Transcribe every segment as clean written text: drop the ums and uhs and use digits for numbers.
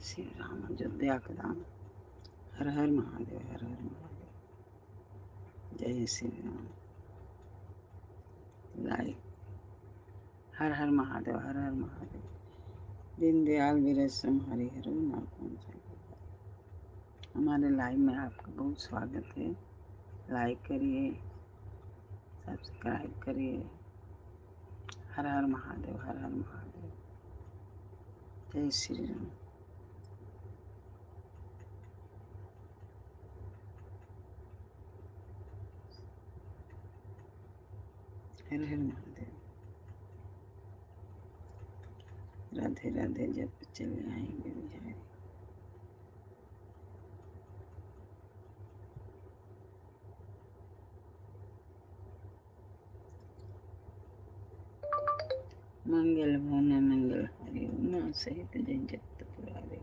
श्री राम। अयोध्या का राम। हर हर महादेव, हर हर महादेव। जय श्री राम। लाइक। हर हर महादेव, हर हर महादेव। दीनदयाल विरसम हरिहर नाम। हमारे लाइव में आपका बहुत स्वागत है। लाइक करिए, सब्सक्राइब करिए। हर हर महादेव, हर हर महादेव। जय श्री राम। हर हर महादेव। राधे राधे। जब चले आएंगे बिहारी। मंगल भवन मंगल हरि उमा सहित जय जगत पुरारे।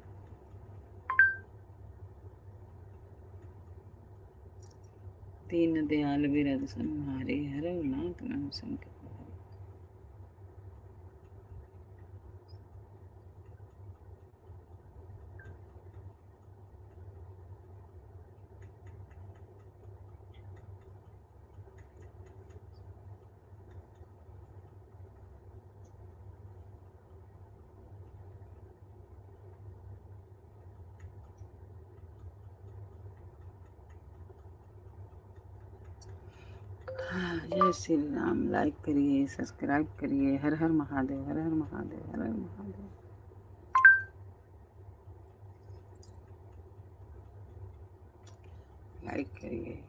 दीन दयाल विरद संहारे। हर नाथ नाम संकट। जय श्री राम। लाइक करिए, सब्सक्राइब करिए। हर हर महादेव, हर हर महादेव, हर हर महादेव। लाइक करिए।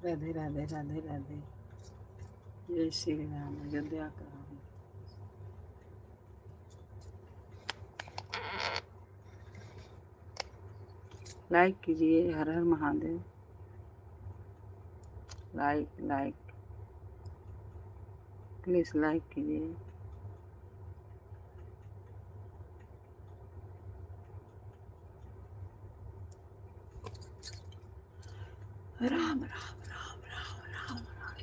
राधे राधे, राधे राधे। जय श्री राम। अयोध्या का राम। लाइक कीजिए। हर हर Mahadev. Like like, please like कीजिए। राम राम राम राम राम राम।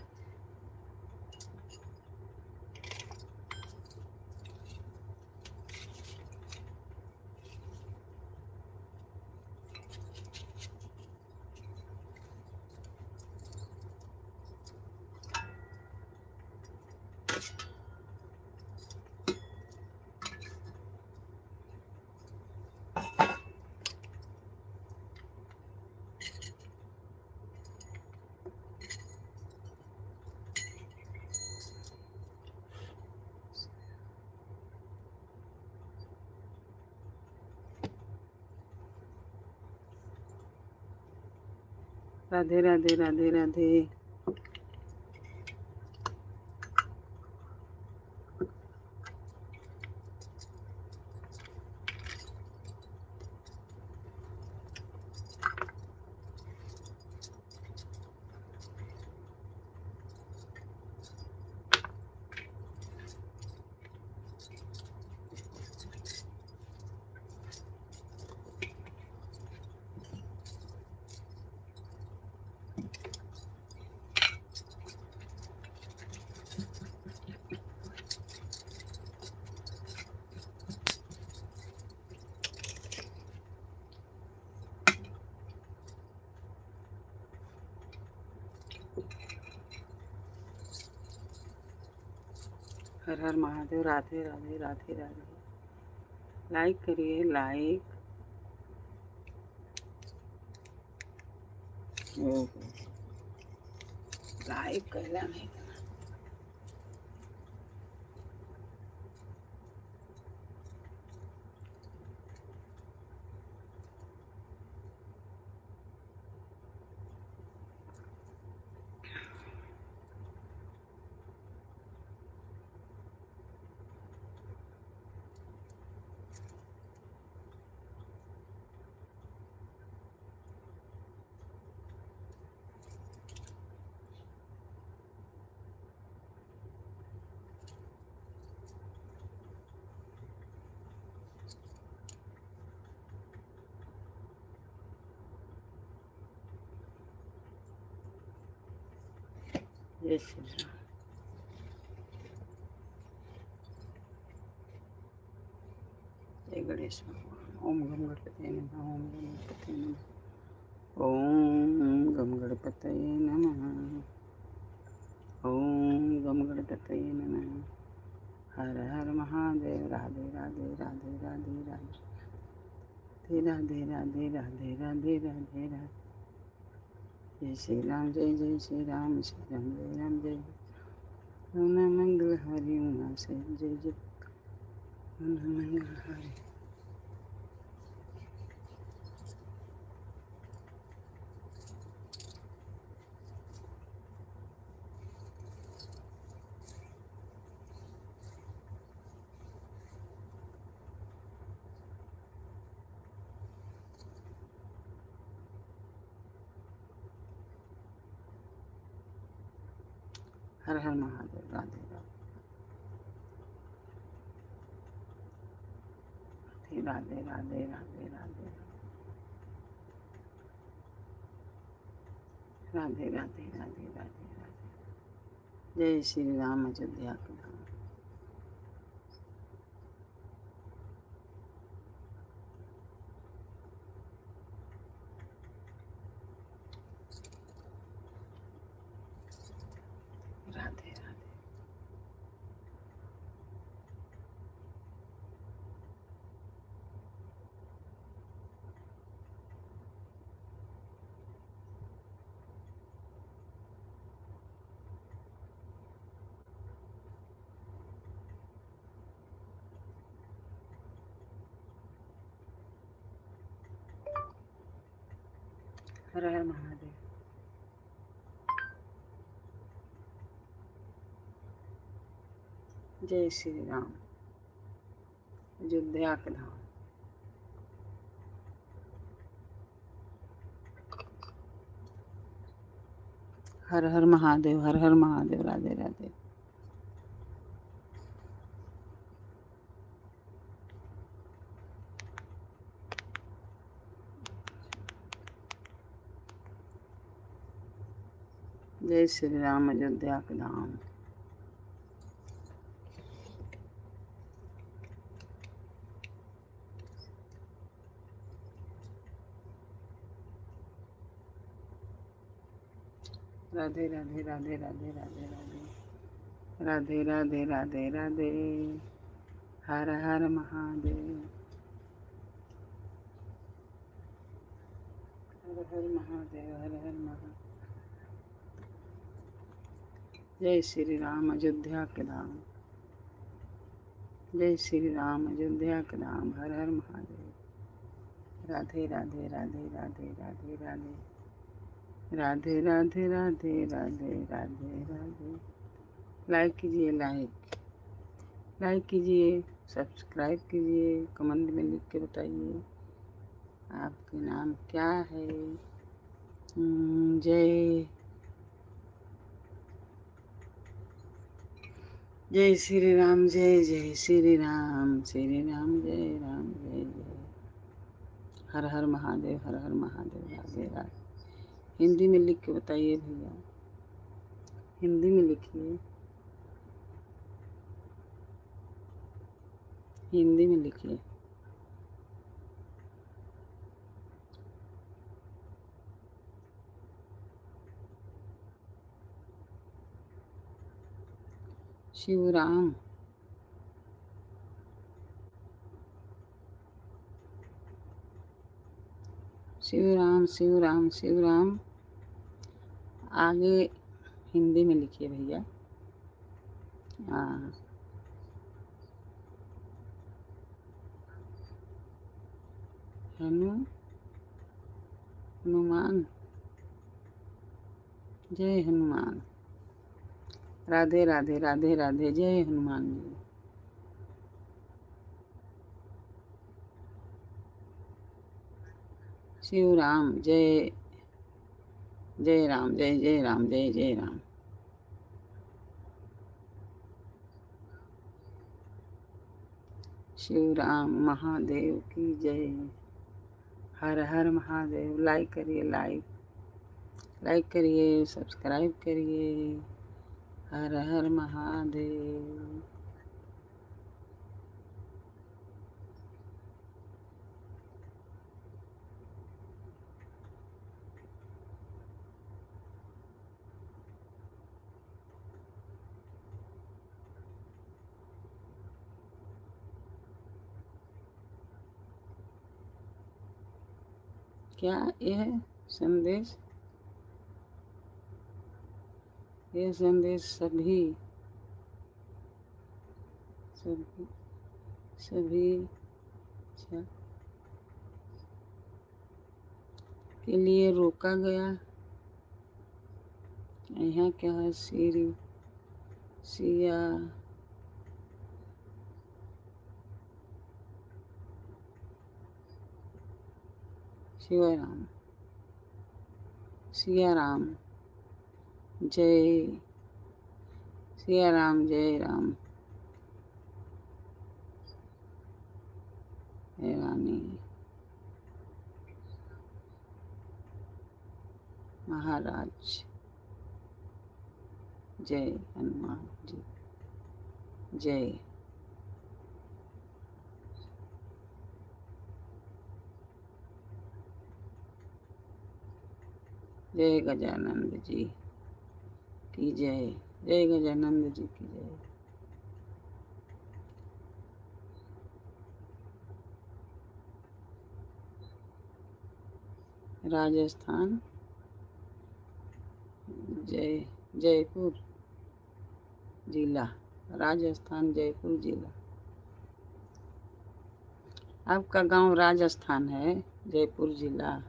राधे राधे राधे राधे। हर हर महादेव। राधे राधे राधे राधे। लाइक करिए, लाइक। लाइक कहला नहीं। जय श्री राम। जय गणेश भगवान। ओम गम गणपतये नमः। ओम गम गणपतये नमः। ओम गम गणपतये नमः। ओम गम गणपतये नमः। हर हर महादेव। राधे राधे राधे राधे राधे राधे राधे राधे राधे राधे राधे। जय श्री राम। जय जय श्री राम। श्री राम जय राम जय। ओम मंगल हरि उमा से जय जय। ओम मंगल हरि। हर हर महादेव। राधे राधे राधे राधे राधे राधे राधे राधे राधे राधे राधे। जय श्री राम। अयोध्या के धाम। राधे राधे। हर हर महादेव। जय श्री राम। अयोध्या के धाम। हर हर महादेव। हर हर महादेव। राधे राधे। जय श्री राम। अयोध्या के धाम। राधे राधे राधे राधे राधे राधे राधे राधे राधे राधे। हर हर महादेव। हर हर महादेव। हर हर महादेव। जय श्री राम। अयोध्या के धाम। जय श्री राम। अयोध्या के धाम। हर हर महादेव। राधे राधे राधे राधे राधे राधे राधे राधे राधे राधे राधे राधे। लाइक कीजिए, लाइक लाइक कीजिए, सब्सक्राइब कीजिए, कमेंट में लिख के बताइए आपके नाम क्या है। जय जय श्री राम, जय जय श्री राम, श्री राम जय राम, जय जय। हर हर महादेव, हर हर महादेव, राधे राधे। हिंदी में लिख के बताइए भैया, हिंदी में लिखिए, हिंदी में लिखिए। शिवराम, शिवराम, शिवराम, शिवराम। आगे हिंदी में लिखिए भैया। हाँ, हनुमान, जय हनुमान। राधे राधे राधे राधे, जय हनुमान जी। शिवराम, जय जय राम, जय जय राम, जय जय राम। शिवराम महादेव की जय। हर हर महादेव। लाइक करिए, लाइक लाइक करिए, सब्सक्राइब करिए। हर हर महादेव। क्या यह संदेश, यह संदेश सभी सभी सभी के लिए रोका गया। यहाँ क्या है, सिया शिवराम, सिया राम, जय सिया राम, जय राम। रानी महाराज, जय हनुमान जी, जय जय गजानंद जी की जय, जय गजानंद जी की जय। राजस्थान, जयपुर जिला, राजस्थान जयपुर जिला। आपका गांव राजस्थान है, जयपुर जिला।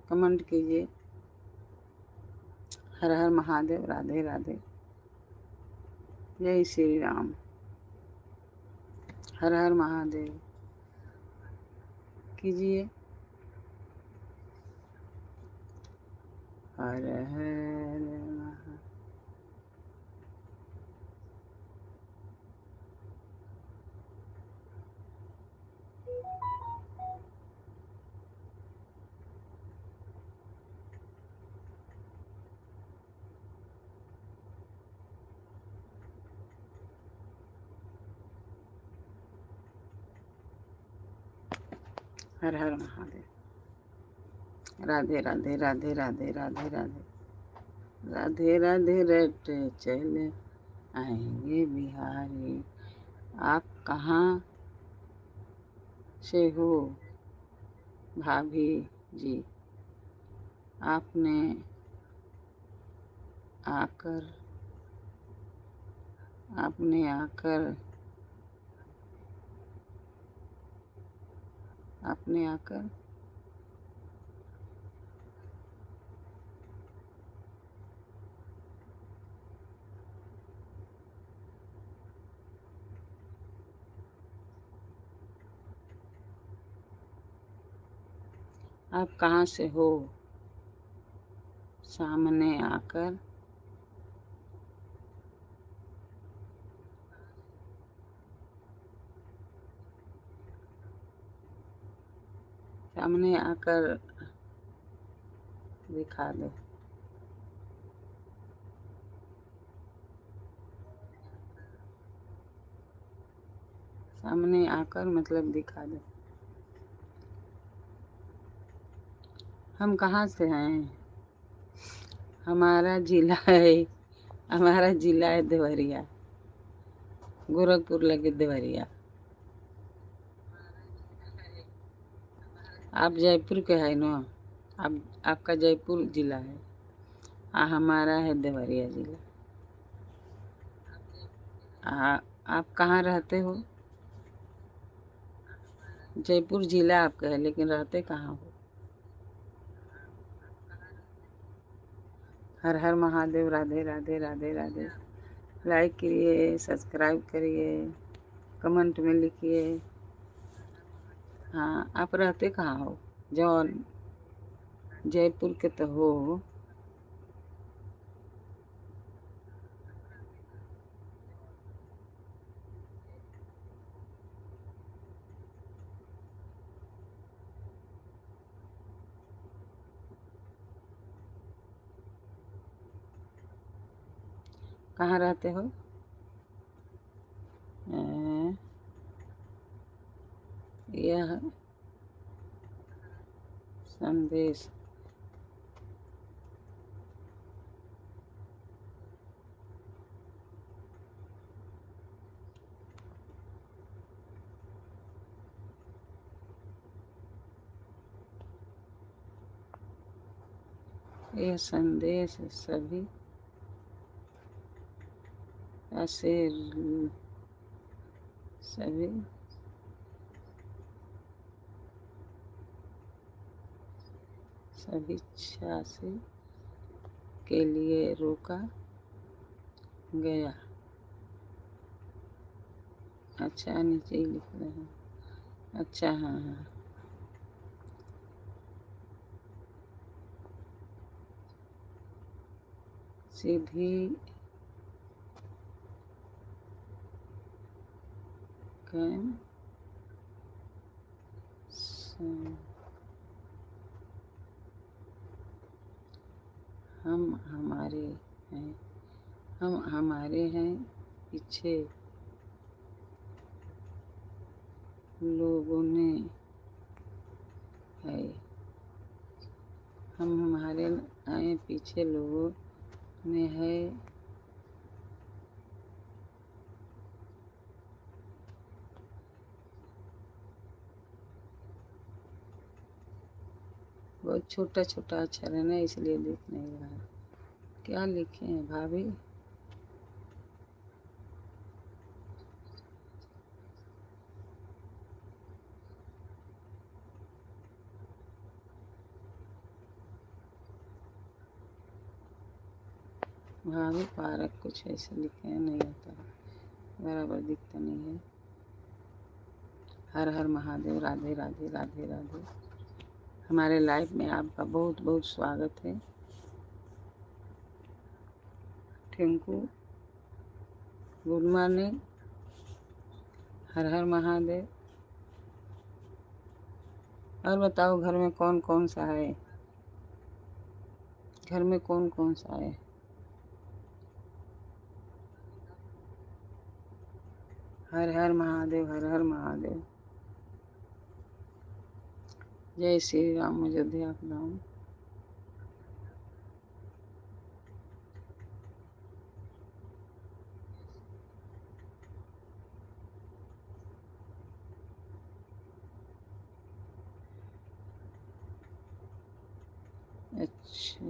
कमेंट कीजिए। हर हर महादेव, राधे राधे, जय श्री राम। हर हर महादेव कीजिए। हर हर महा हर हर महादेव। राधे राधे राधे राधे राधे राधे राधे राधे। रट चल आएंगे बिहारी। आप कहाँ से हो भाभी जी? आपने आकर आपने आकर आपने आकर आप कहाँ से हो? सामने आकर सामने आकर दिखा दो। सामने आकर मतलब दिखा दो। हम कहाँ से हैं? हमारा जिला है देवरिया, गोरखपुर लगे देवरिया। आप जयपुर के है ना? आपका जयपुर जिला है। हाँ, हमारा है देवरिया जिला। हाँ, आप कहाँ रहते हो? जयपुर जिला आपका है, लेकिन रहते कहाँ हो? हर हर महादेव। राधे राधे राधे राधे। लाइक करिए, सब्सक्राइब करिए, कमेंट में लिखिए। हाँ, आप रहते कहाँ हो? जौन जयपुर के तो हो। कहाँ रहते हो? अ, यह संदेश यह संदेश सभी ऐसे सभी सभी छियासी के लिए रोका गया। अच्छा, नीचे ही लिख रहे हैं। अच्छा, हाँ हाँ। सीधी कैम हम हमारे हैं हम हमारे हैं पीछे लोगों ने है। हम हमारे आए पीछे लोगों ने है। बहुत छोटा छोटा अक्षर है ना, इसलिए दिख नहीं रहा है। क्या लिखे हैं भाभी? भाभी पारक कुछ ऐसे लिखे हैं, नहीं आता बराबर, दिखता नहीं है। हर हर महादेव। राधे राधे राधे राधे। हमारे लाइफ में आपका बहुत बहुत स्वागत है। Thank you. Good morning. हर हर महादेव। और बताओ, घर में कौन कौन सा है? घर में कौन कौन सा है? हर हर महादेव, हर हर महादेव। जय श्री राम। अयोध्या धाम। अच्छा,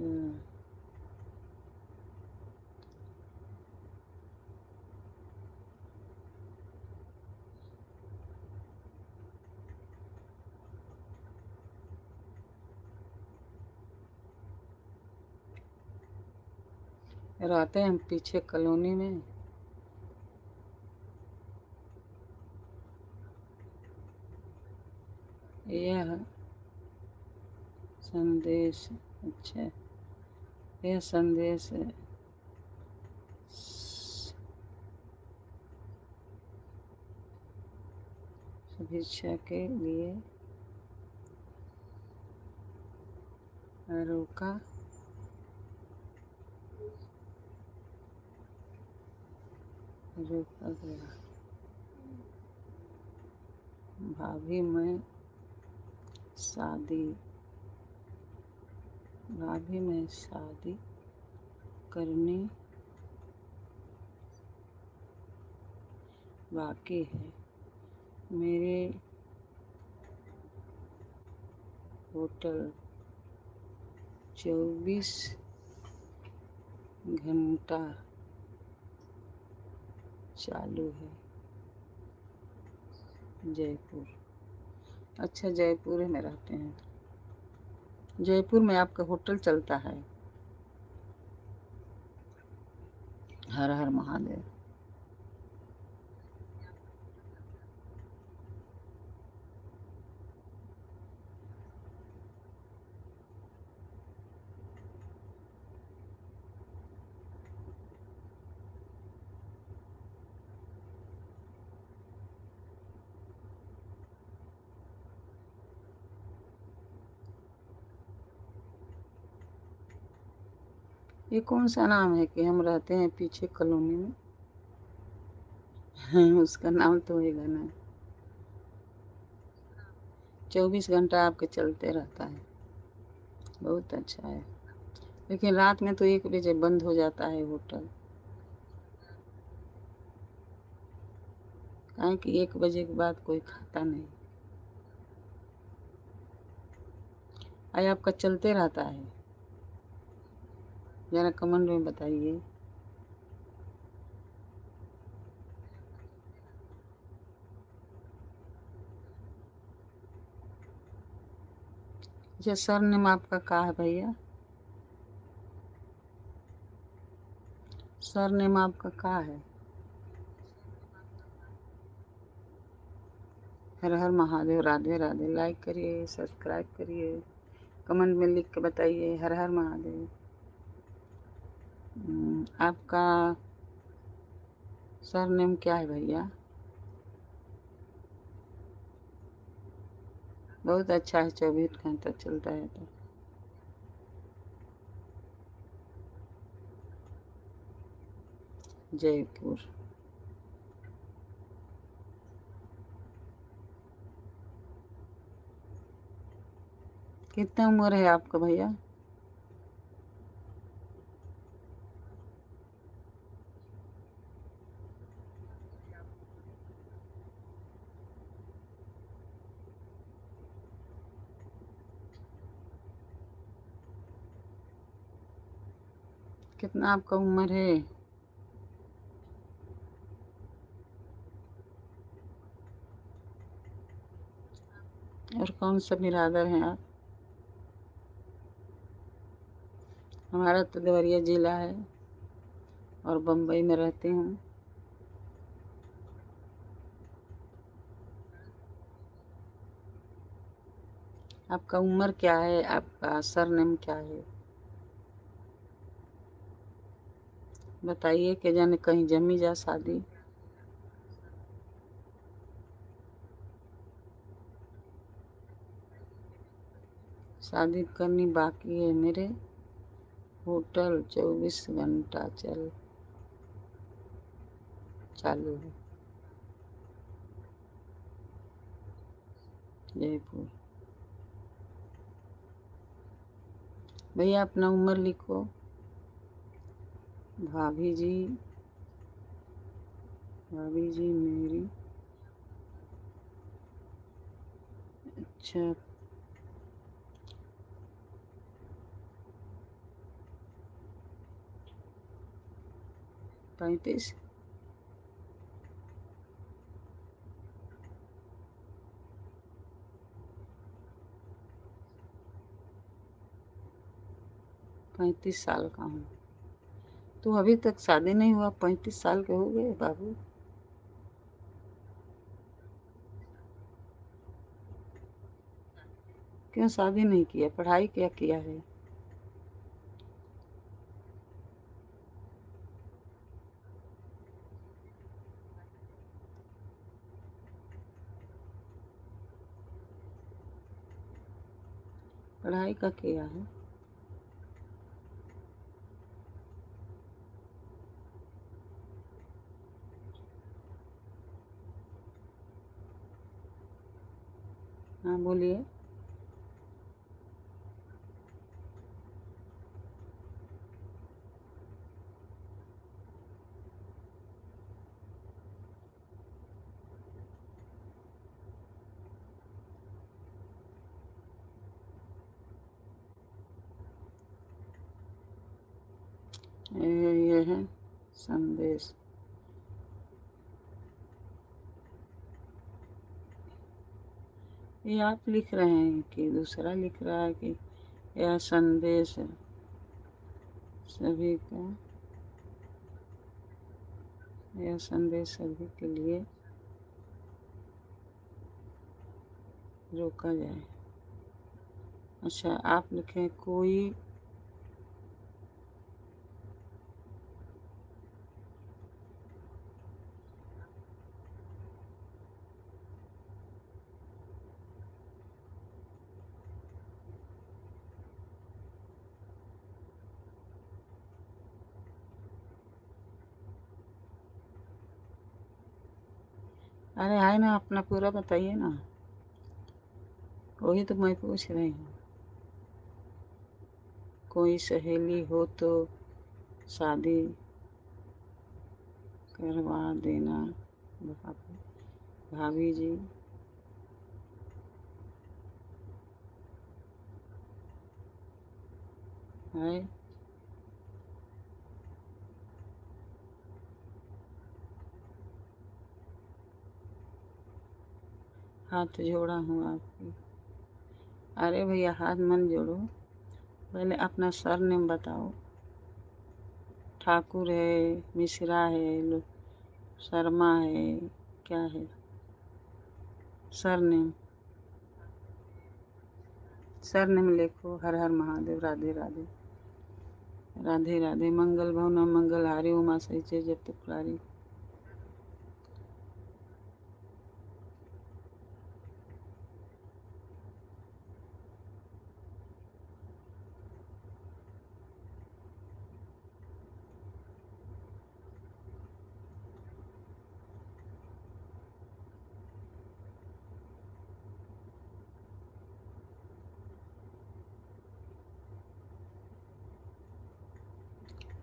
रहते हैं हम पीछे कॉलोनी में। यह संदेश, अच्छा यह संदेश है शुभेच्छा के लिए रोका गया। भाभी में शादी करनी बाकी है। मेरे होटल 24 घंटा चालू है। जयपुर, अच्छा जयपुर में रहते हैं। जयपुर में आपका होटल चलता है। हर हर महादेव। ये कौन सा नाम है कि हम रहते हैं पीछे कॉलोनी में? उसका नाम तो होगा ना। 24 घंटा आपके चलते रहता है, बहुत अच्छा है। लेकिन रात में तो 1 बजे बंद हो जाता है होटल। काहे कि 1 बजे के बाद कोई खाता नहीं। आज आपका चलते रहता है? जरा कमेंट में बताइए। अच्छा सर नेम आपका का है भैया? सर नेम आपका का है? हर हर महादेव। राधे राधे। लाइक करिए, सब्सक्राइब करिए, कमेंट में लिख के बताइए हर हर महादेव। आपका सर नेम क्या है भैया? बहुत अच्छा है, 24 घंटा चलता है तो। जयपुर। कितना उम्र है आपका भैया? कितना आपका उम्र है? और कौन सा बिरादर हैं आप? हमारा तो देवरिया जिला है और बम्बई में रहते हैं। आपका उम्र क्या है? आपका सरनेम क्या है? बताइए कि जाने कहीं जमी जा शादी। शादी करनी बाकी है। मेरे होटल 24 घंटा चालू है। जयपुर। भैया अपना उम्र लिखो। भाभी जी मेरी, अच्छा 35। 35 साल का हूँ। तो अभी तक शादी नहीं हुआ, 35 साल के हो गए बाबू। क्यों शादी नहीं किया, पढ़ाई क्या किया है? पढ़ाई का किया है? हाँ बोलिए। ये है संदेश। ये आप लिख रहे हैं कि दूसरा लिख रहा है कि यह संदेश सभी का, यह संदेश सभी के लिए रोका जाए। अच्छा आप लिखें कोई अरे आए ना, अपना पूरा बताइए ना, वही तो मैं पूछ रही हूँ। कोई सहेली हो तो शादी करवा देना भाभी जी। है हाथ जोड़ा हूँ आपकी। अरे भैया हाथ मत जोड़ो, पहले अपना सरनेम बताओ। ठाकुर है, मिश्रा है, शर्मा है, क्या है सरनेम? सरनेम लिखो। हर हर महादेव, राधे राधे, राधे राधे। मंगल भवन मंगल हारी, उमा सही जब तक पुरारी।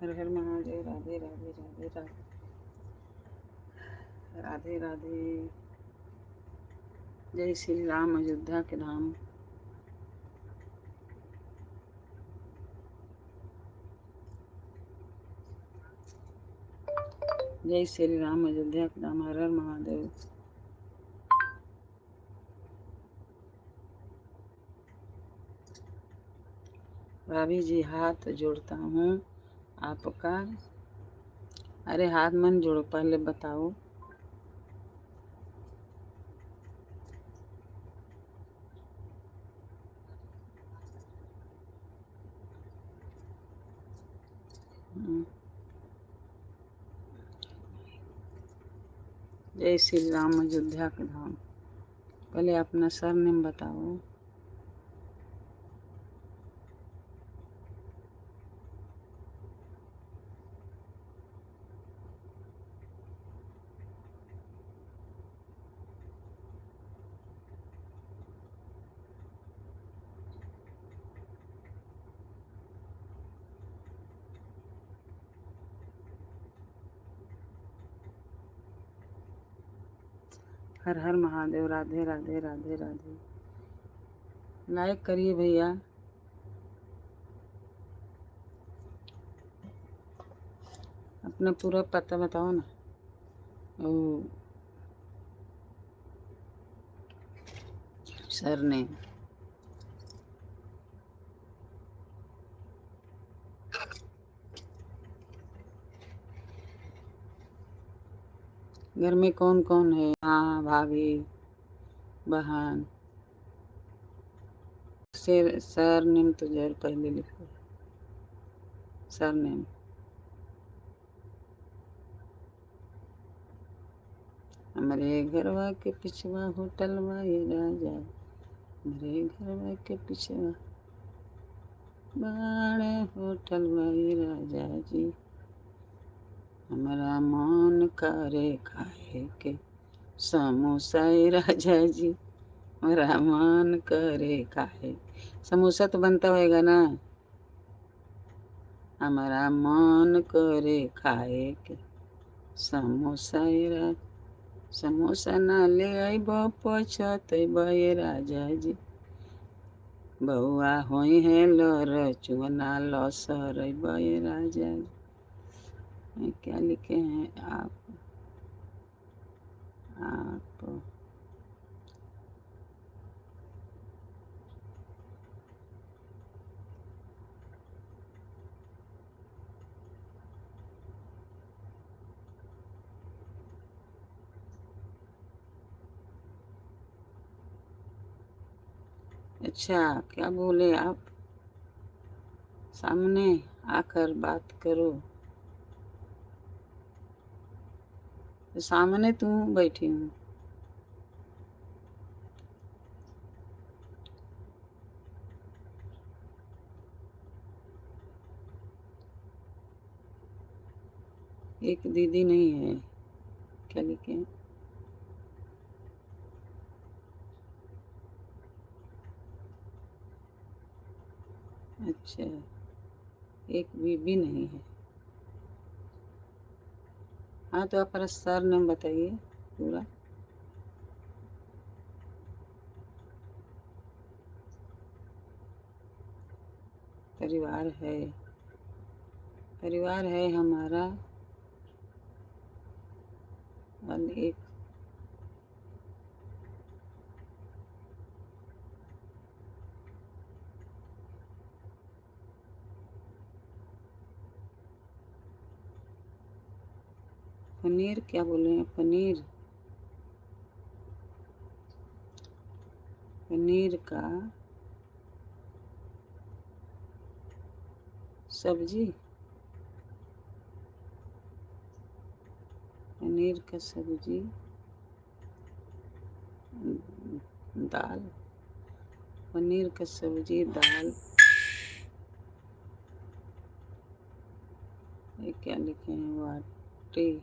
हर हर महादेव, राधे राधे, राधे राधे, राधे राधे। जय श्री राम, अयोध्या के धाम। जय श्री राम, अयोध्या के धाम। हर हर महादेव। भाभी जी हाथ जोड़ता हूँ आपका। अरे हाथ मन जोड़ो, पहले बताओ। जय श्री राम, अयोध्या के धाम। पहले अपना सरनेम बताओ। हर हर महादेव, राधे राधे, राधे राधे। लाइक करिए भैया। अपना पूरा पता बताओ ना। ओ सरनेम। घर में कौन कौन है? हाँ भाभी, बहन। सर नेम तो जरूर पहले लिखो, सर नेम। हमारे घरवा के पिछवा होटलवा ये राजा, हमारे घरवा के पिछवा बाड़े होटलवा ये राजा जी, हमारा मन करे खाए के समोसा ये राजा जी, हमारा मन करे खाए। समोसा तो बनता होएगा ना। हमारा मन करे खाए के समोसा ये राजा, समोसा ना ले आई पछतैब ये राजा जी, बउआ होई है लर चुना लसरैब ये राजा जी। क्या लिखे हैं आप? अच्छा, क्या बोले आप? सामने आकर बात करो। सामने तुम बैठी हूँ। एक दीदी नहीं है, क्या लिखे? अच्छा, एक बीबी नहीं है। हाँ, तो आप सर नाम बताइए पूरा। परिवार है, परिवार है हमारा एक। पनीर क्या बोले हैं? पनीर, पनीर का सब्जी, पनीर का सब्जी, दाल, पनीर का सब्जी दाल। ये क्या लिखे हैं? वाटी,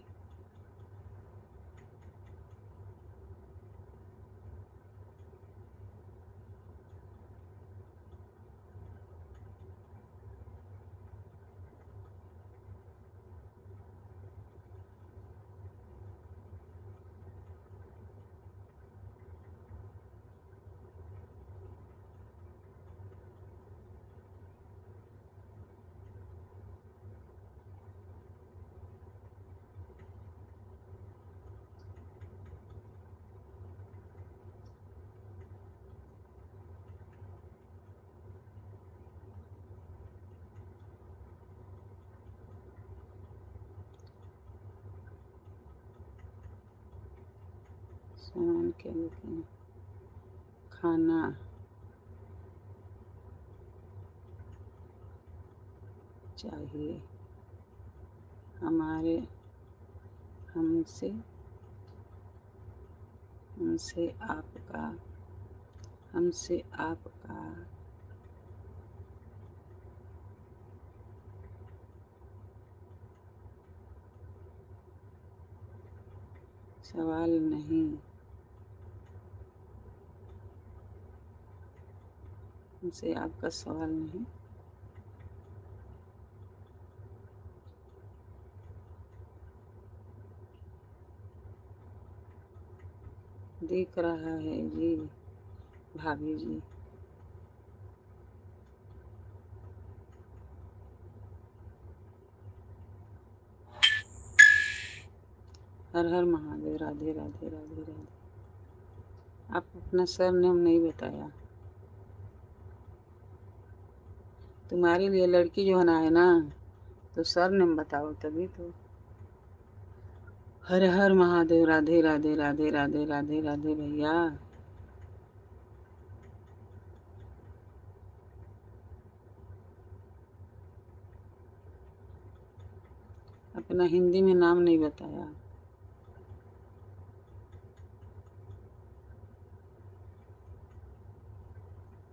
सामान क्या लिखे हैं? खाना, चाहिए हमारे, हमसे, हमसे आपका, हमसे आपका सवाल नहीं, हमसे आपका सवाल नहीं। दिख रहा है जी भाभी जी। हर हर महादेव, राधे राधे राधे राधे। आप अपना सर नेम नहीं बताया। तुम्हारे लिए लड़की जो होना है ना, तो सर नेम बताओ तभी तो। हर हर महादेव, राधे राधे राधे राधे राधे राधे भैया। अपना हिंदी में नाम नहीं बताया।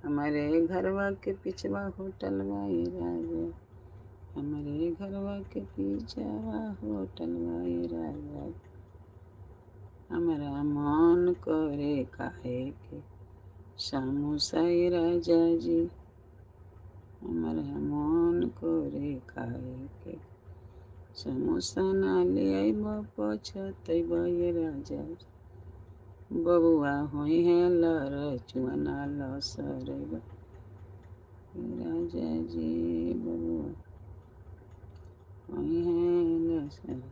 हमारे घरवा के पिछवा होटलवा ये राजा, हमारे घरवा के पिछवा होटलवा ये राजा, हमारा मन करे खाए के समोसा ये राजा जी, हमारा मन करे खाए के समोसा ना ले आई पछतैबा ये राजा जी, बबुआ होई है लर चुआना लसरैबा राजा जी, बबुआ होई है लसर।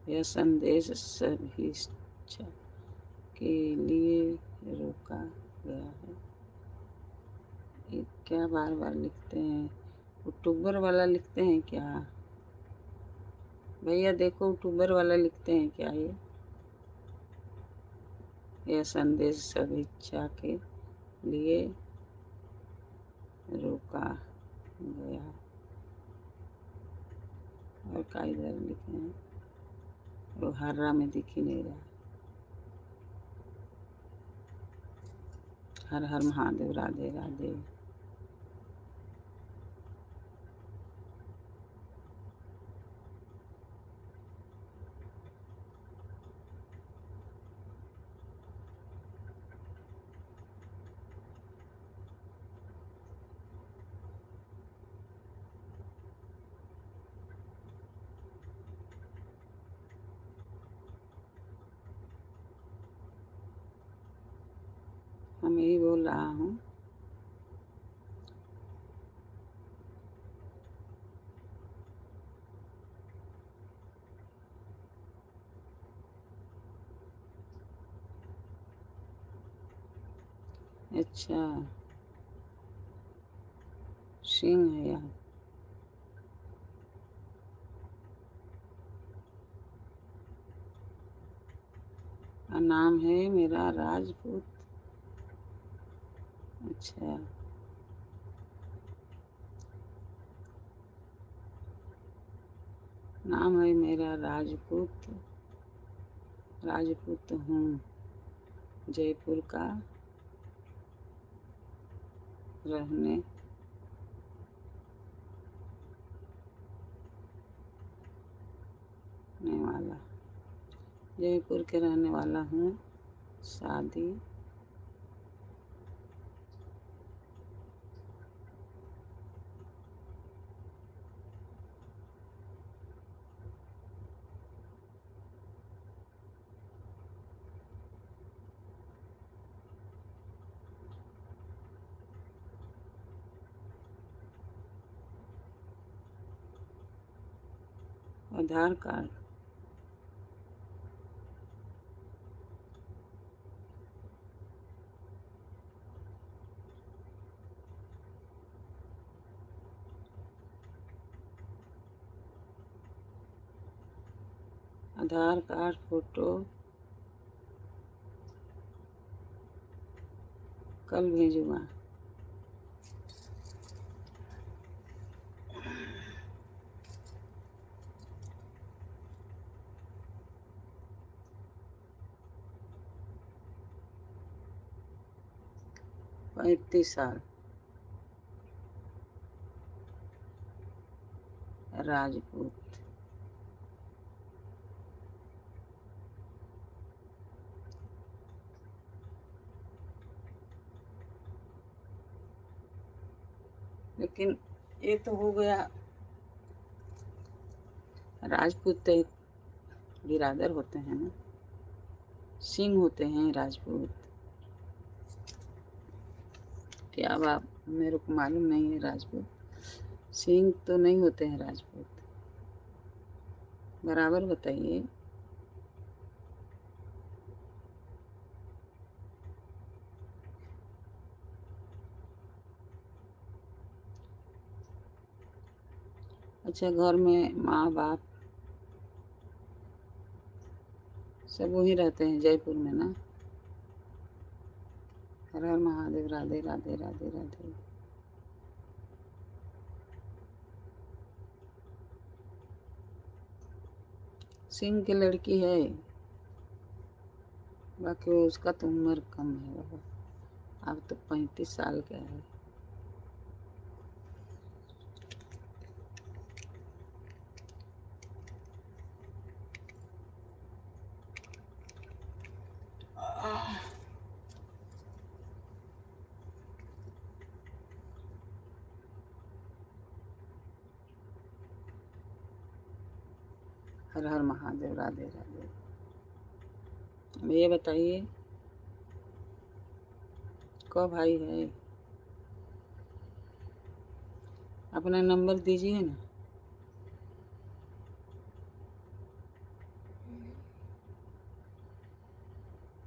यह संदेश सभी इच्छा के लिए रोका गया है। ये क्या बार बार लिखते हैं? अक्टूबर वाला लिखते हैं क्या भैया? देखो अक्टूबर वाला लिखते हैं क्या ये? यह संदेश सभी इच्छा के लिए रोका गया। और का इधर लिखे हैं? वो हर्रा में दिख ही नहीं रहा। हर हर महादेव, राधे राधे। हम यही बोल रहा हूँ। अच्छा, सिंह है यार। नाम है मेरा राजपूत। अच्छा, नाम है मेरा राजपूत। राजपूत हूँ, जयपुर का रहने वाला, जयपुर के रहने वाला हूँ। शादी आधार कार्ड। आधार कार्ड फोटो कल भेजूँगा। 35 साल, राजपूत। लेकिन ये तो हो गया, राजपूत तो बिरादर होते हैं ना, सिंह होते हैं राजपूत। क्या बात, मेरे को मालूम नहीं है। राजपूत सिंह तो नहीं होते हैं राजपूत, बराबर बताइए। अच्छा, घर में माँ बाप सब वहीं रहते हैं जयपुर में ना? हर हर महादेव। राधे राधे राधे राधे। सिंह की लड़की है, बाकी उसका तो उम्र कम है बाबा, अब तो 35 साल का है। हर हर महादेव। राधे राधे। अब ये बताइए, कब भाई है? अपना नंबर दीजिए ना।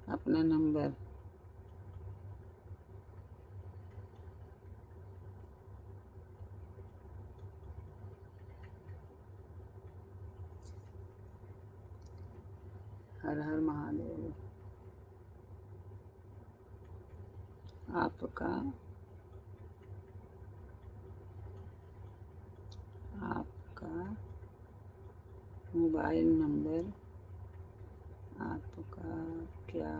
अपना नंबर। हर हर महादेव। आपका आपका मोबाइल नंबर, आपका क्या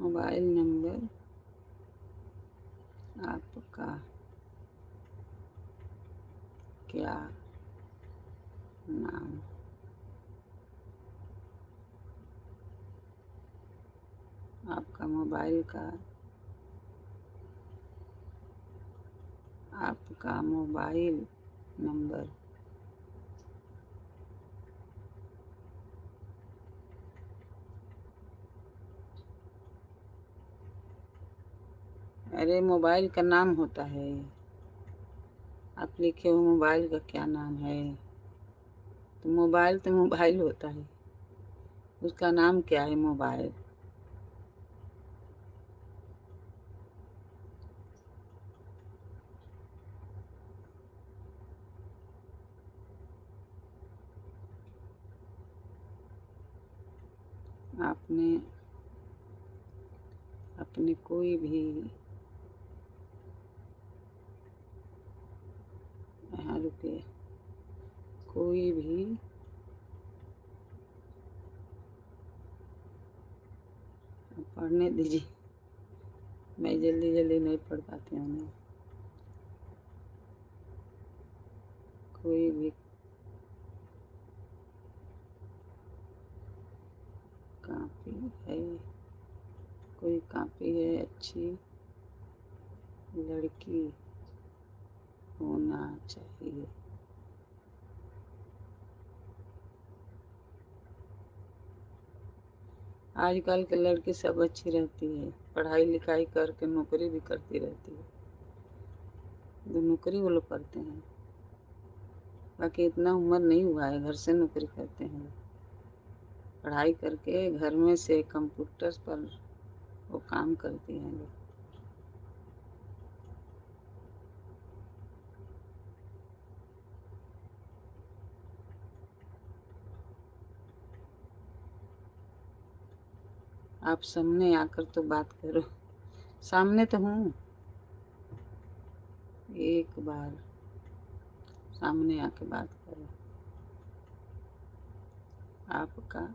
मोबाइल नंबर, आपका क्या नाम? आपका मोबाइल का आपका मोबाइल नंबर। अरे मोबाइल का नाम होता है, आप लिखे हो मोबाइल का क्या नाम है? तो मोबाइल होता है, उसका नाम क्या है? मोबाइल। आपने अपने कोई भी, यहाँ रुकिए, कोई भी पढ़ने दीजिए, मैं जल्दी जल्दी नहीं पढ़ पाती हूँ। कोई भी कापी है, कोई कापी है, अच्छी लड़की होना चाहिए। आजकल के लड़की सब अच्छी रहती है, पढ़ाई लिखाई करके नौकरी भी करती रहती है, जो नौकरी वो लोग करते हैं। बाकी इतना उम्र नहीं हुआ है, घर से नौकरी करते हैं, पढ़ाई करके घर में से कंप्यूटर पर वो काम करती हैं लोग। आप सामने आकर तो बात करो। सामने तो हूँ, एक बार सामने आके बात करो। आपका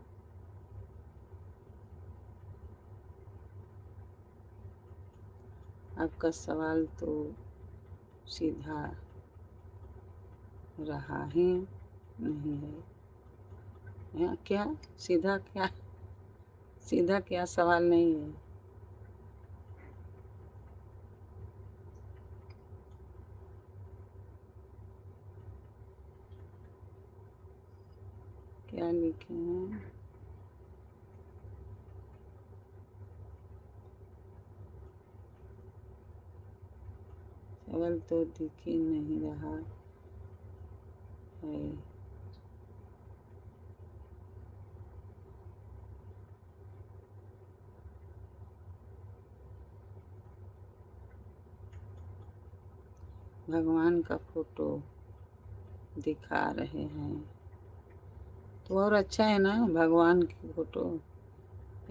आपका सवाल तो सीधा रहा ही नहीं है। क्या सीधा, क्या सीधा, क्या सवाल नहीं है? क्या लिखे हैं? सवाल तो दिख ही नहीं रहा है। भगवान का फोटो दिखा रहे हैं, तो और अच्छा है ना, भगवान की फोटो।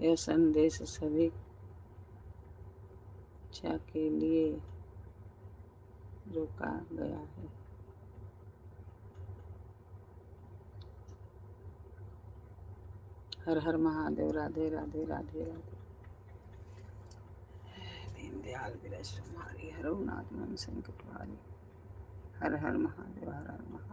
यह संदेश सभी इच्छा के लिए रोका गया है। हर हर महादेव। राधे राधे राधे राधे। दीनदयाल विरसुमारी हरो नाथ मन संकट हारी। हर हर महादेव, हर हर महादेव।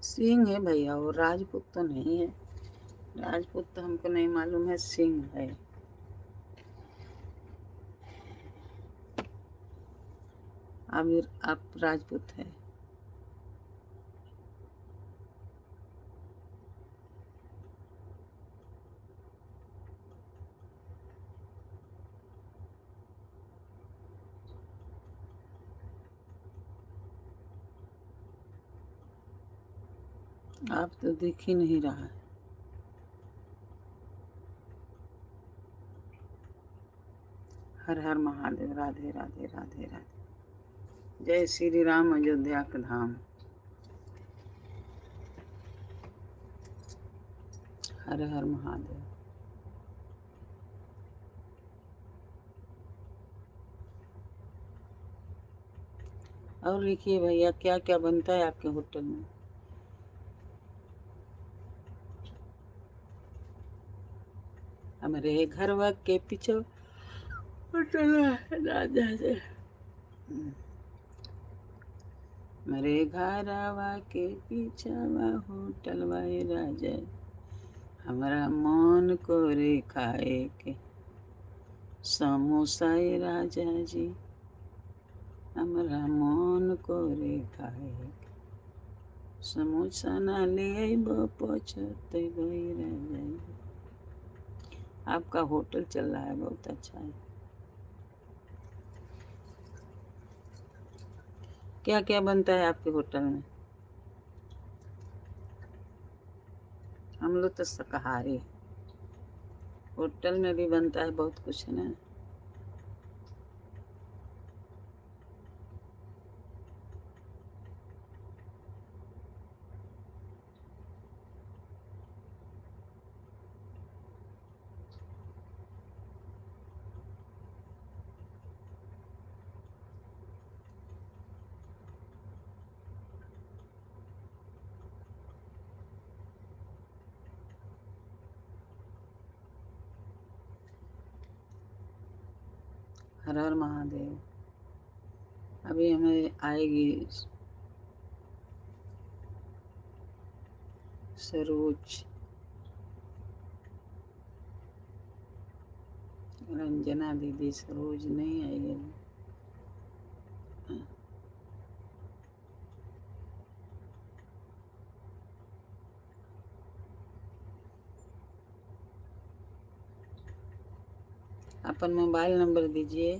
सिंह है भैया, वो राजपूत तो नहीं है। राजपूत तो हमको नहीं मालूम है, सिंह है। आमिर, आप राजपूत है। आप तो दिख ही नहीं रहा है। हर हर महादेव। राधे राधे राधे राधे। जय श्री राम अयोध्या का धाम। हर हर महादेव। और लिखिए भैया, क्या क्या बनता है आपके होटल में? हमारे घर के पीछे होटल है राजा से। मेरे घरवा के पीछे होटल वाए राजा, हमारा मन को रे खाए के समोसा राजा जी, हमारा मन को रे खाए के समोसा ना ले पचते भाई राजा जी। आपका होटल चल रहा है, बहुत अच्छा है। क्या क्या बनता है आपके होटल में? हम लोग तो शाकाहारी। होटल में भी बनता है बहुत कुछ ना। हर हर महादेव। अभी हमें आएगी सरोज, रंजना दीदी। सरोज नहीं आई है। अपन मोबाइल नंबर दीजिए।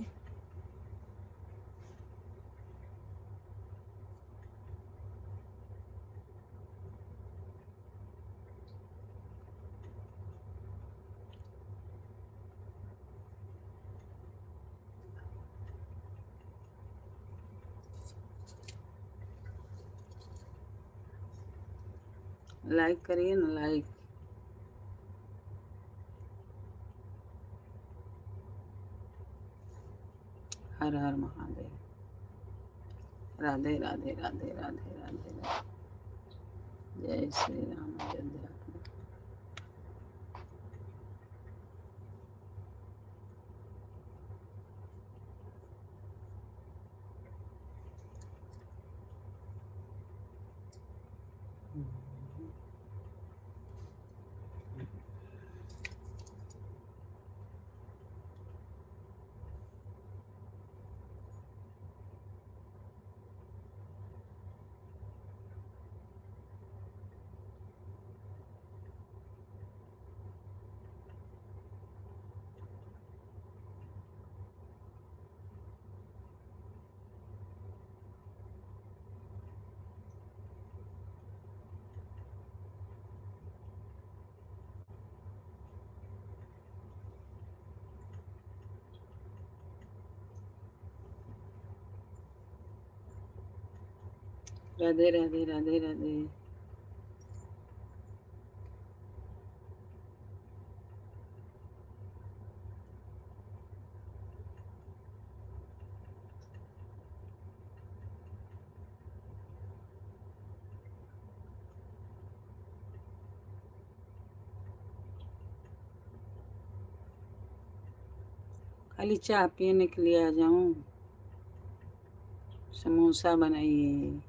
लाइक करिए ना, लाइक। हर हर महादेव। राधे राधे राधे राधे राधे राधे। जय श्री राम अयोध्या। राधे राधे राधे राधे। खाली चाय पीने के लिए आ जाऊं? समोसा बनाइए,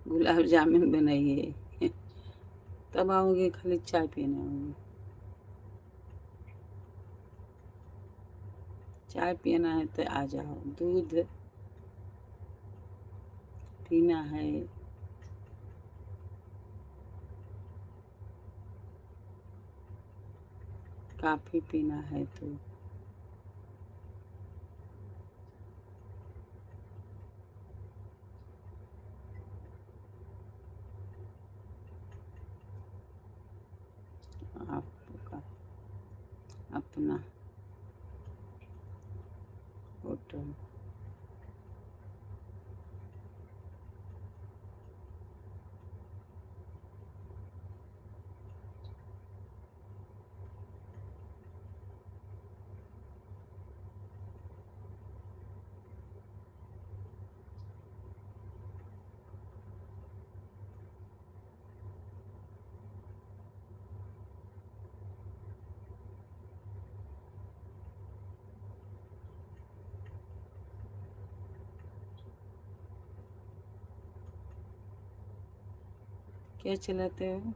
गुलाब जामुन बनाइए तब आओगे? खाली चाय पीने आओगे? चाय पीना है तो आ जाओ, दूध पीना है, कॉफी पीना है तो आपका अपना फोटो। क्या चलाते हो?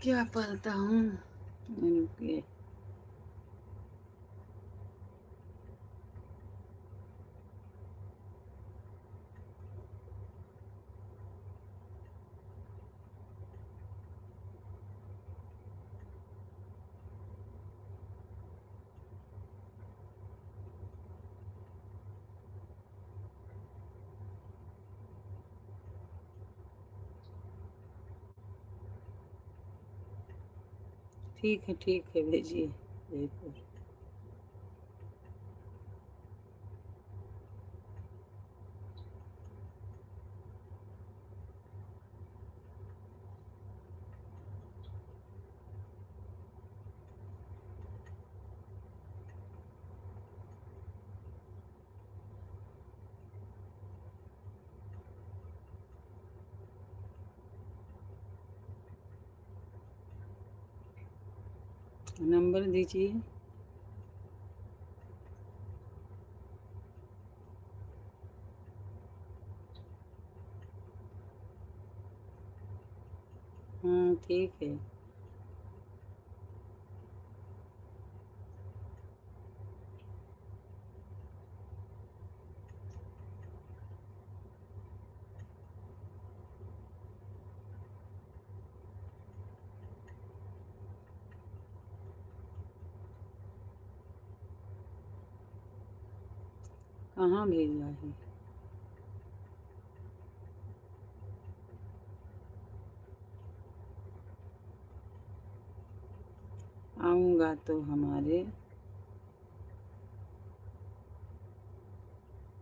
क्या पढ़ता हूँ? रुकिए। ठीक है, भेजिए जयपुर। नंबर दीजिए। हाँ ठीक है। कहाँ भेजा है? आऊँगा तो हमारे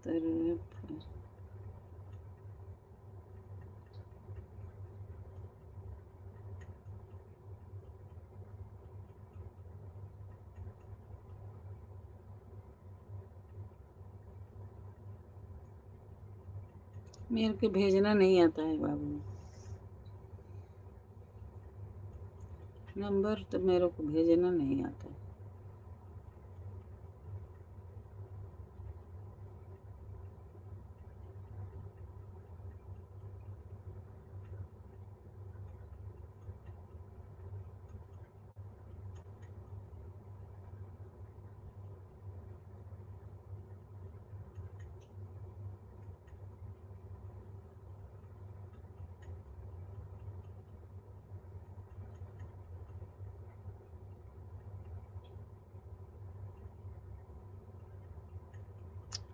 तरफ मेरे को भेजना नहीं आता है बाबू। नंबर तो मेरे को भेजना नहीं आता है।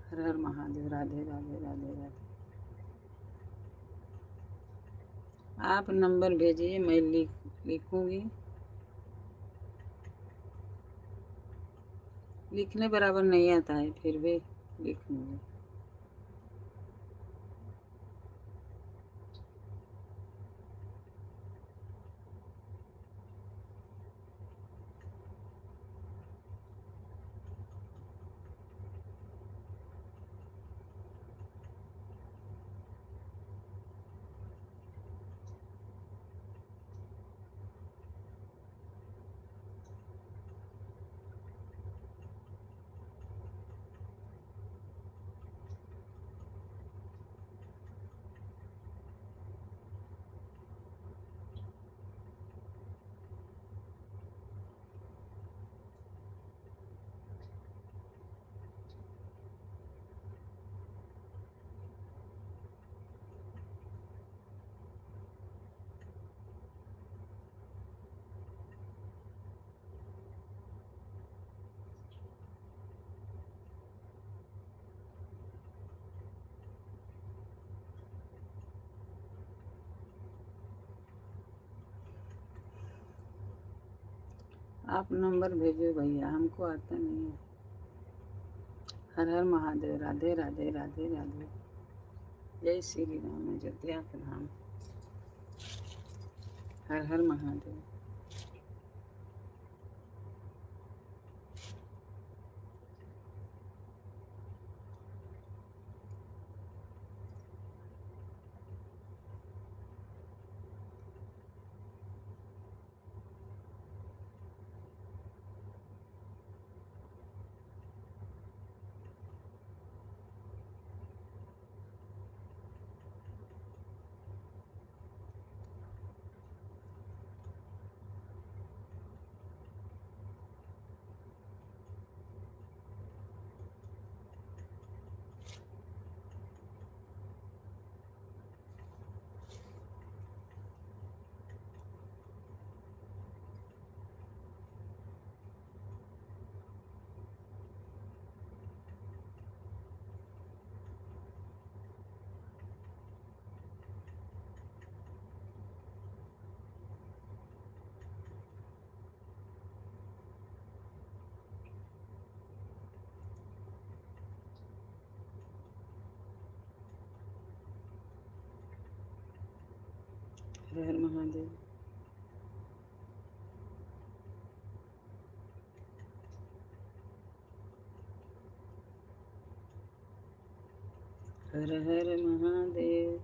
हर हर महादेव। राधे राधे राधे राधे। आप नंबर भेजिए, मैं लिखूंगी। लिखने बराबर नहीं आता है, फिर भी लिखूंगी। आप नंबर भेजो भैया, हमको आता नहीं है। हर हर महादेव। राधे राधे राधे राधे। जय श्री राम। अयोध्या के धाम। हर हर महादेव। हर हर महादेव। हर हर महादेव।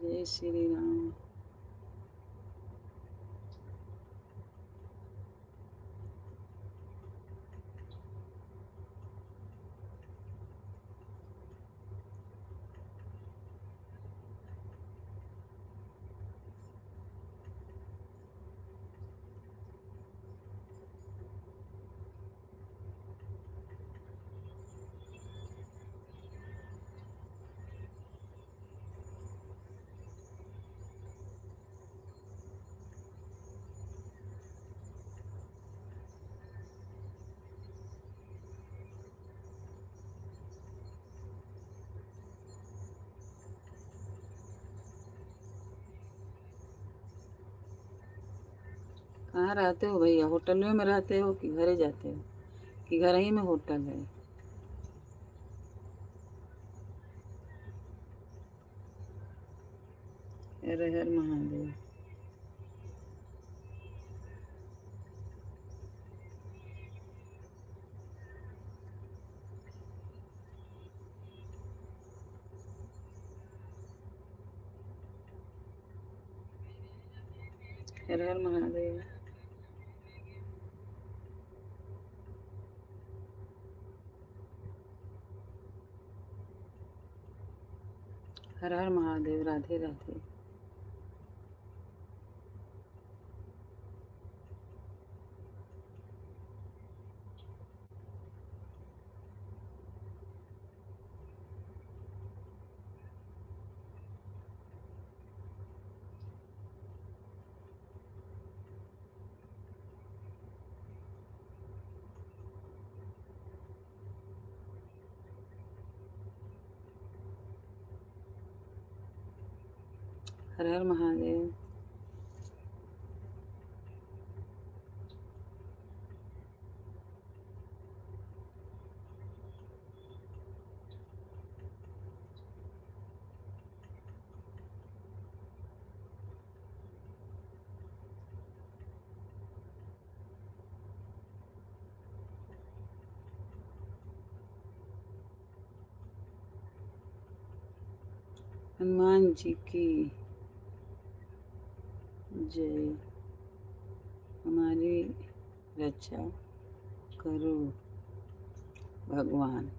जय श्री राम। कहाँ रहते हो भैया? होटल में रहते हो कि घरे जाते हो, कि घर ही में होटल है? हर हर महादेव। हर हर महादेव। हर हर महादेव। राधे राधे। हर हर महादेव। हनुमान जी की जय। हमारी रक्षा करो भगवान।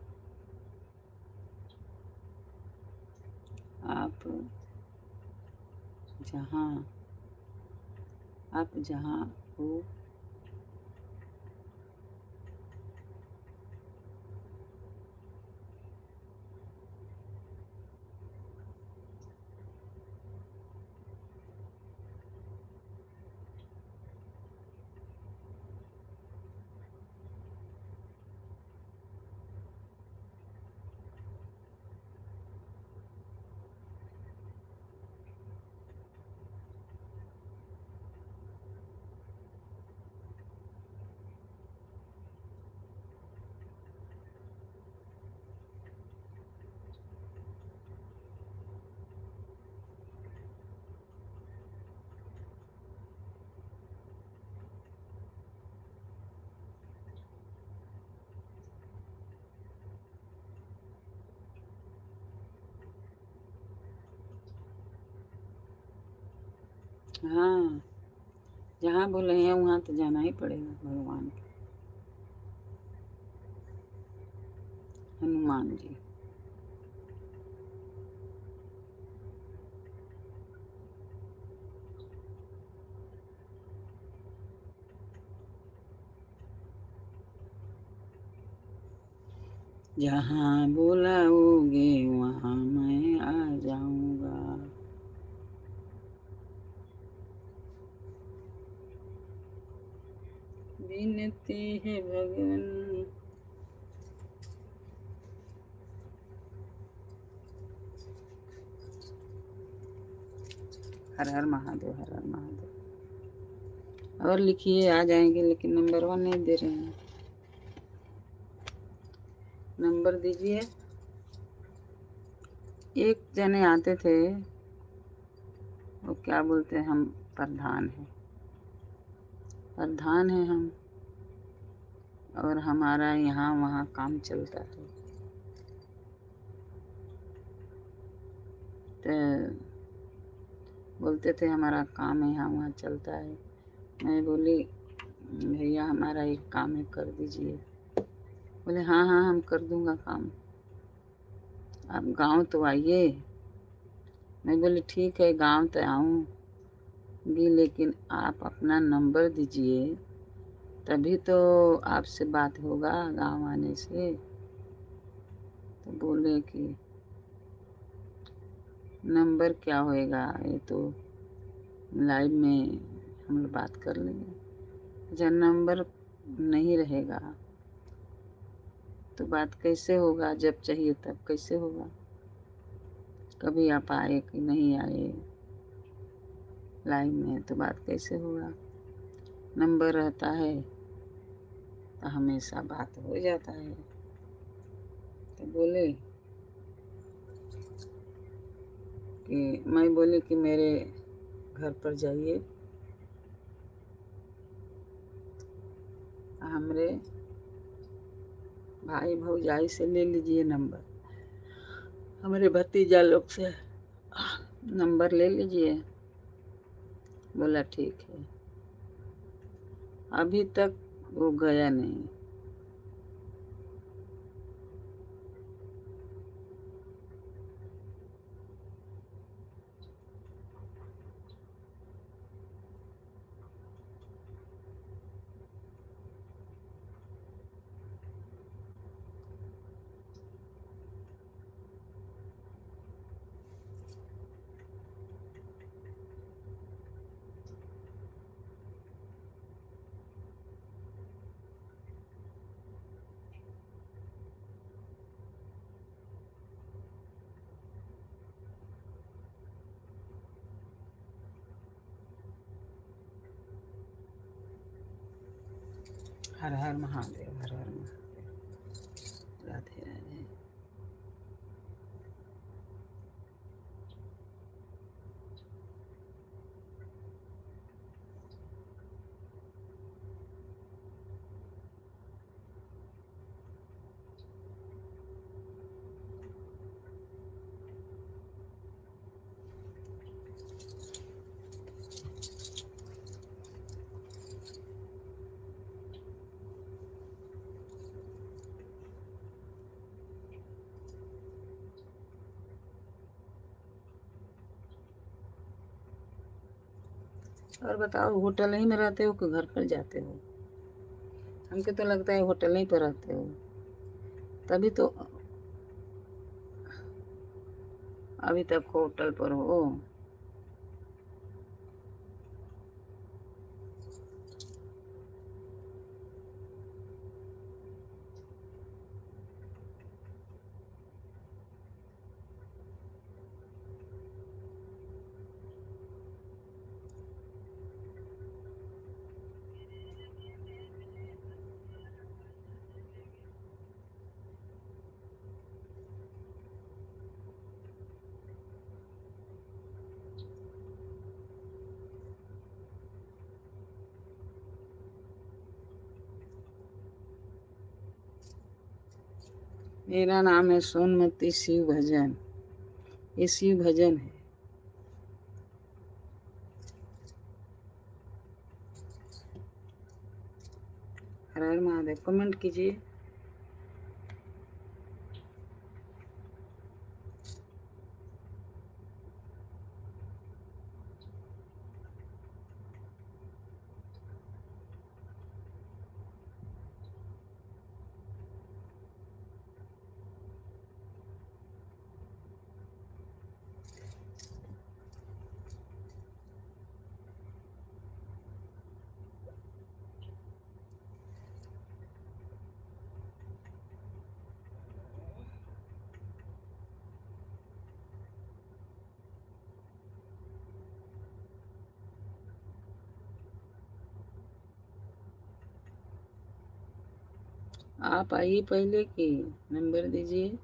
आप जहाँ हो हाँ, जहाँ बोले हैं वहाँ तो जाना ही पड़ेगा भगवान के। हनुमान जी। जहाँ बुलाओगे वहाँ मैं आ जाऊंगा। विनती है भगवान। हर हर महादेव। हर हर महादेव। और लिखिए, आ जाएंगे, लेकिन नंबर 1 नहीं दे रहे हैं। नंबर दीजिए। एक जने आते थे, वो क्या बोलते हैं, हम प्रधान हैं, प्रधान हैं हम, और हमारा यहाँ वहाँ काम चलता है। तो बोलते थे हमारा काम है यहाँ वहाँ चलता है। मैं बोली भैया हमारा एक काम है, कर दीजिए। बोले हाँ हाँ हम कर दूंगा काम, आप गांव तो आइए। मैं बोली ठीक है, गांव तो आऊँगी, लेकिन आप अपना नंबर दीजिए, तभी तो आपसे बात होगा गांव आने से। तो बोले कि नंबर क्या होएगा, ये तो लाइव में हम लोग बात कर लेंगे। जब नंबर नहीं रहेगा तो बात कैसे होगा, जब चाहिए तब कैसे होगा। कभी आप आए कि नहीं आए लाइव में, तो बात कैसे होगा। नंबर रहता है तो हमेशा बात हो जाता है। तो बोले कि मैं बोली कि मेरे घर पर जाइए, हमरे भाई भौजाई से ले लीजिए नंबर, हमारे भतीजा लोग से नंबर ले लीजिए, बोला ठीक है। अभी तक वो गया नहीं। हर हर महादेव, हर हर महादेव। राधे राधे। और बताओ, होटल ही में रहते हो कि घर पर जाते हो? हमको तो लगता है होटल ही पर रहते हो, तभी तो अभी तक होटल पर हो। मेरा नाम है सोनमती शिव भजन। ये शिव भजन है। हर हर महादेव। कमेंट कीजिए। आप आइए पहले की नंबर दीजिए।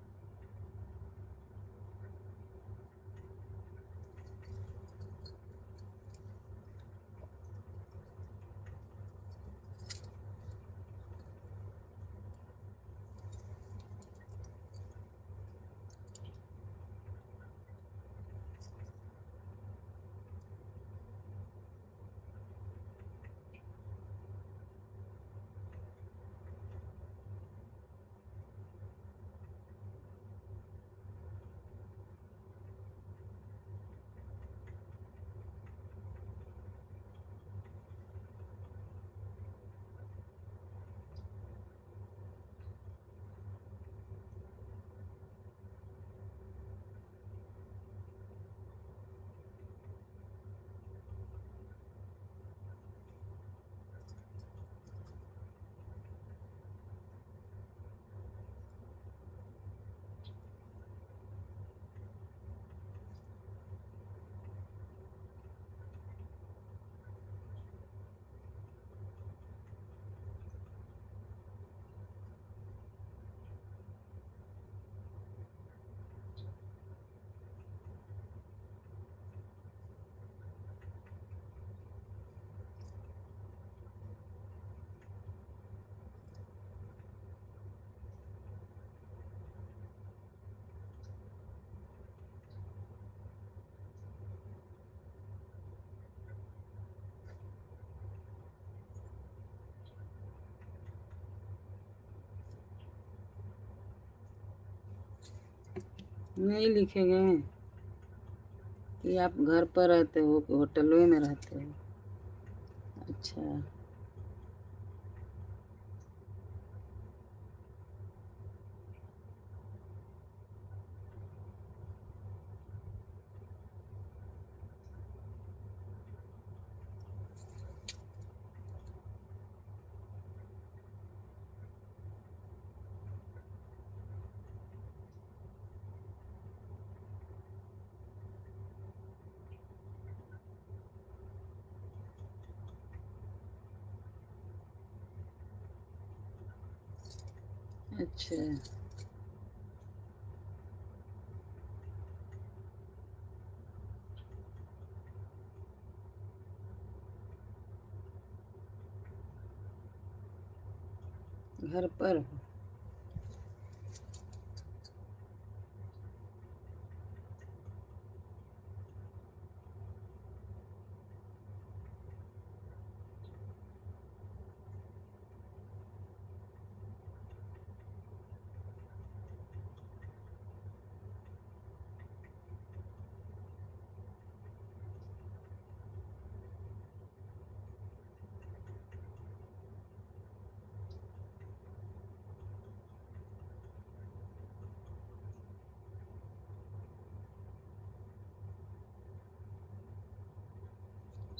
नहीं लिखे गए हैं कि आप घर पर रहते हो कि होटलों में रहते हो। अच्छा। अच्छा। घर पर हो।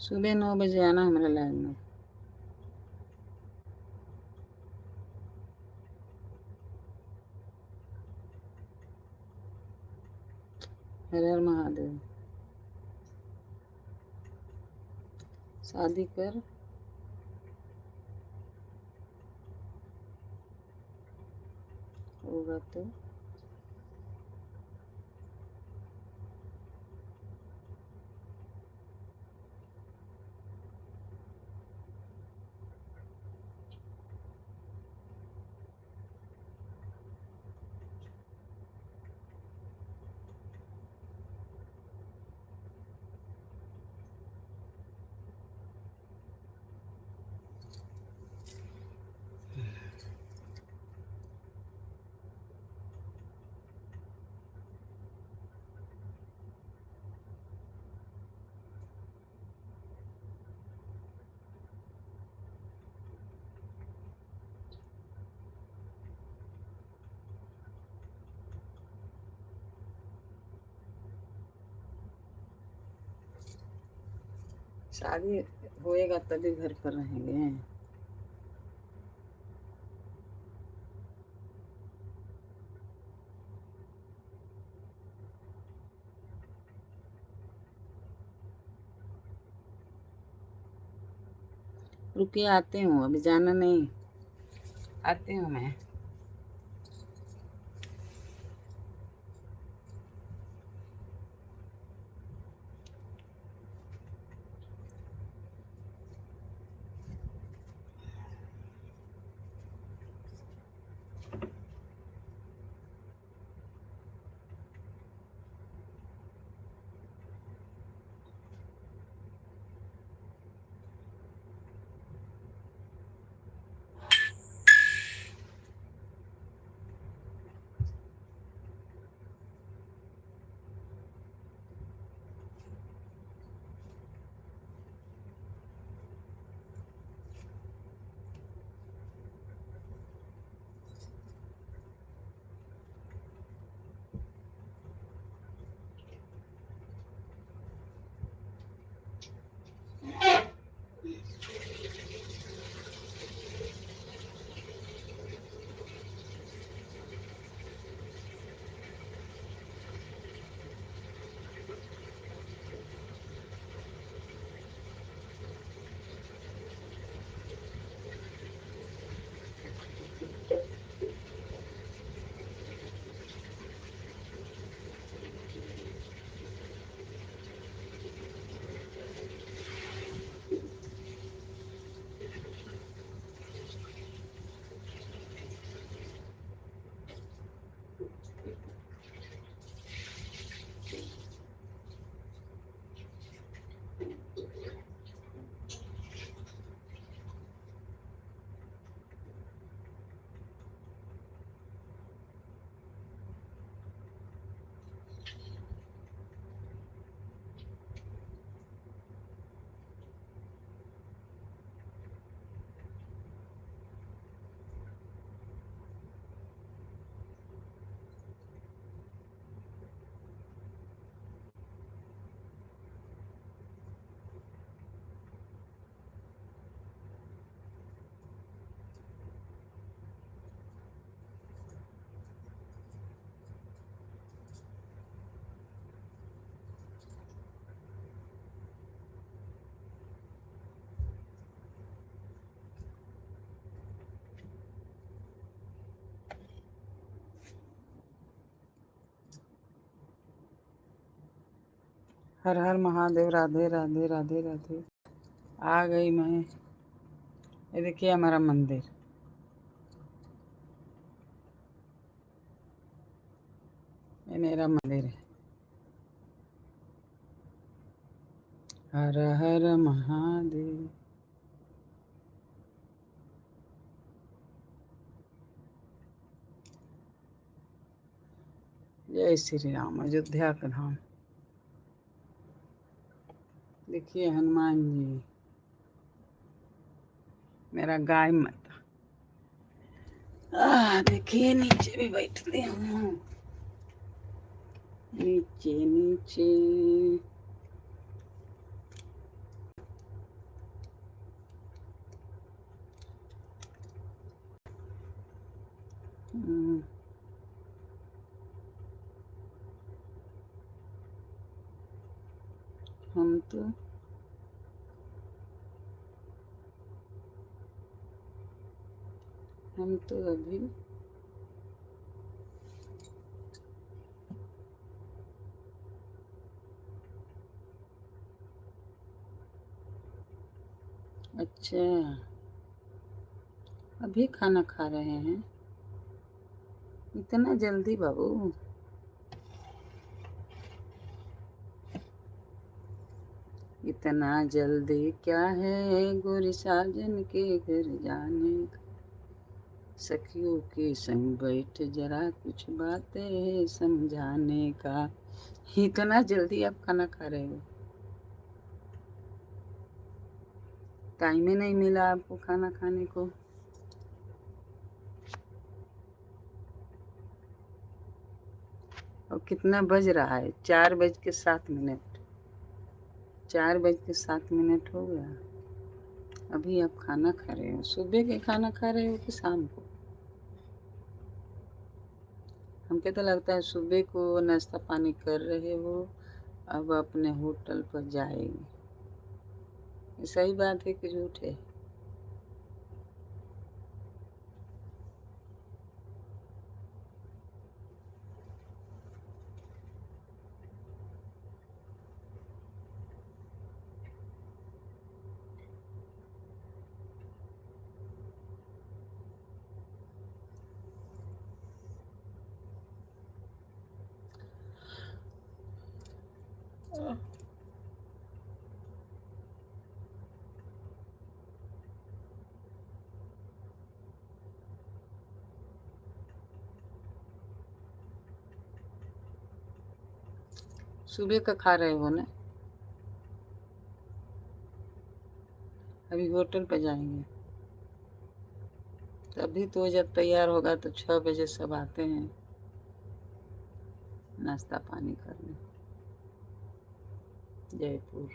सुबह 9 बजे आना हमारे लाइन में। हर हर महादेव। शादी कर होगा तो। शादी होएगा तभी घर पर रहेंगे। रुकिए आती हूँ, अभी जाना नहीं। आती हूँ मैं। हर हर महादेव। राधे राधे राधे राधे। आ गई मैं। ये देखिए हमारा मंदिर, ये मेरा मंदिर है। हर हर महादेव। जय श्री राम। अयोध्या का धाम। देखिए हनुमान जी, मेरा गाय माता। देखिए नीचे भी बैठते हूँ, नीचे नीचे। हम तो अभी अच्छा अभी खाना खा रहे हैं? इतना जल्दी बाबू? इतना जल्दी क्या है गोरी साजन के घर जाने का? सखियों के संग बैठ जरा कुछ बातें समझाने का। इतना जल्दी आप खाना खा रहे हो? टाइम ही नहीं मिला आपको खाना खाने को? और कितना बज रहा है? 4:07। 4:07 हो गया। अभी आप खाना खा रहे हो? सुबह के खाना खा रहे हो कि शाम को? हमको तो लगता है सुबह को नाश्ता पानी कर रहे हो, अब अपने होटल पर जाएंगे। सही बात है कि झूठ है? सुबह का खा रहे हो ना? अभी होटल पर जाएंगे, तभी तो जब तैयार होगा तो 6 बजे सब आते हैं नाश्ता पानी करने जयपुर।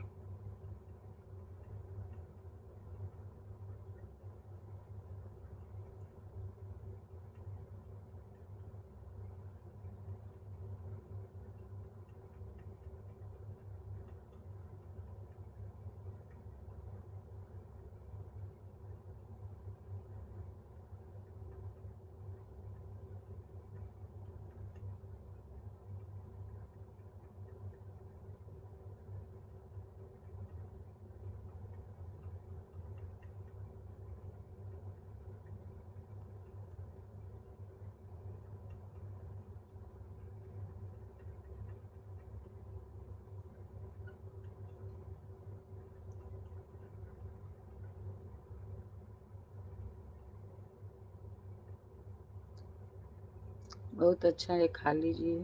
बहुत अच्छा है, खा लीजिए।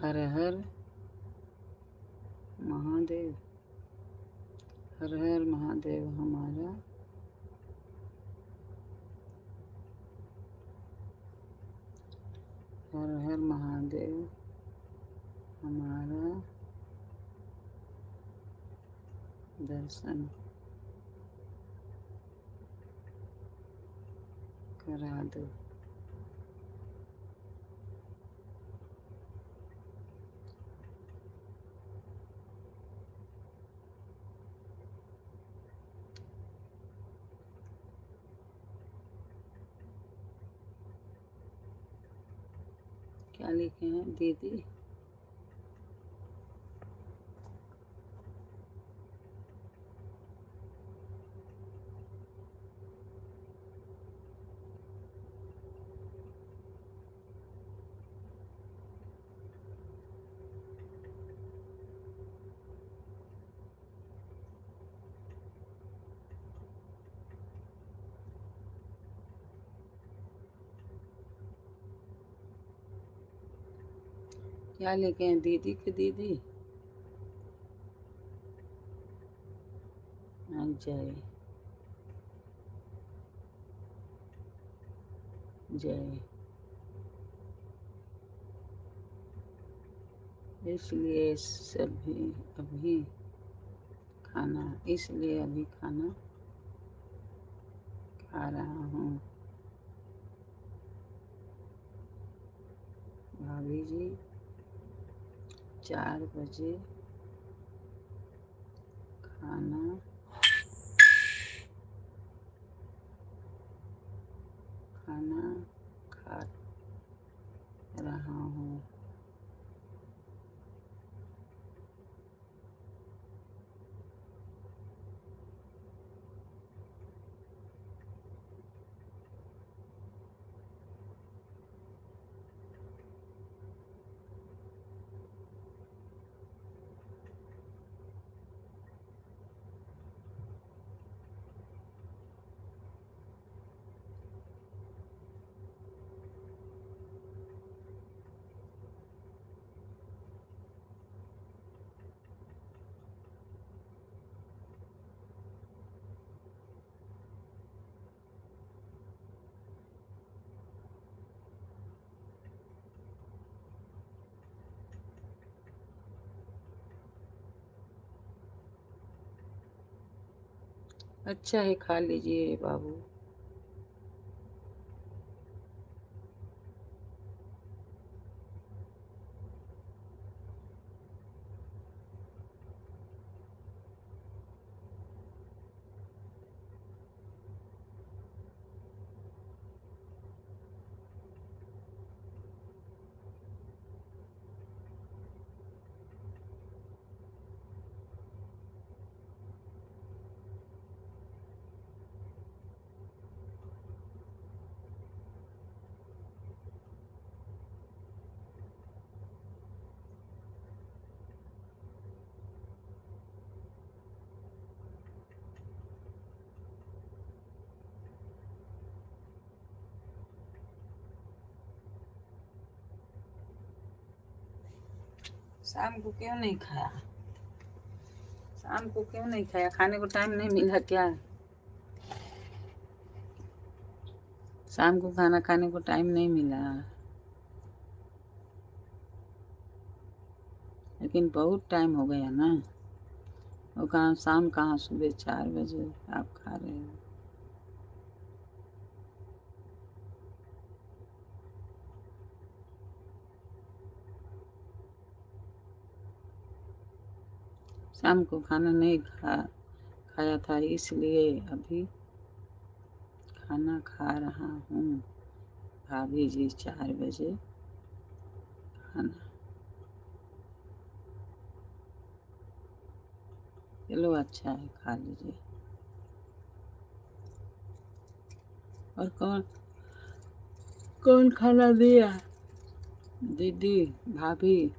हर हर महादेव। हर हर महादेव हमारा। हर हर महादेव हमारा दर्शन करा दो। क्या लिखे हैं दीदी? क्या लिखे हैं दीदी के दीदी? जय जय। इसलिए सभी अभी खाना इसलिए अभी खाना खा रहा हूँ। भाभी जी 4 बजे खाना खाना खा रहा हूँ। अच्छा है, खा लीजिए बाबू। शाम को क्यों नहीं खाया? शाम को क्यों नहीं खाया? खाने को टाइम नहीं मिला क्या? शाम को खाना खाने को टाइम नहीं मिला। लेकिन बहुत टाइम हो गया ना। वो कहाँ शाम, कहाँ सुबह 4 बजे आप खा रहे हो। शाम को खाना नहीं खाया था, इसलिए अभी खाना खा रहा हूँ। भाभी जी 4 बजे खाना। चलो अच्छा है, खा लीजिए। और कौन कौन खाना दिया? दीदी, भाभी?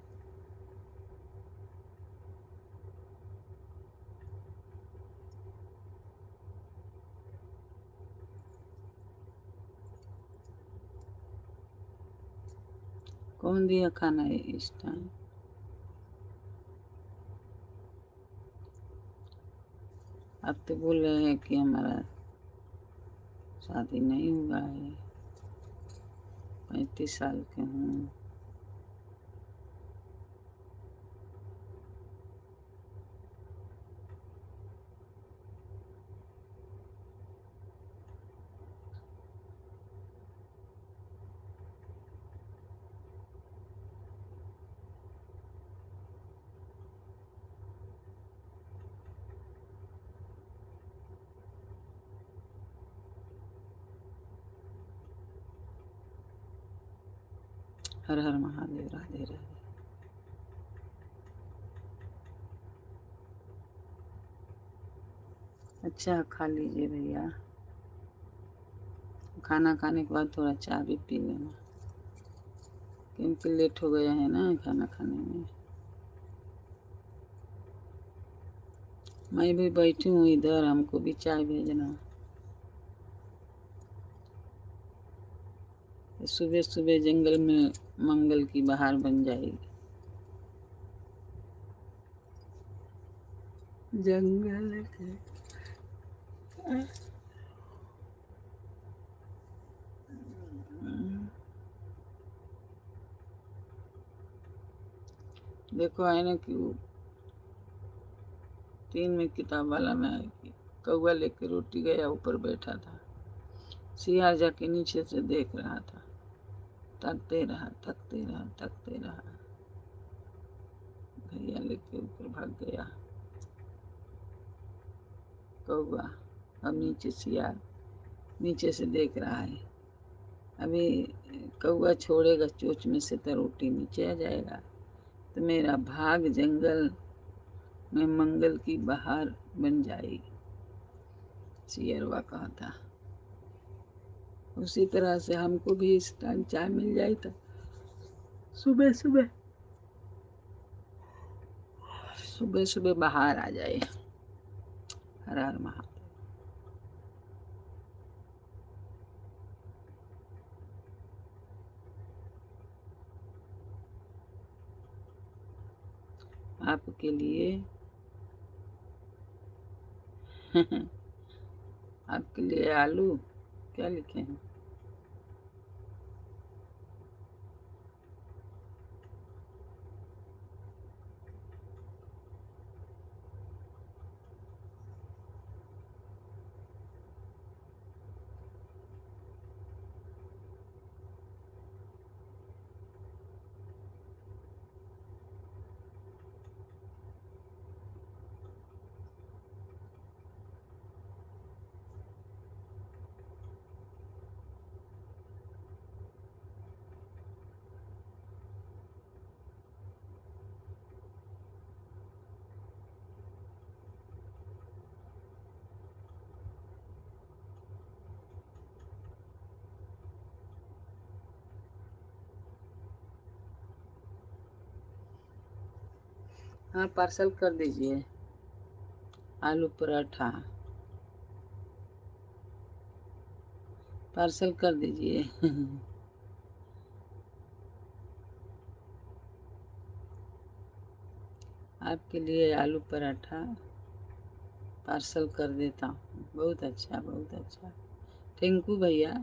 कौन दिया खाना इस टाइम? अब तो बोल रहे हैं कि हमारा शादी नहीं हुआ है, 35 साल के हूँ। हर हर महादेव। राधे राधे। अच्छा खा लीजिए भैया, खाना खाने के बाद थोड़ा चाय भी पी लेना, क्योंकि लेट हो गया है ना खाना खाने में। मैं भी बैठी हूँ इधर, हमको भी चाय भेजना। सुबह सुबह जंगल में मंगल की बहार बन जाएगी। जंगल के देखो है ना कि 3 में किताब वाला में है कि कौआ लेके रोटी गया, ऊपर बैठा था, सियार जाके नीचे से देख रहा था, थकते रहा थकते रहा थकते रहा, भैया लेके ऊपर भाग गया कौआ। अब नीचे सियार नीचे से देख रहा है, अभी कौआ छोड़ेगा चोंच में से तो रोटी नीचे आ जाएगा, तो मेरा भाग जंगल में मंगल की बहार बन जाएगी, सियरवा कहता। उसी तरह से हमको भी इस टाइम चाय मिल जाए तो सुबह सुबह सुबह सुबह बाहर आ जाए। हर हर महादेव। आपके लिए आपके लिए आलू क्या लिखे हैं? हाँ पार्सल कर दीजिए, आलू पराठा पार्सल कर दीजिए। आपके लिए आलू पराठा पार्सल कर देता हूँ। बहुत अच्छा बहुत अच्छा, टिंकू भैया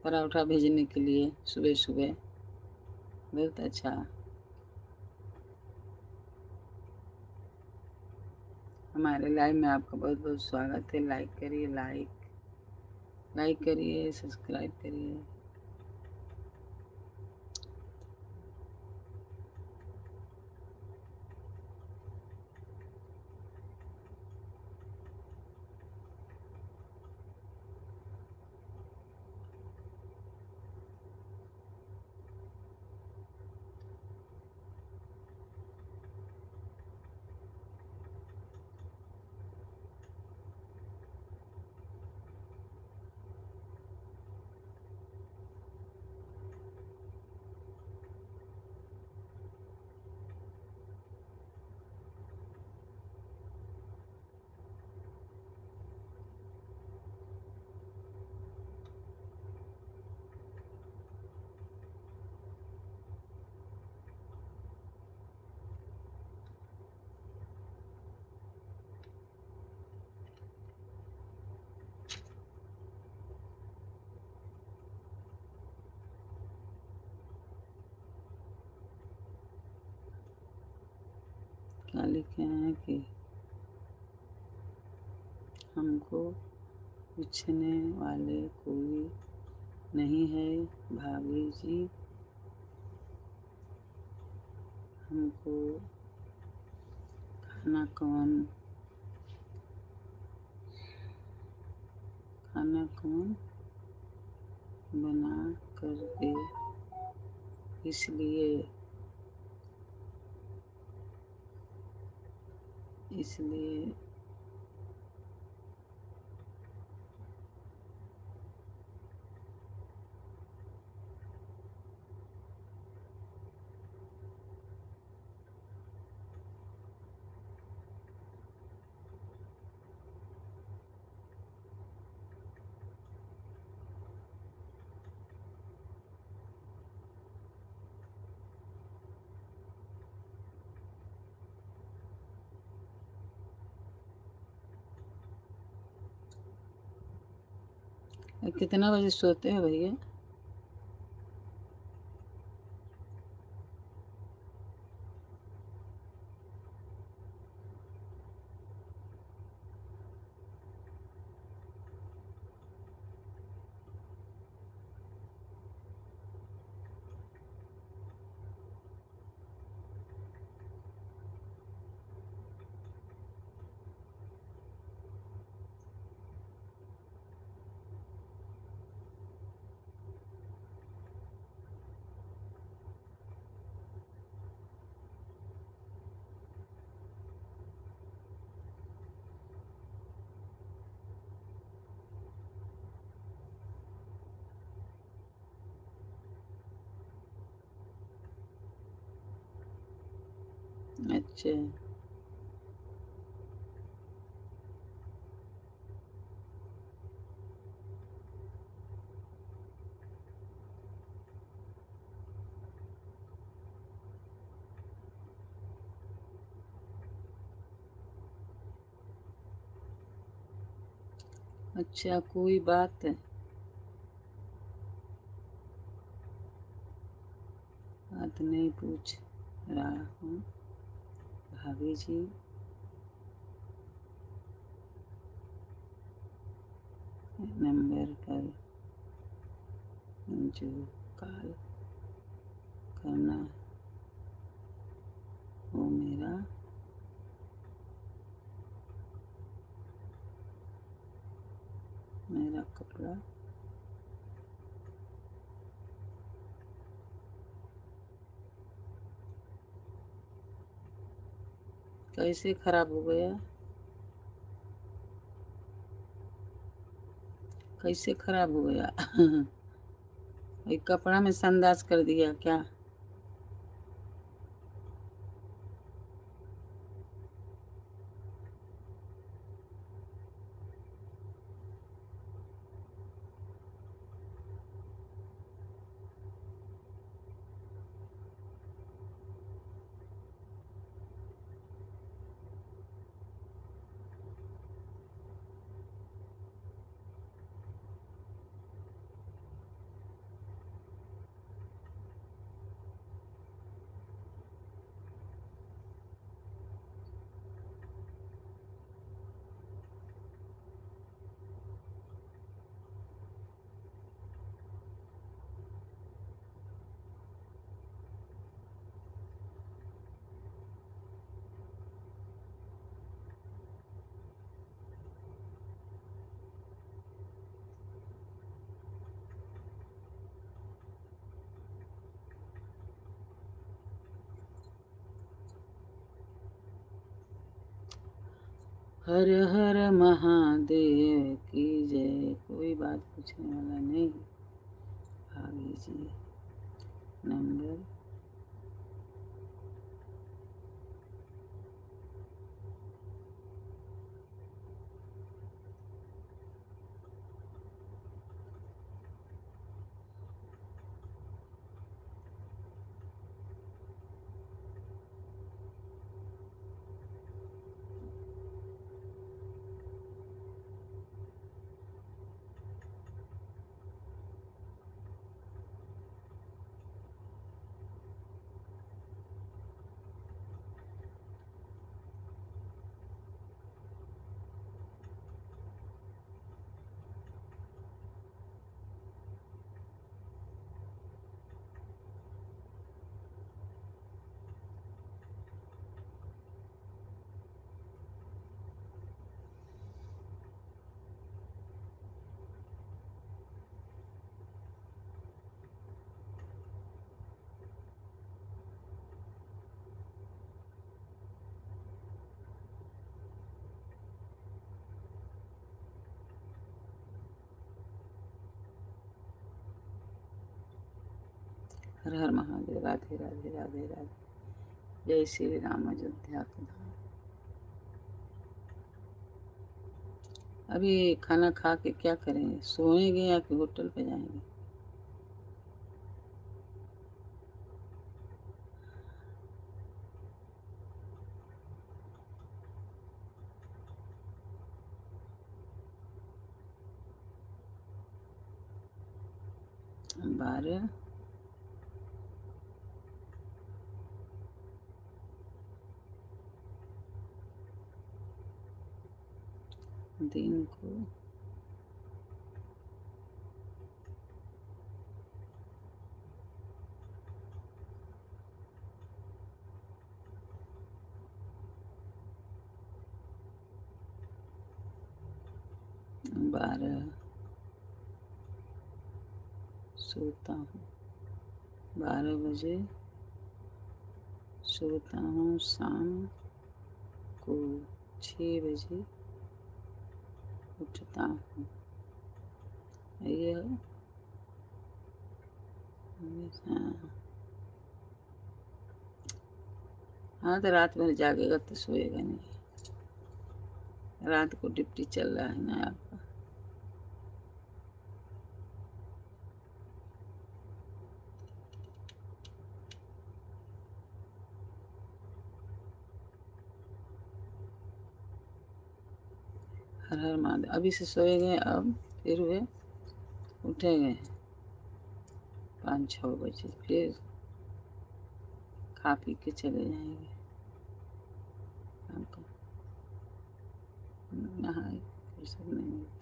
पराठा भेजने के लिए सुबह सुबह, बहुत अच्छा। हमारे लाइव में आपका बहुत बहुत स्वागत है। लाइक करिए, लाइक करिए, सब्सक्राइब करिए। क्या लिखे हैं कि हमको पूछने वाले कोई नहीं है भाभी जी, हमको खाना कौन बना कर दे, इसलिए कितना बजे सोते हैं भैया? अच्छा, अच्छा, कोई बात नहीं पूछ रहा हूँ भाभी जी। नंबर पर जो कॉल करना हो, मेरा कपड़ा कैसे खराब हो गया? कैसे खराब हो गया? एक कपड़ा में संदास कर दिया क्या? हर हर महादेव की जय। कोई बात पूछने वाला नहीं भाभी जी। नंबर हर हर महादेव। राधे राधे राधे राधे। जय श्री राम। अयोध्या के धाम। अभी खाना खा के क्या करेंगे? सोएंगे या कि होटल पे जाएंगे? बारह दिन को 12 सोता हूँ। 12 बजे सोता हूँ। शाम को 6 बजे उठता हूँ। यह हाँ, तो रात भर जागेगा तो सोएगा नहीं। रात को ड्यूटी चल रहा है ना आपका। हर हर महादेव। अभी से सोए गए, अब फिर वे उठेंगे 5-6 बजे, फिर खा पी के चले जाएंगे काम को। नहाए फुर्सत नहीं मिलता।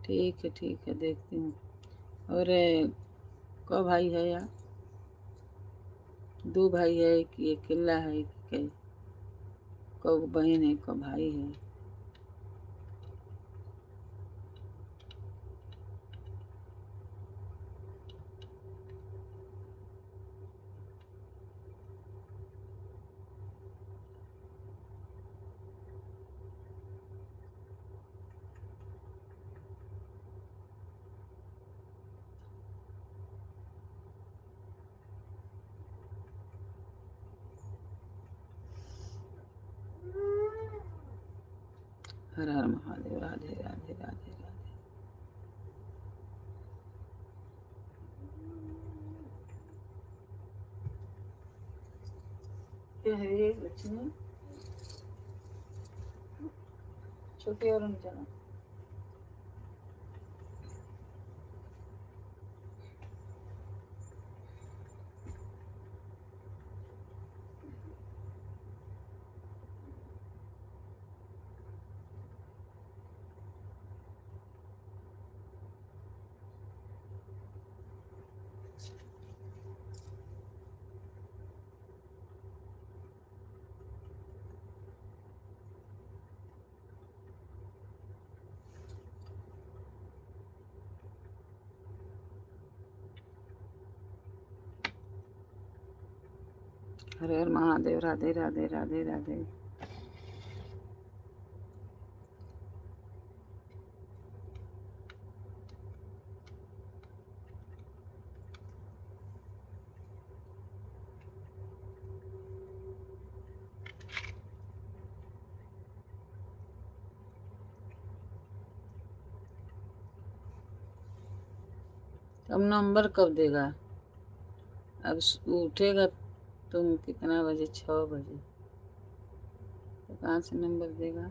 ठीक है, देखती हूँ। और कौ भाई है यार? 2 भाई है कि अकेला है कि क्या? कौ बहन है, कौ भाई है? हर हर महादेव। राधे राधे राधे राधे। क्या है ये लक्ष्मी? छोटी और चला। हर हर महादेव। राधे राधे राधे राधे। अब नंबर कब देगा? अब उठेगा तुम कितना बजे? 6 बजे। तो कहाँ से नंबर देगा?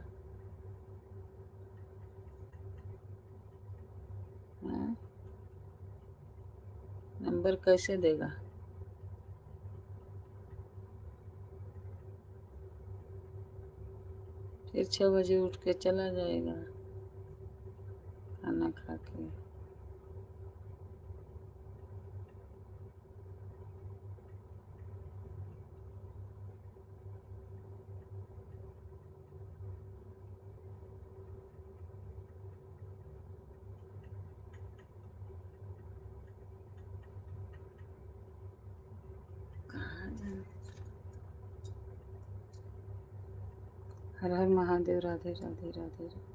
हाँ? नंबर कैसे देगा? फिर 6 बजे उठ के चला जाएगा खाना खा के। कहाँ जाना? हर हर महादेव। राधे राधे राधे राधे।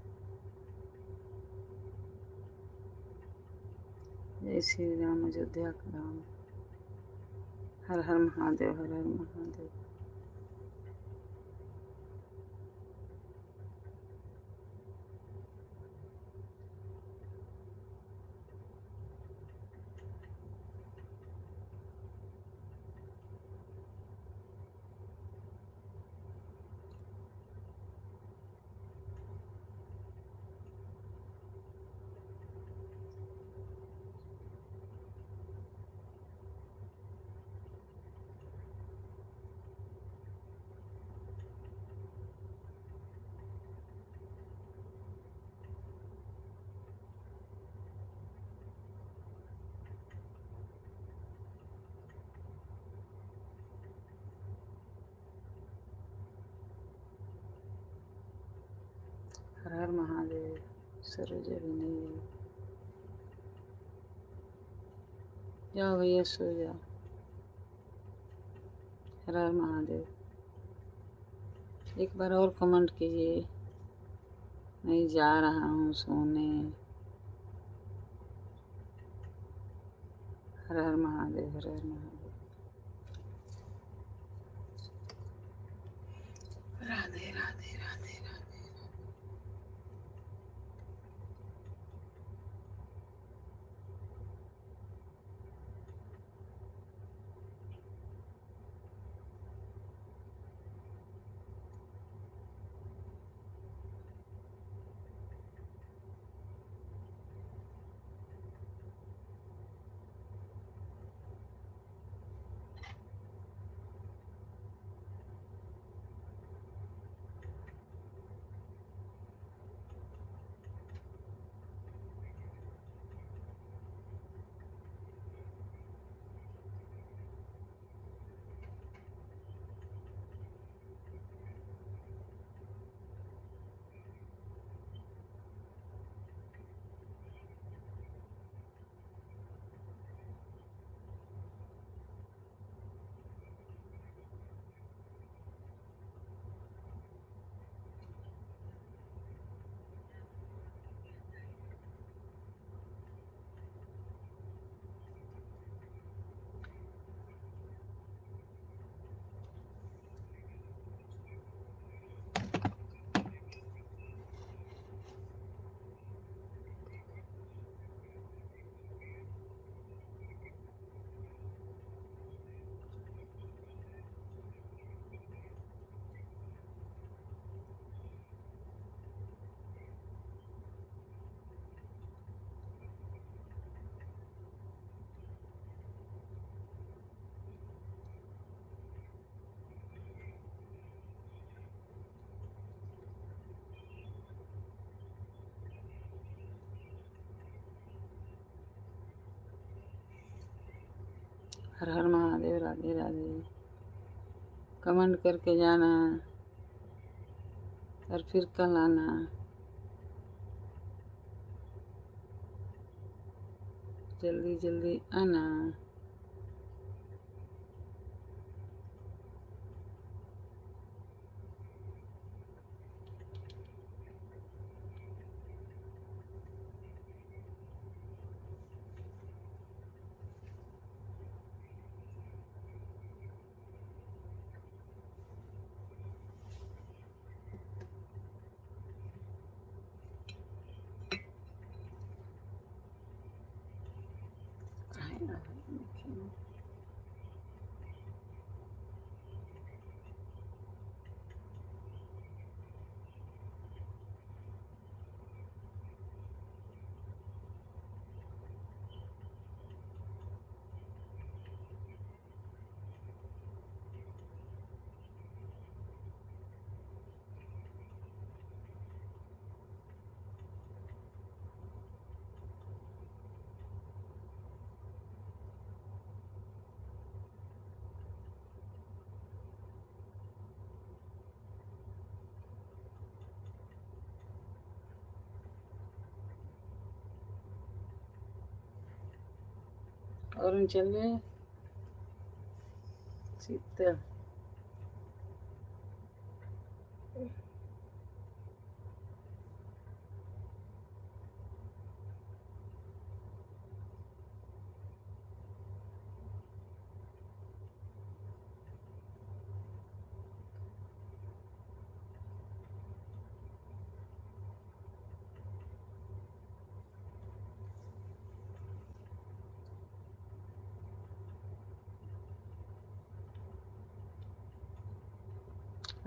जय श्री राम अयोध्या का राम। हर हर महादेव, हर हर महादेव। हर हर महादेव। सरोज अभिनय। जाओ भैया सो जाओ। हर हर महादेव। एक बार और कमेंट कीजिए। मैं जा रहा हूँ सोने। हर हर महादेव, हर हर महादेव। राधे राधे राधे राधे। हर हर महादेव। राधे राधे। कमेंट करके जाना और फिर कल आना। जल्दी जल्दी आना। और चल रहे सीता।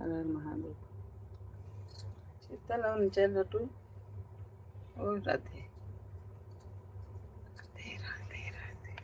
हर हर महादेव। शीतल और चल रटू और राधे राधे राधे राधे।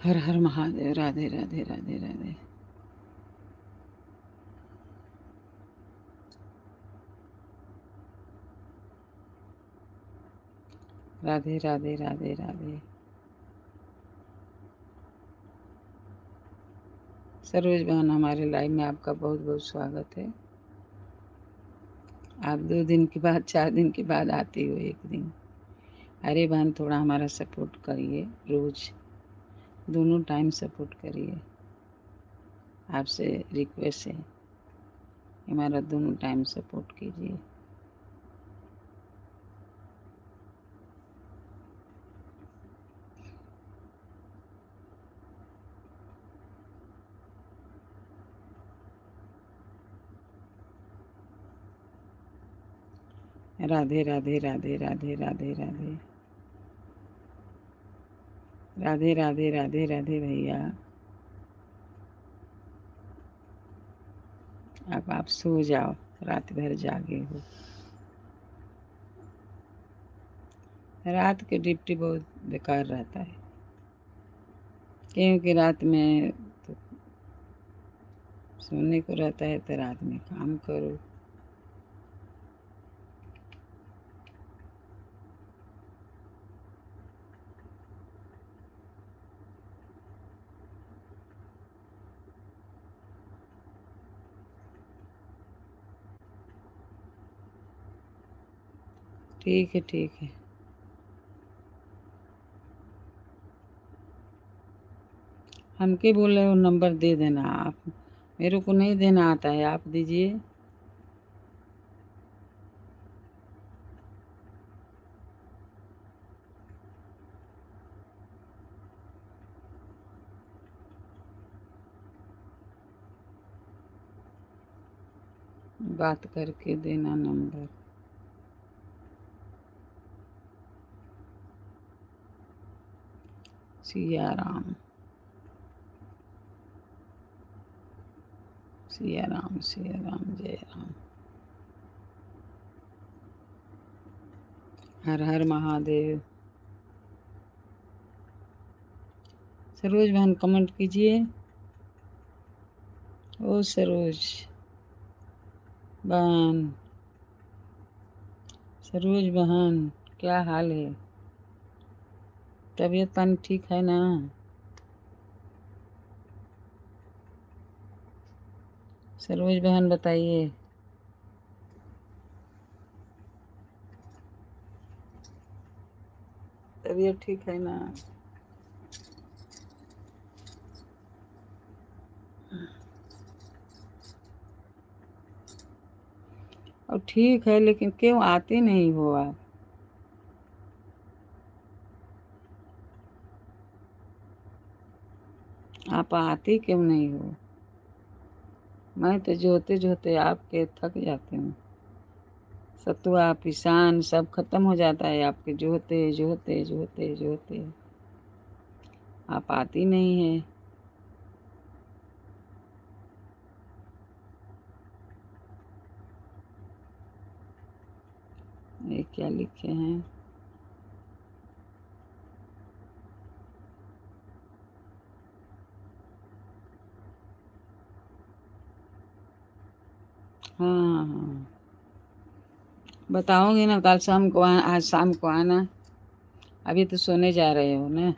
हर हर महादेव। राधे राधे राधे राधे। राधे राधे राधे राधे। सरोज बहन, हमारे लाइव में आपका बहुत बहुत स्वागत है। आप 2 दिन के बाद 4 दिन के बाद आती हो एक दिन। अरे बहन, थोड़ा हमारा सपोर्ट करिए, रोज दोनों टाइम सपोर्ट करिए। आपसे रिक्वेस्ट है, हमारा दोनों टाइम सपोर्ट कीजिए। राधे राधे राधे राधे राधे राधे राधे राधे राधे राधे। भैया अब आप सो जाओ, रात भर जागे हो। रात की ड्यूटी बहुत बेकार रहता है, क्योंकि रात में तो सोने को रहता है, तो रात में काम करो। ठीक है, ठीक है। हमके बोल रहे हो नंबर दे देना। आप मेरे को नहीं देना आता है, आप दीजिए। बात करके देना नंबर। सिया राम सिया राम सिया राम, जय राम। हर हर महादेव। सरोज बहन कमेंट कीजिए। ओ सरोज बहन, सरोज बहन, क्या हाल है? तबीयत पानी ठीक है ना? सरोज बहन बताइए। तबीयत ठीक है ना? और ठीक है, लेकिन क्यों आते नहीं हो आप? आप आते क्यों नहीं हो? मैं तो जोते जोते आपके थक जाती हूँ। सतुआ पिसान सब खत्म हो जाता है आपके जोते जोते जोते जोते। आप आती नहीं है। ये क्या लिखे हैं? हाँ हाँ, बताऊंगी ना, कल शाम को आज शाम को आना। अभी तो सोने जा रहे हो ना?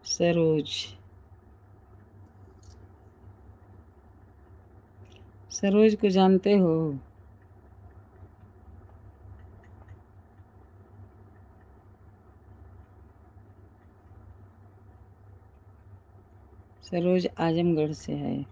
सरोज। सरोज को जानते हो? सरोज आजमगढ़ से है।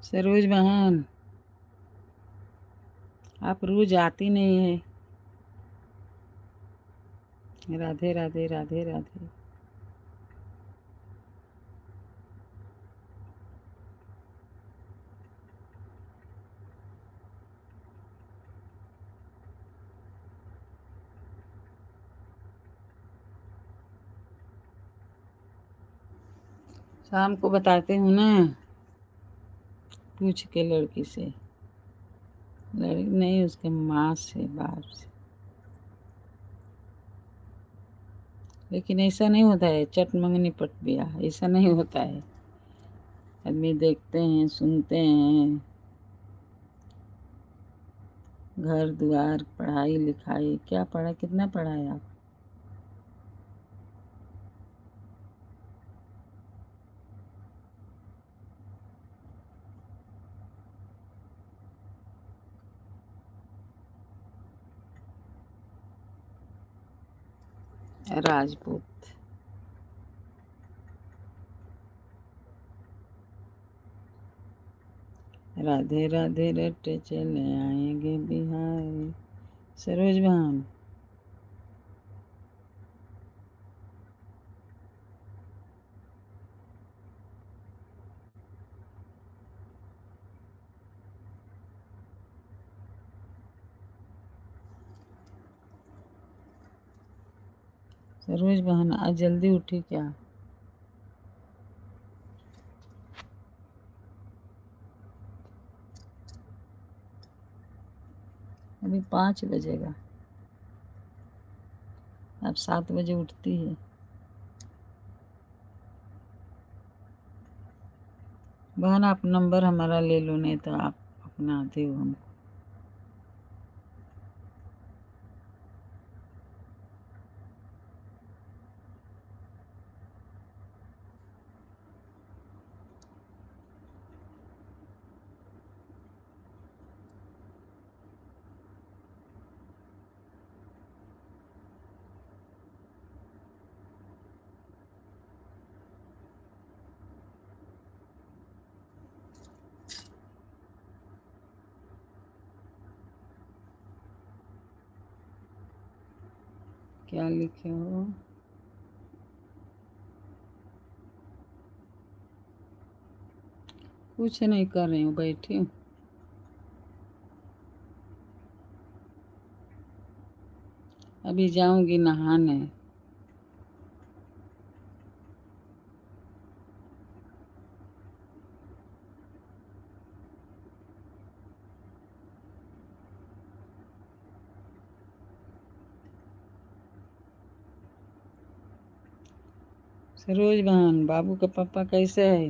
सरोज बहन, आप रोज आती नहीं है। राधे राधे राधे राधे। शाम को बताते हूँ ना, पूछ के लड़की से। लड़की नहीं, उसके माँ से, बाप से। लेकिन ऐसा नहीं होता है चट मंगनी पट ब्याह, ऐसा नहीं होता है। आदमी देखते हैं, सुनते हैं, घर द्वार, पढ़ाई लिखाई। क्या पढ़ा, कितना पढ़ा है आप? राजपूत। राधे राधे रटे चले आएंगे बिहार। सरोज बहन। सरोज बहन, आज जल्दी उठी क्या? अभी 5 बजेगा। अब 7 बजे उठती है। बहन, आप नंबर हमारा ले लो, नहीं तो आप अपना आते हो हमको। क्या लिखे हो? कुछ नहीं कर रही हूँ, बैठी हूँ। अभी जाऊंगी नहाने। सरोज बहन, बाबू के पापा कैसे है?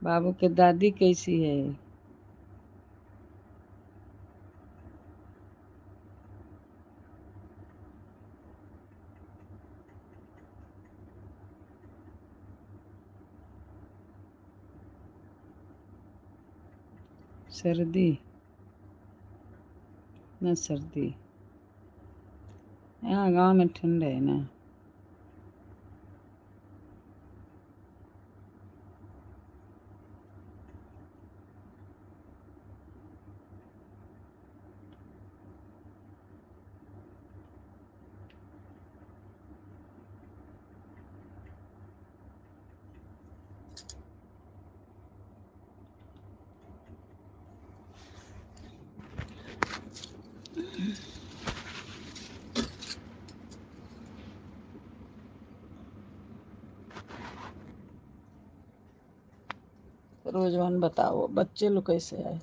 बाबू के दादी कैसी है? सर्दी न सर्दी, यहाँ गांव में ठंड है ना। रोजवान बताओ, बच्चे लोग कैसे है?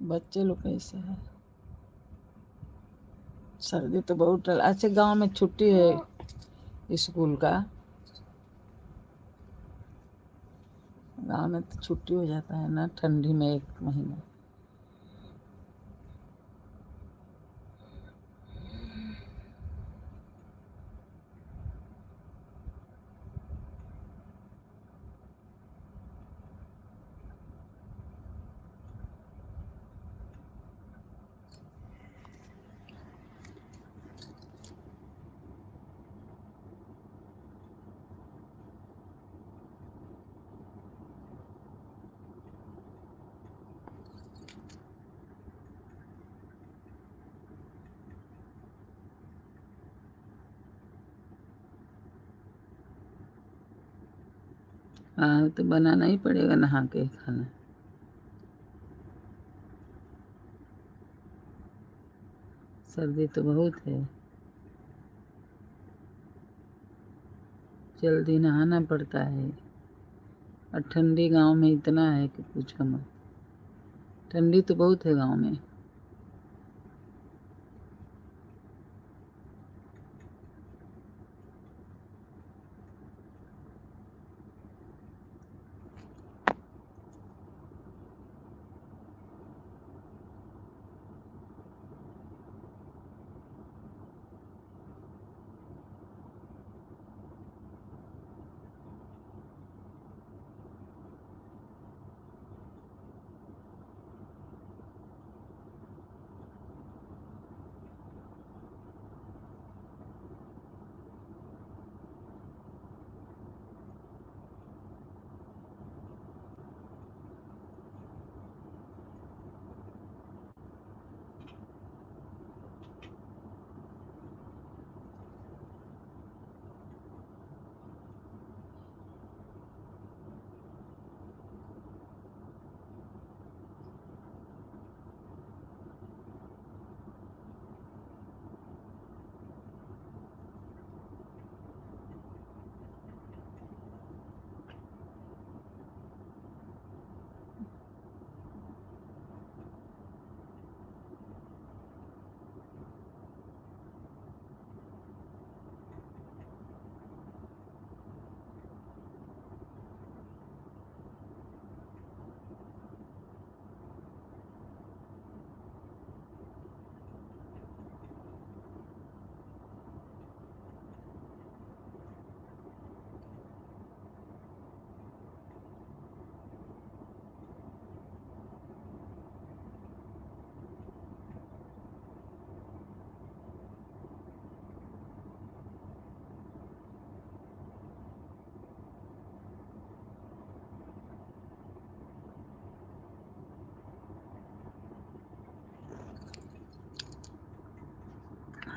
बच्चे लोग कैसे है? सर्दी तो बहुत। अच्छा, गांव में छुट्टी है स्कूल का? गांव में तो छुट्टी हो जाता है ना ठंडी में, 1 महीना। हाँ, तो बनाना ही पड़ेगा नहा के खाना। सर्दी तो बहुत है, जल्दी नहाना पड़ता है। और ठंडी गांव में इतना है कि पूछो मत। ठंडी तो बहुत है गांव में।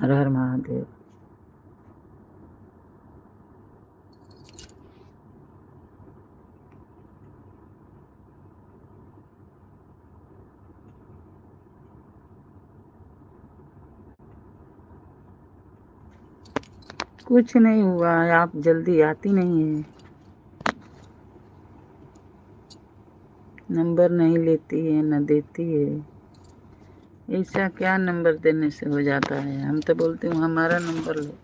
हर हर महादेव। कुछ नहीं हुआ, आप जल्दी आती नहीं है, नंबर नहीं लेती है न देती है। ऐसा क्या नंबर देने से हो जाता है? हम तो बोलते हूँ हमारा नंबर लो।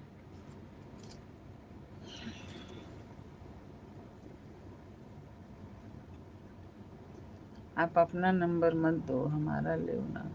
आप अपना नंबर मत दो, हमारा ले ना।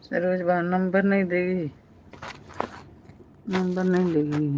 सरोज बहन नंबर नहीं देगी, नंबर नहीं देगी।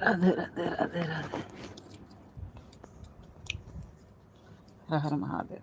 राधे राधे राधे राधे। हर हर Mahadev.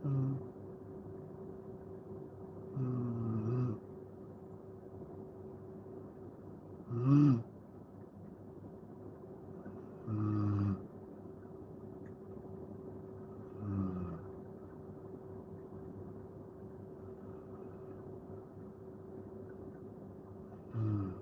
mm, mm, mm, mm, mm, mm.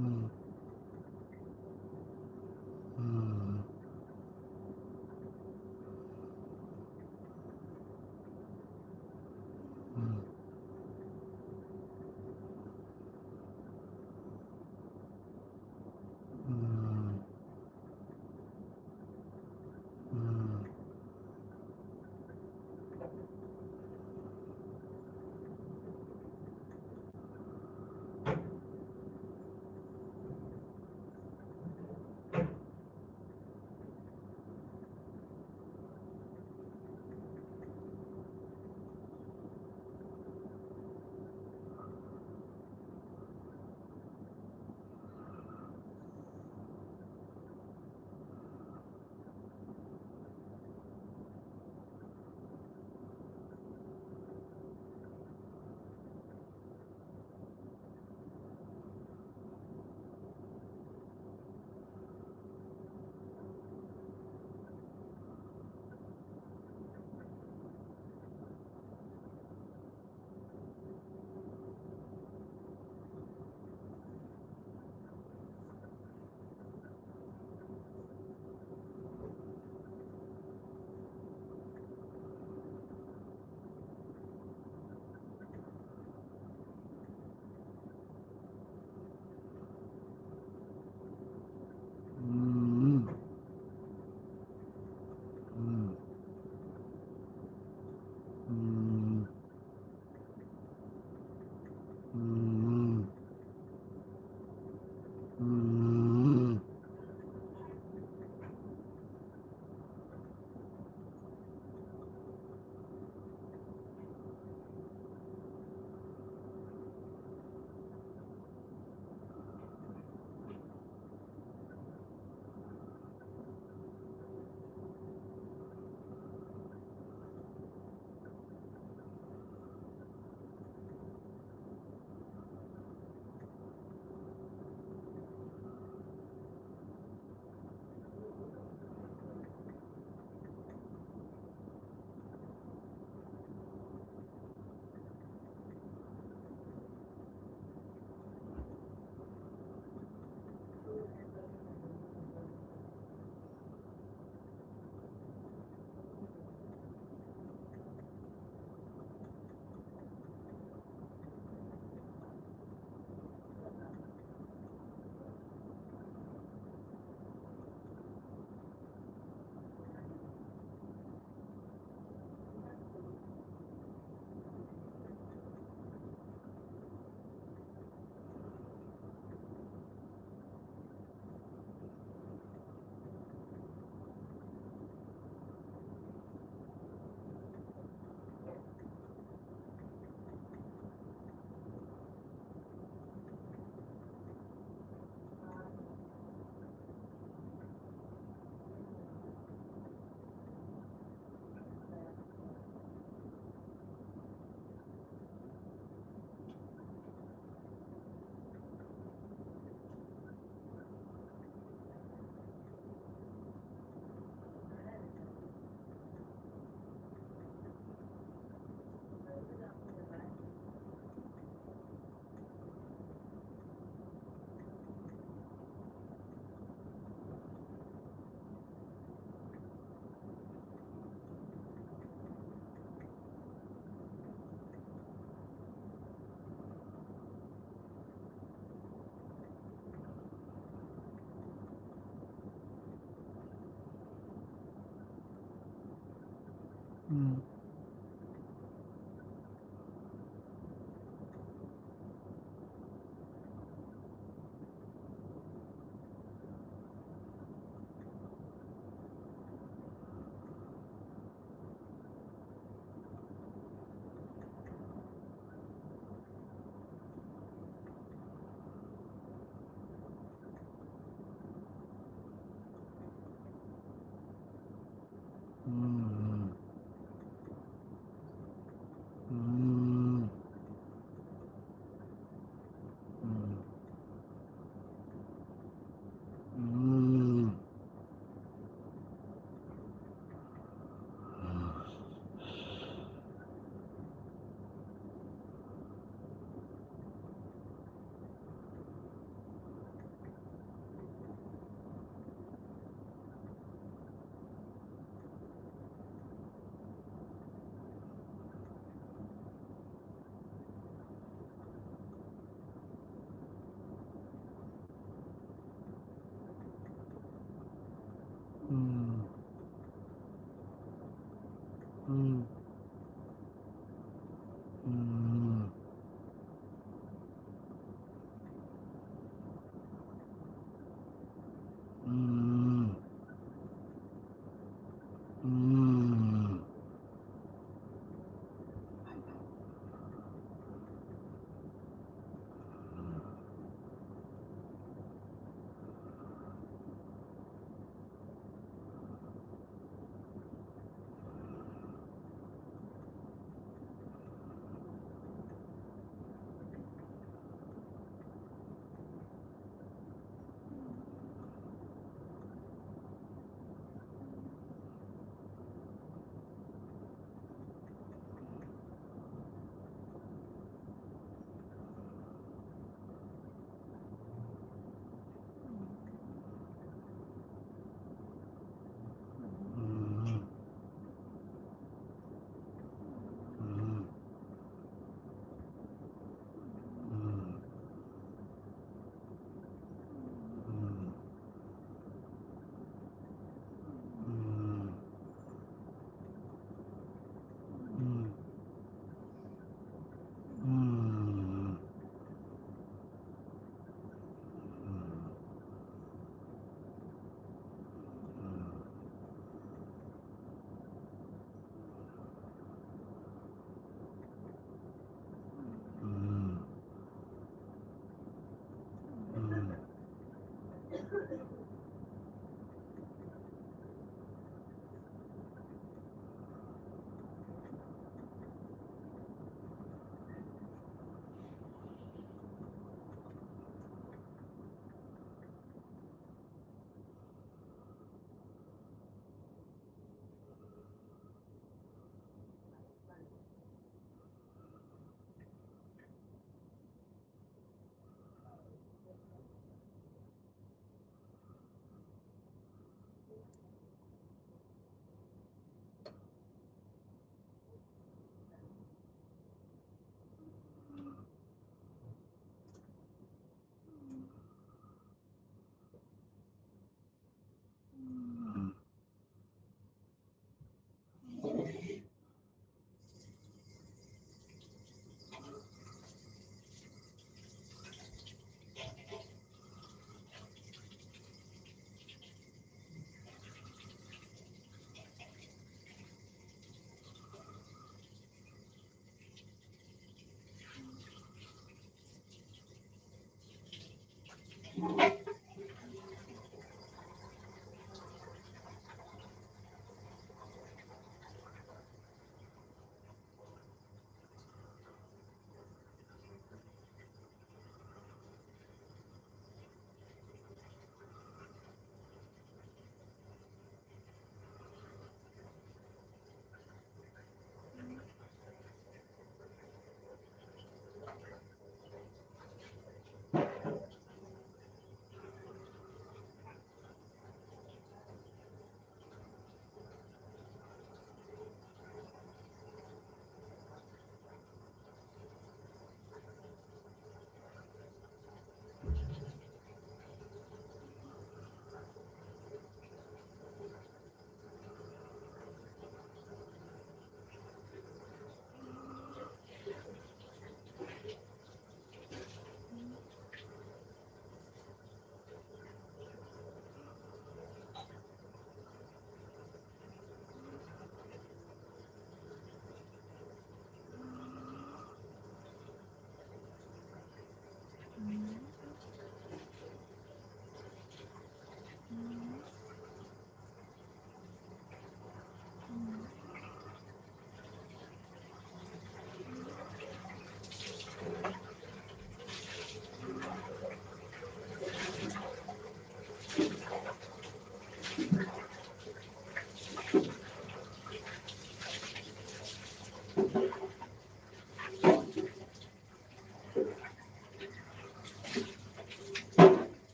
Mm-hmm.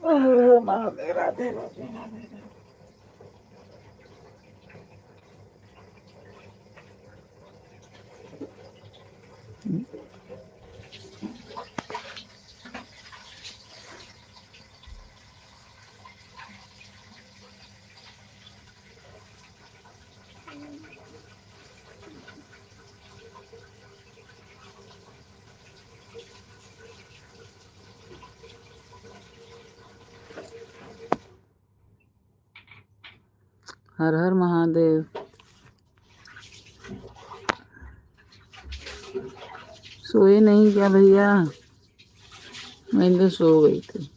Radhe Radhe Radhe Radhe. हर हर महादेव। सोए नहीं क्या भैया? मैं तो सो गई थी।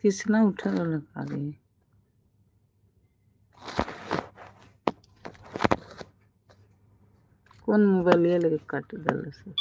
किसने उठा लगा रही? कौन मोबाइल लेके काट डाल से?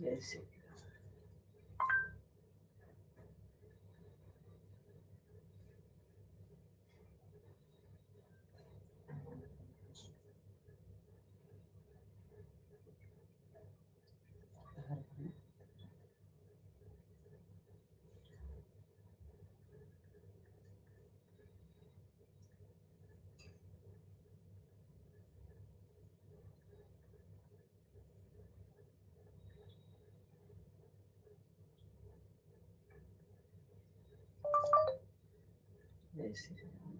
जय श्री राम। जय श्री राम।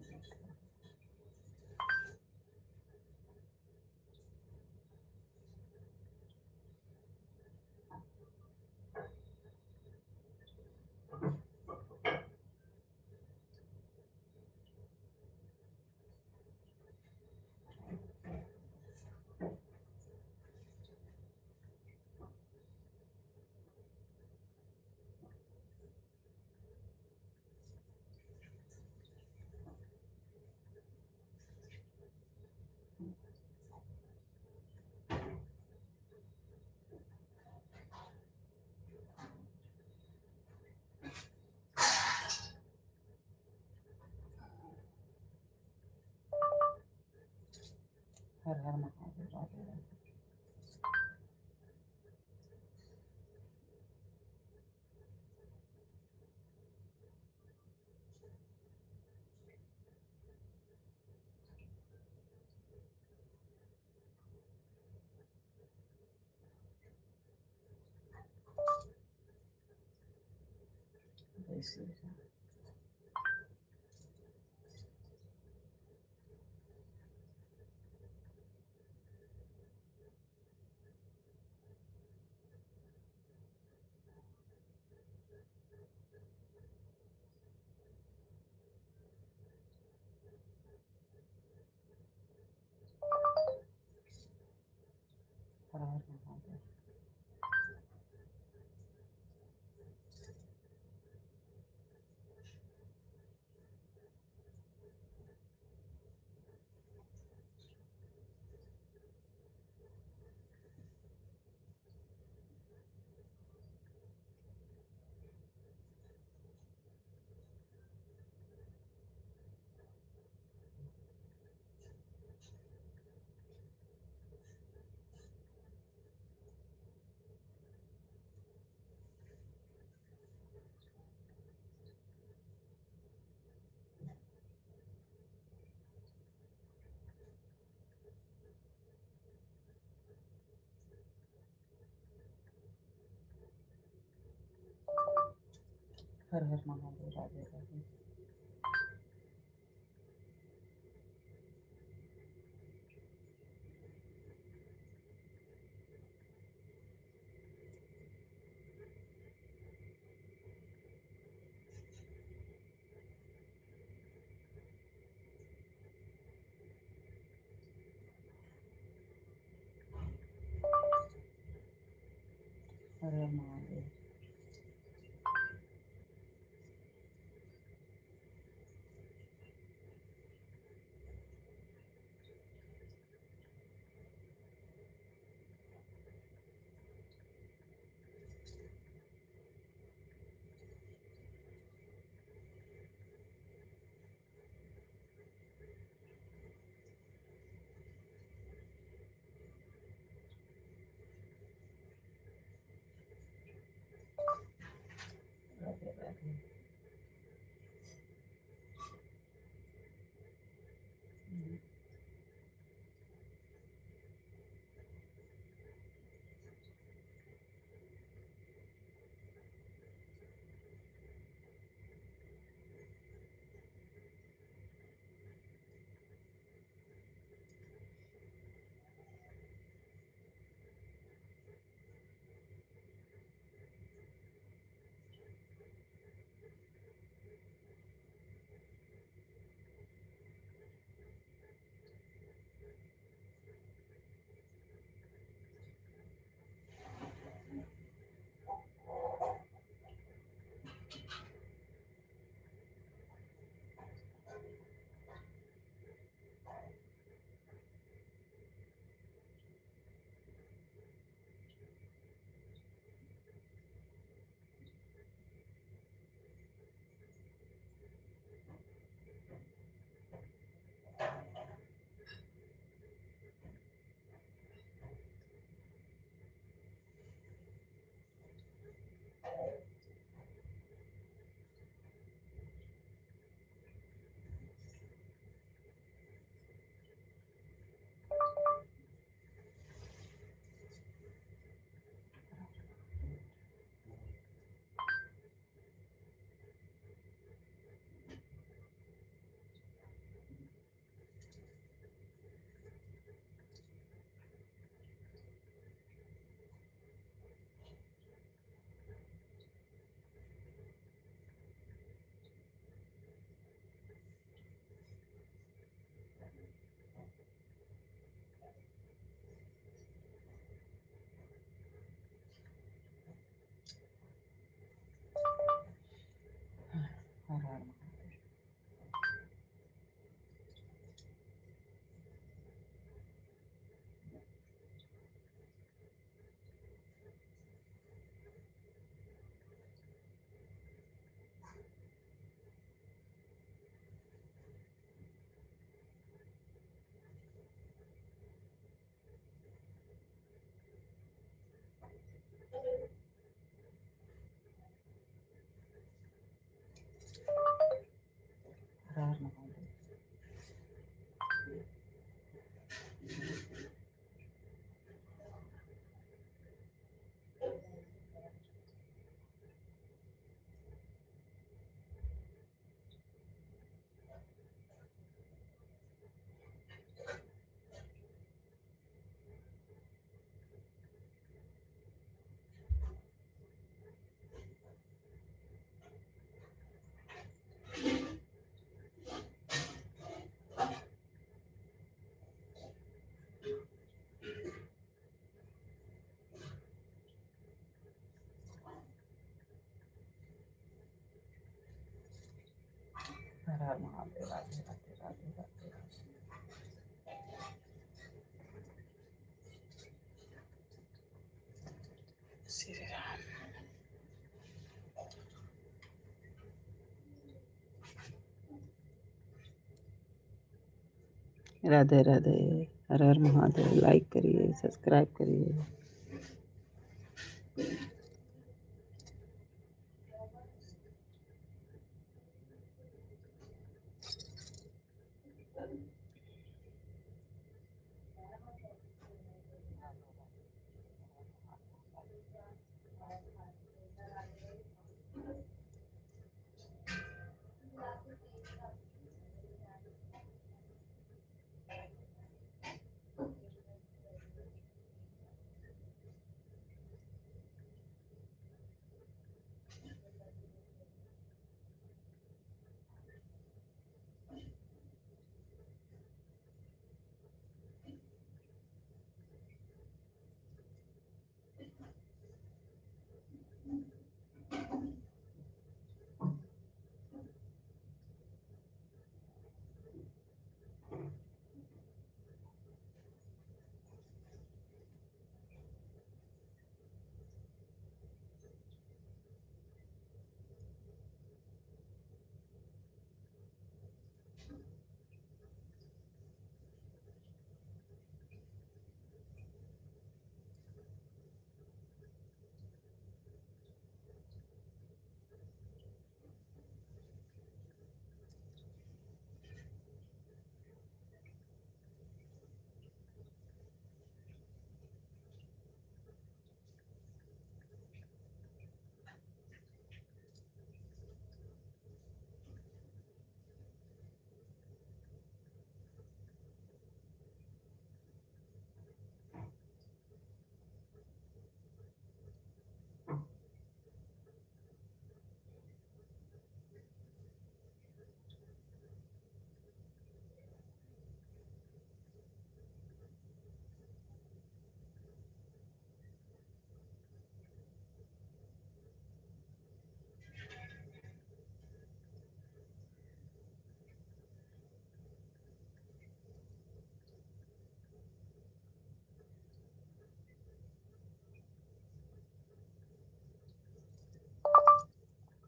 हर हर महादेव। राधे राधे। जय श्री राम। हर हर महादेव। हर हर महादेव। राधे राधे। हर हर महादेव। राधे राधे। हर महादेव। राधे राधे राधे राधे राधे। श्री राम। राधे राधे। हर हर महादेव। लाइक करिए, सब्सक्राइब करिए।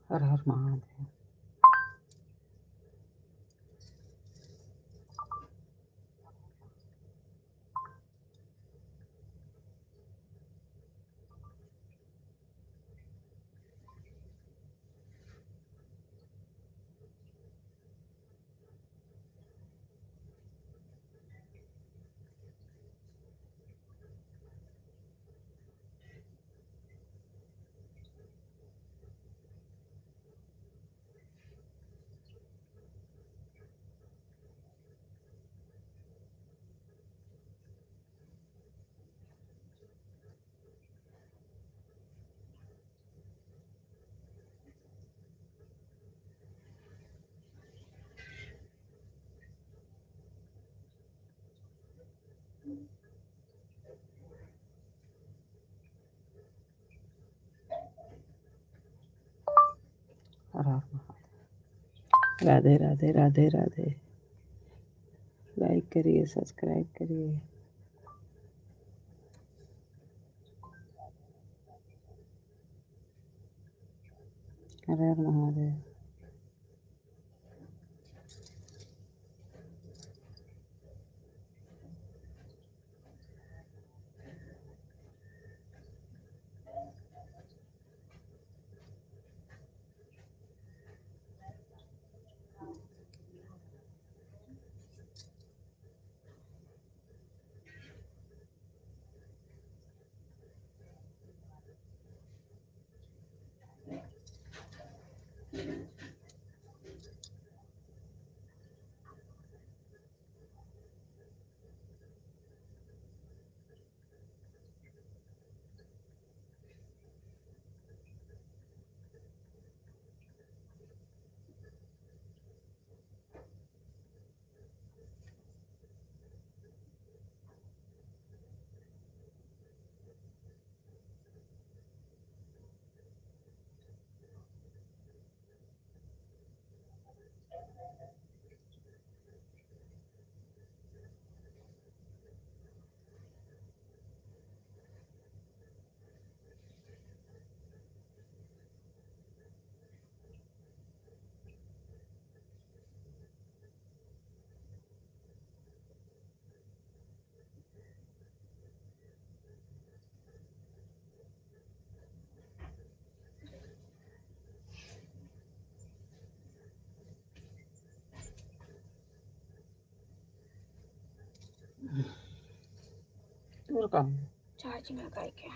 हर हर महादेव। हर हर महादेव। राधे राधे राधे राधे। लाइक करिए, सब्सक्राइब करिए। हर हर महादेव। कम चार्जिंग लगा के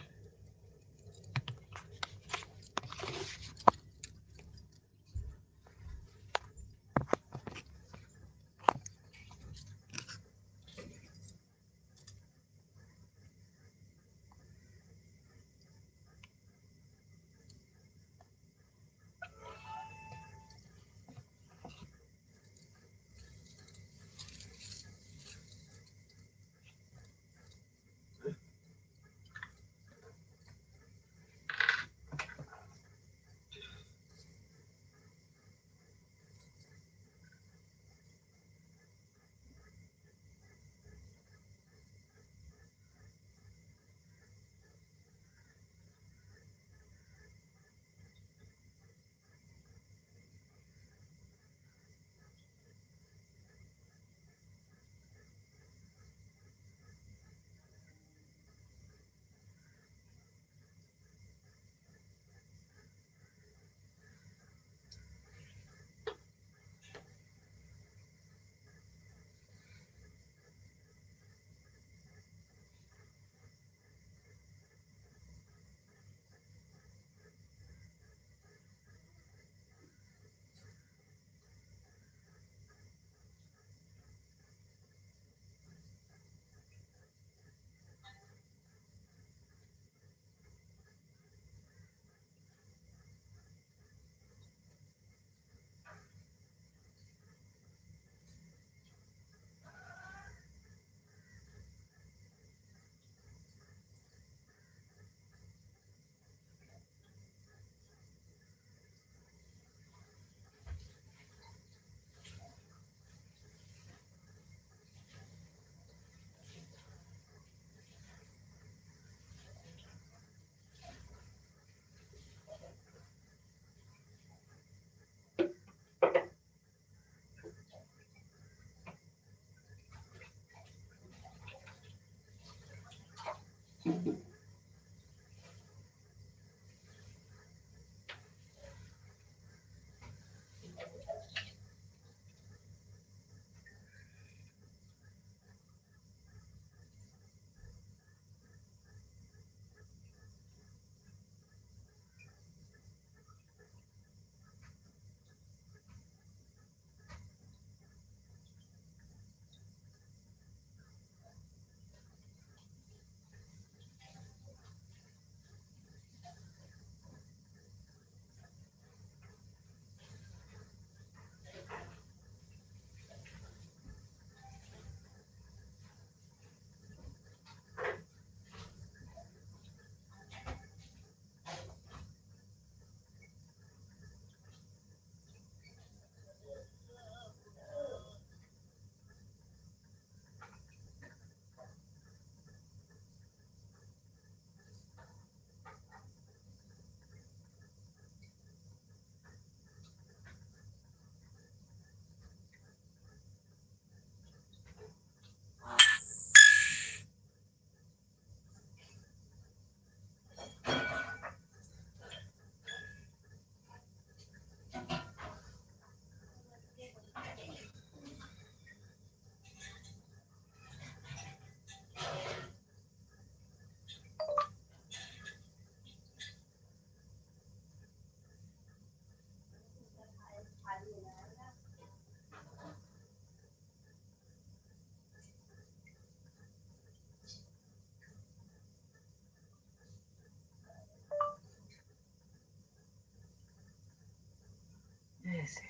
ऐसे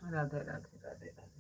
राधे राधे राधे राधे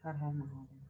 हर हर महादेव।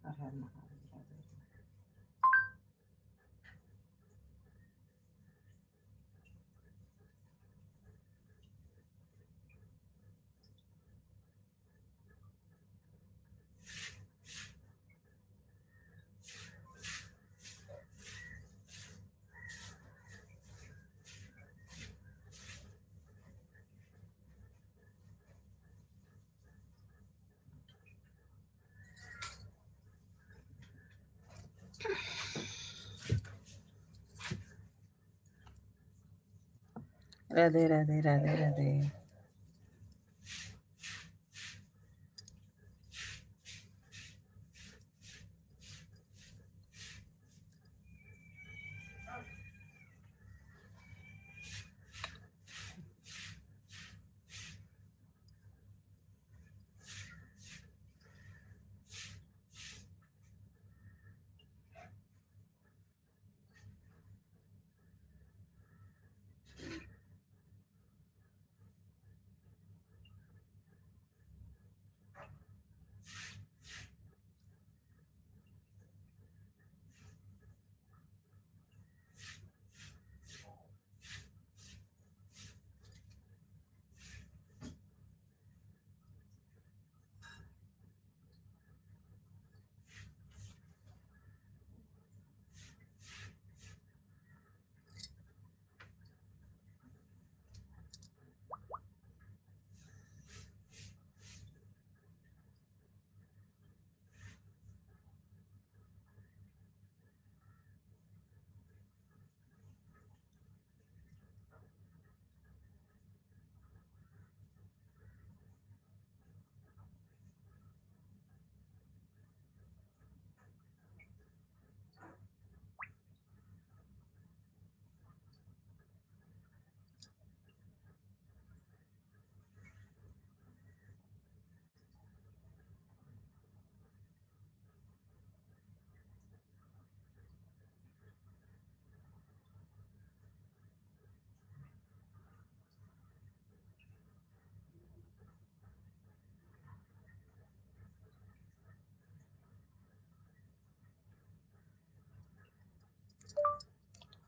हर हर महादेव। राधे राधे राधे राधे।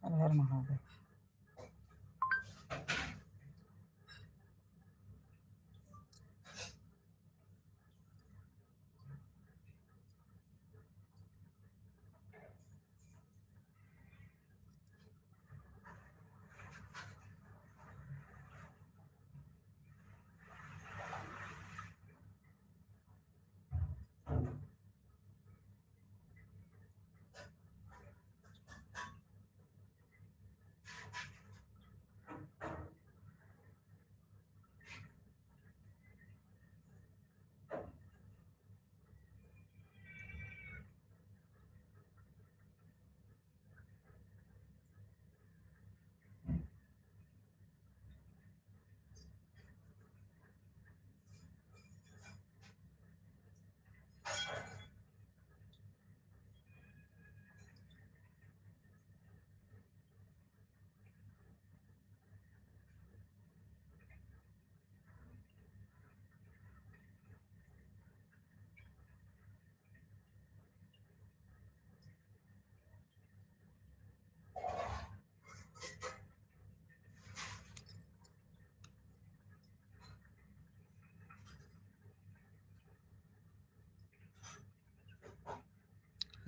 हर हर महादेव।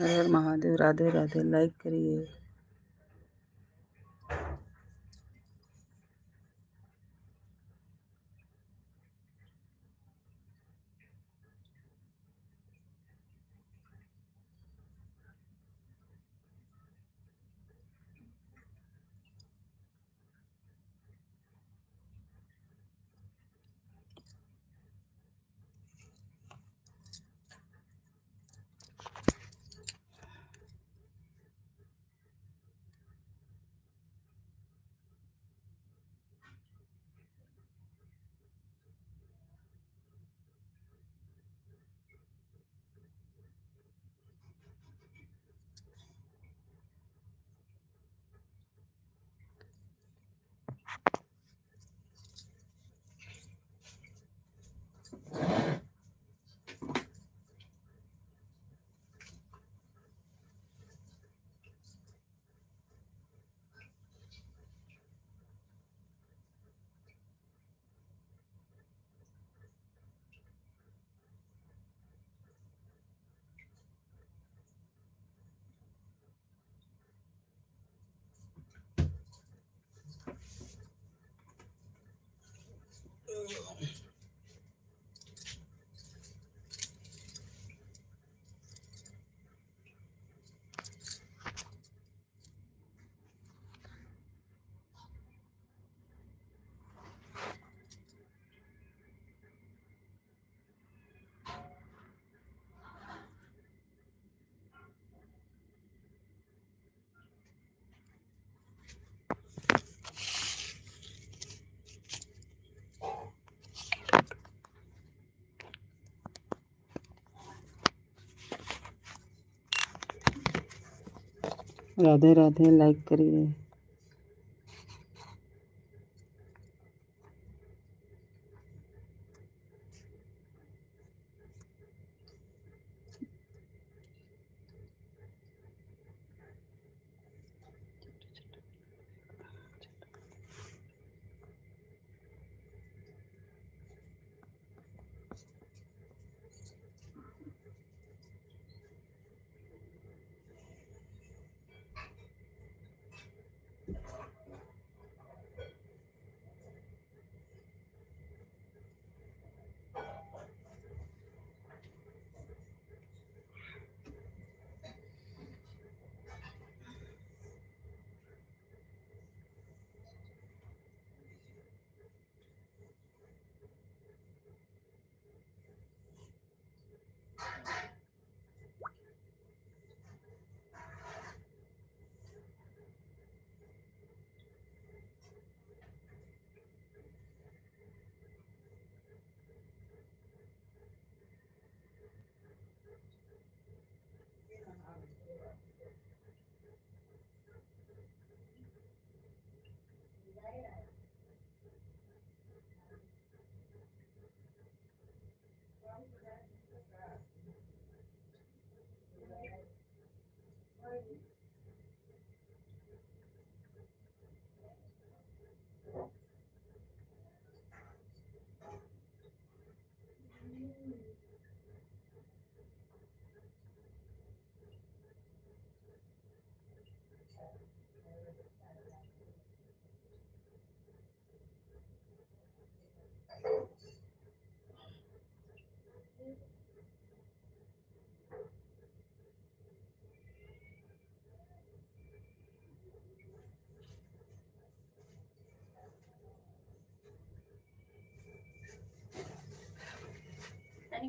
हर हर महादेव। राधे राधे। लाइक करिए। राधे राधे। लाइक करिए।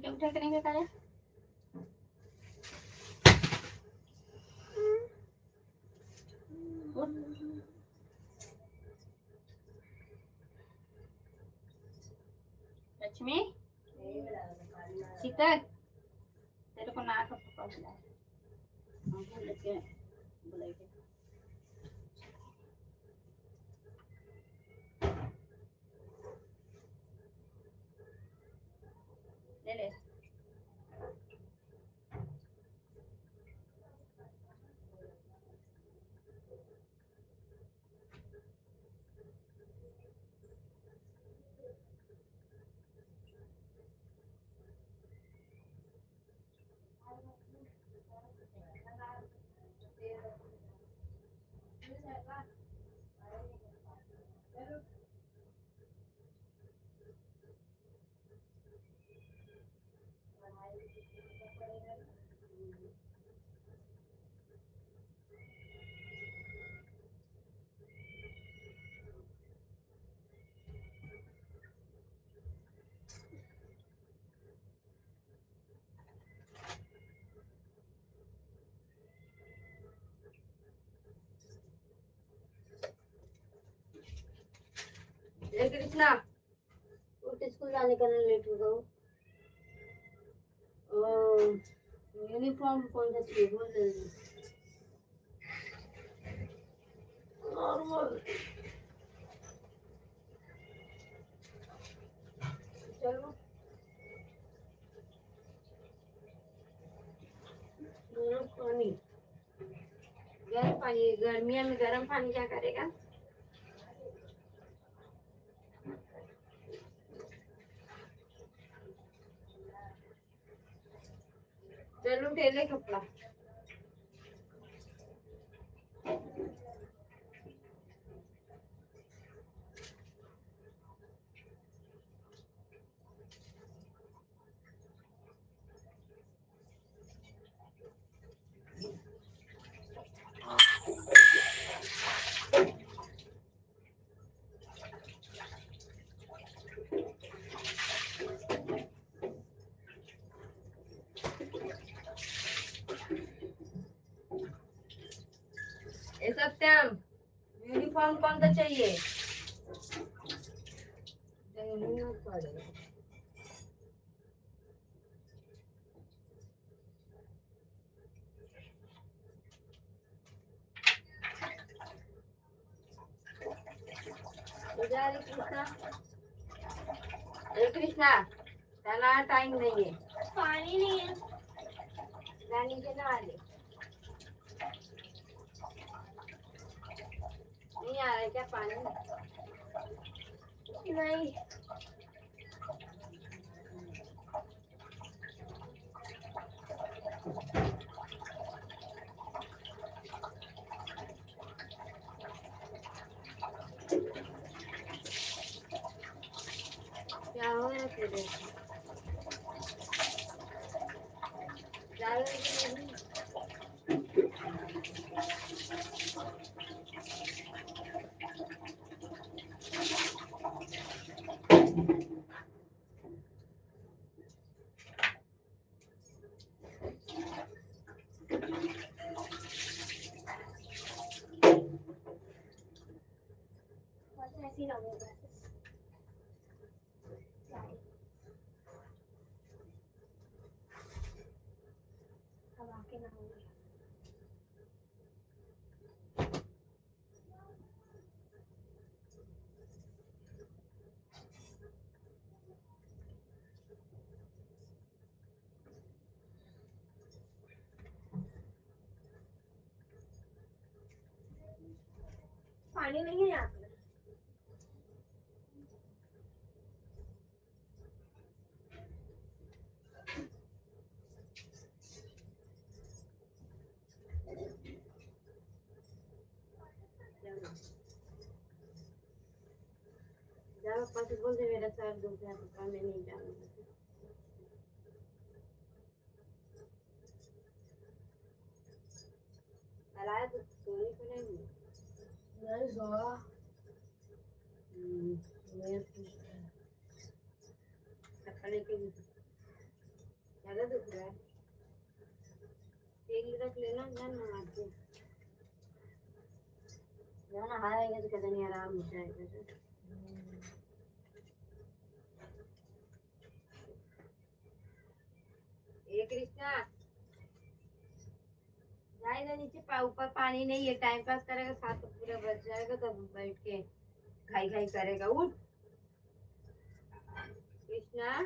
क्या उठा करेंगे काले लक्ष्मी शीतल तेरे को नाक पकड़ लिया हमको लेके बुलाइए ले ले कृष्णा उठ, स्कूल जाने का लेट हो गया। यूनिफॉर्म कौन सा चाहिए बोल जल्दी। नॉर्मल। चलो पानी, गर्म पानी, गर्मियों में गर्म पानी क्या करेगा। चलो टेले कपड़ा। सत्यम यूनिफॉर्म कौन सा चाहिए। कृष्णा, कृष्णा जाना टाइम नहीं है, पानी नहीं है, नीचे नहा ले। नहीं आ रहा है क्या पानी। नहीं क्या हो रहा है तेरे ऐसी लगेगा। अब आके नहाऊंगी। पानी नहीं है यहाँ पे। जाओ पापा से बोल दे मेरा सर दुख रहा है, पापा मैं नहीं जाऊंगा। अलाया तो सोने को नहीं सोआ। कपड़े के ज्यादा दुख रहा है, तेल रख लेना जाना आके जाना हारेंगे तो कहते नहीं आराम हो जाएगा। ये कृष्णा जाएगा नीचे, ऊपर पानी नहीं है, टाइम पास करेगा, साथ तो पूरा बच जाएगा, तो बैठ के खाई खाई करेगा। उठ कृष्णा।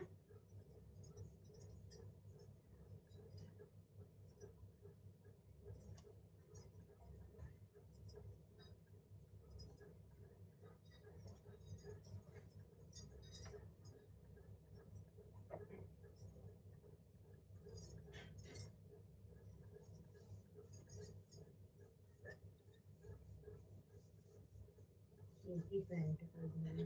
इनकी पैंट कर दिया।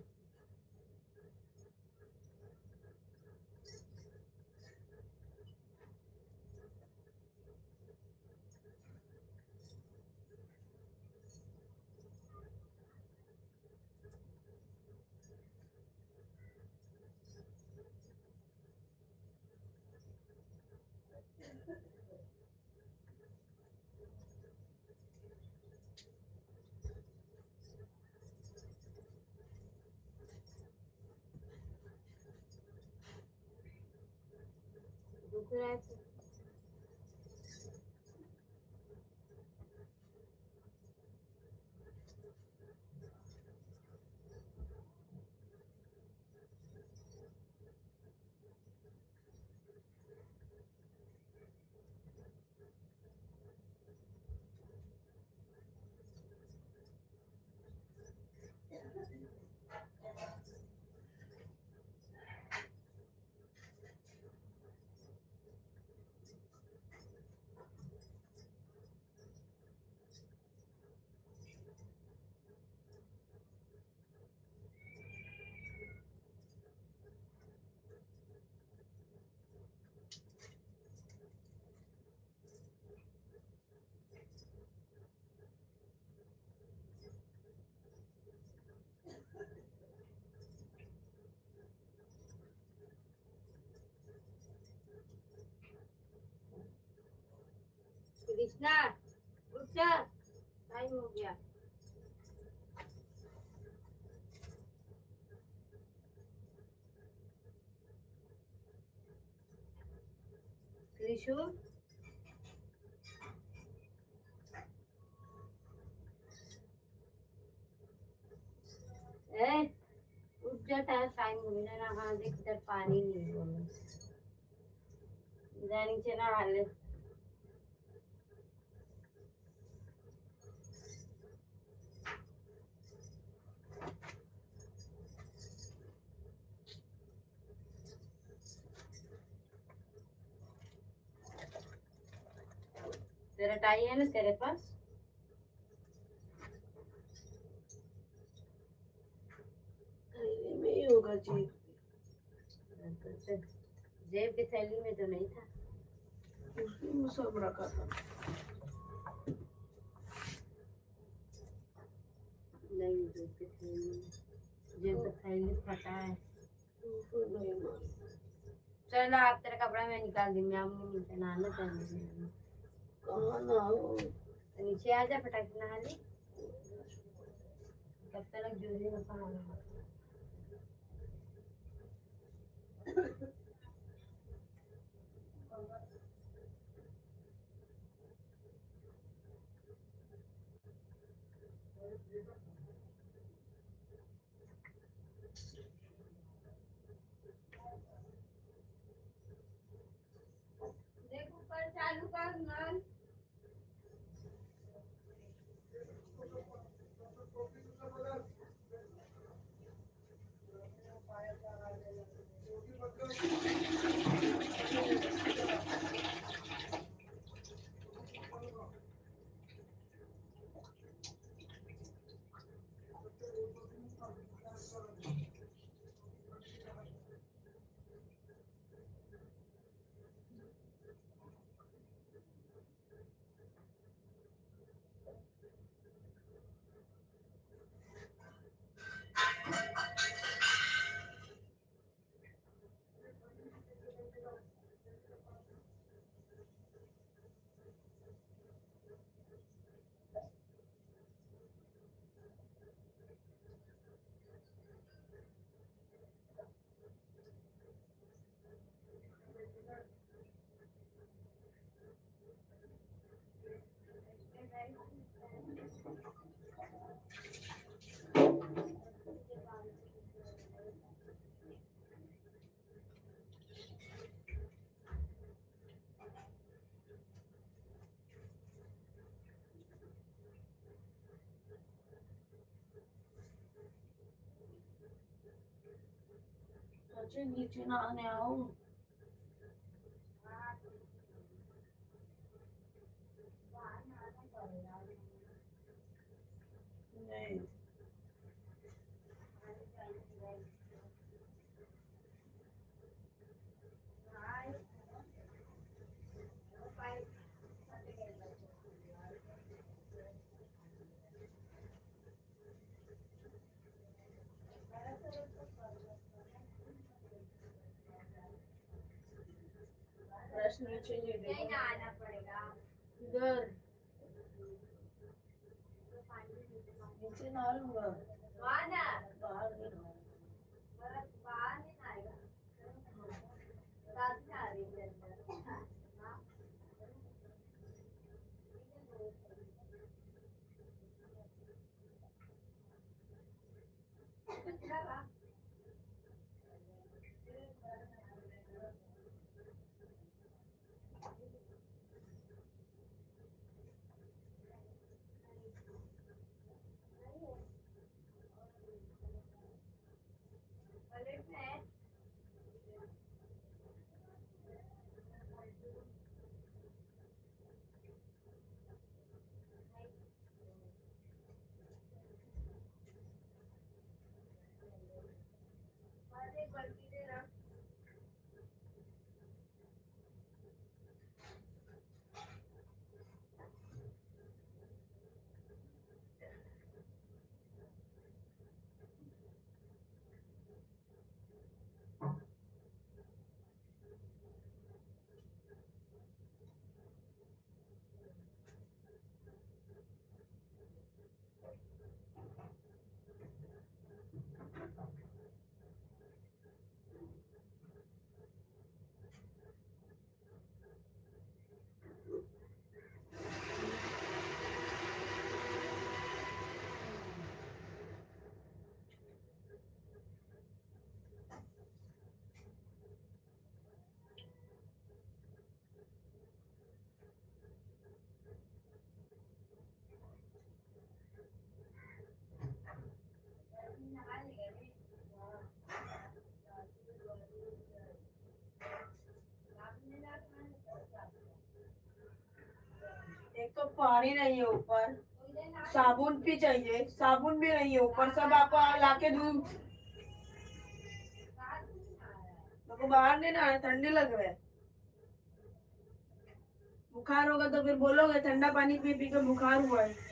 रहते कृष्णा उठ जा टाइम हो गया कृषु ए उठ जा टाइम हो गया ना हाँ देख इधर पानी नहीं बोलो इधर नीचे ना हाले तेरा टाई है ना तेरे पास में ही होगा जी। जेब की थैली में तो नहीं था उसी में सब रखा था। नहीं जेब की थैली में जेब की थैली फटा है फिर नहीं मालूम। चलो आप तेरा कपड़ा मैं निकाल दूंगी हम नीचे नहाना चाहिए कहाँ ना हो तो नीचे आ जा फटाक नहा ले कब तक जूरी में पहना देख ऊपर चालू कर नल अच्छे नीचे नहाने आओ। नहीं ब्रश नीचे ले दे नहीं नहाना पड़ेगा इधर नीचे नहा लूंगा वहाँ ना बाहर नहीं नहाऊंगा। बाहर नहीं नहाएगा रात में आ रही है एक तो पानी नहीं है ऊपर, साबुन भी चाहिए, साबुन भी नहीं है ऊपर, सब आप लाके दूं। मेरे को बाहर नहीं ना है, ठंडी लग रहा है। बुखार होगा तो फिर बोलोगे ठंडा पानी पी पी के बुखार हुआ है।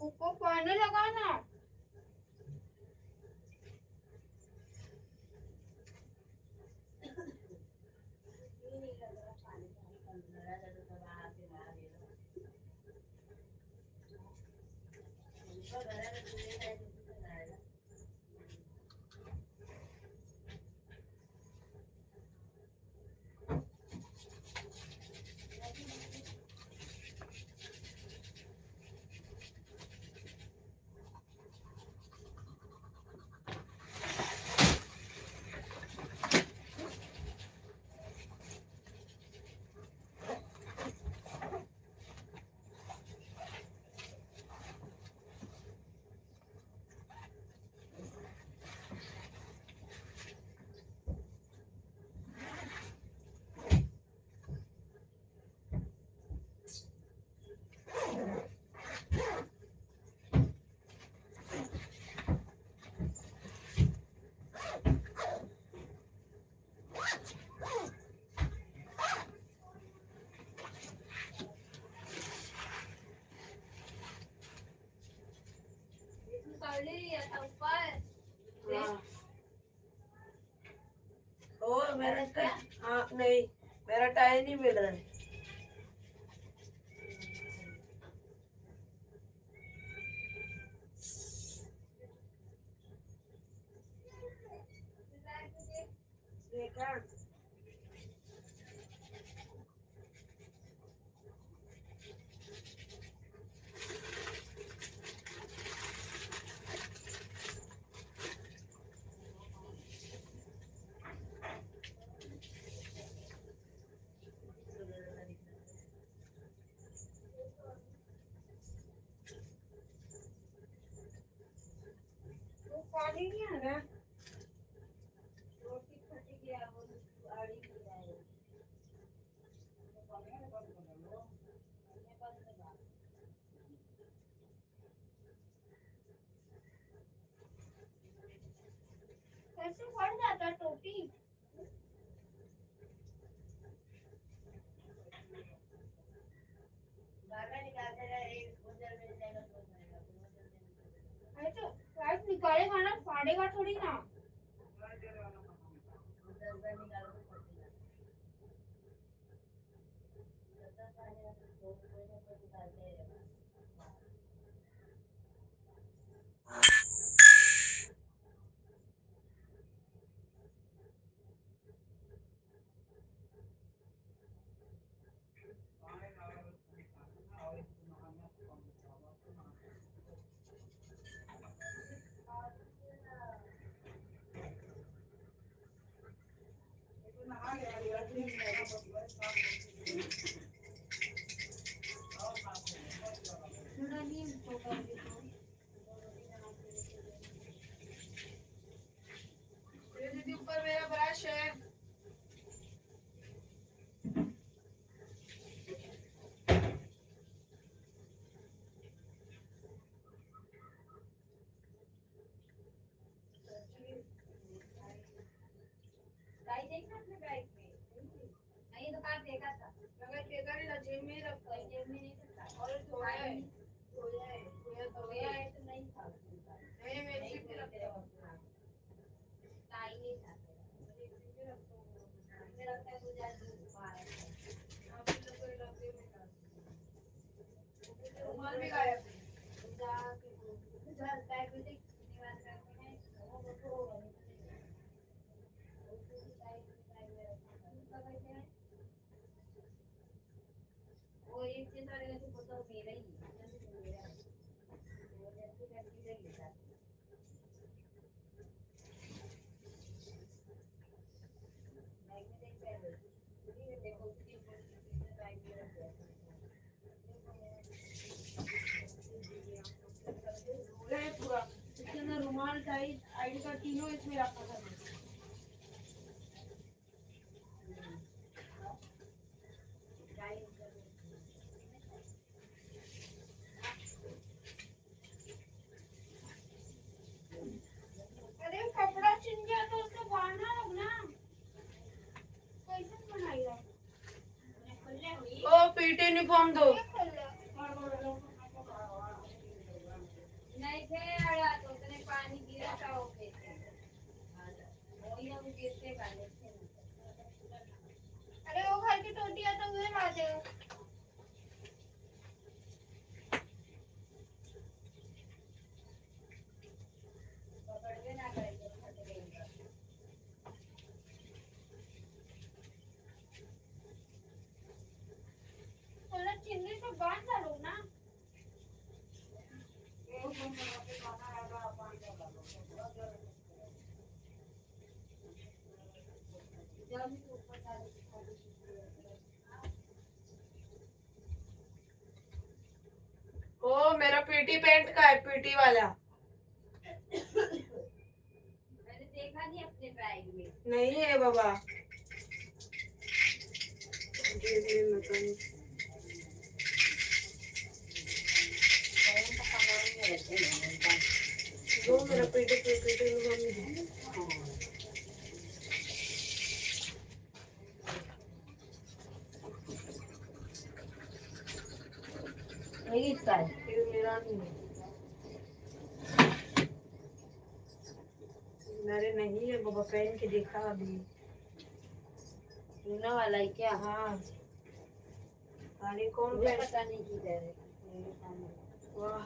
ऊपर पानी लगाना। हाँ। और मेरा हाँ नहीं, मेरा टायर नहीं मिल रहा है। देखा वो पानी नहीं आ रहा। कैसे फट जाता टोपी? अरे तो पाइप निकालेगा ना, फाड़ेगा थोड़ी ना। दीदी ऊपर मेरा ब्रश है। देखा नहीं था, जेब में ही रखा है। जेब में नहीं रखा और धोया है, धोया है तो नहीं था। नहीं मैं जेब में रखता हूँ। ताई नहीं था, जेब में रखता हूँ। मैं रखता है तो जाके आप तो कोई रखे में रुमाल भी गायब है। जा बैग में देख निवास करते हैं वो तो वो एक चीज और है तो तो मेरा ही है वो जैसे करके लेता बैग में देख बैग ये देखो उसकी बैग में रख दिया है पूरा। इसके अंदर रुमाल टाई आईडी कार्ड तीनों इसमें रखा था। अरे कपड़ा छिन गया तो उसको बांधना लगना। कैसे बनाएगा? ओ पीटी यूनिफॉर्म दो। नहीं थे आड़ा तो उसने पानी गिरा था वो पे वही हम गिरते वाले थे। अरे वो घर की टोटियां तो उधर आ जाओ। पकड़ के ना करके फट गई। थोड़ा चिन्नी से बांध डालो ना। ओ मेरा पीटी पैंट का है, पीटी वाला। मैंने देखा नहीं अपने बैग में। नहीं है बाबा। वो मेरा पीटी नहीं इसका है, मेरा नहीं है। अरे नहीं है बाबा, पहन के देखा अभी। चूना वाला है क्या? हाँ, अरे कौन मुझे पहन? पता नहीं किधर है मेरे सामने। वाह,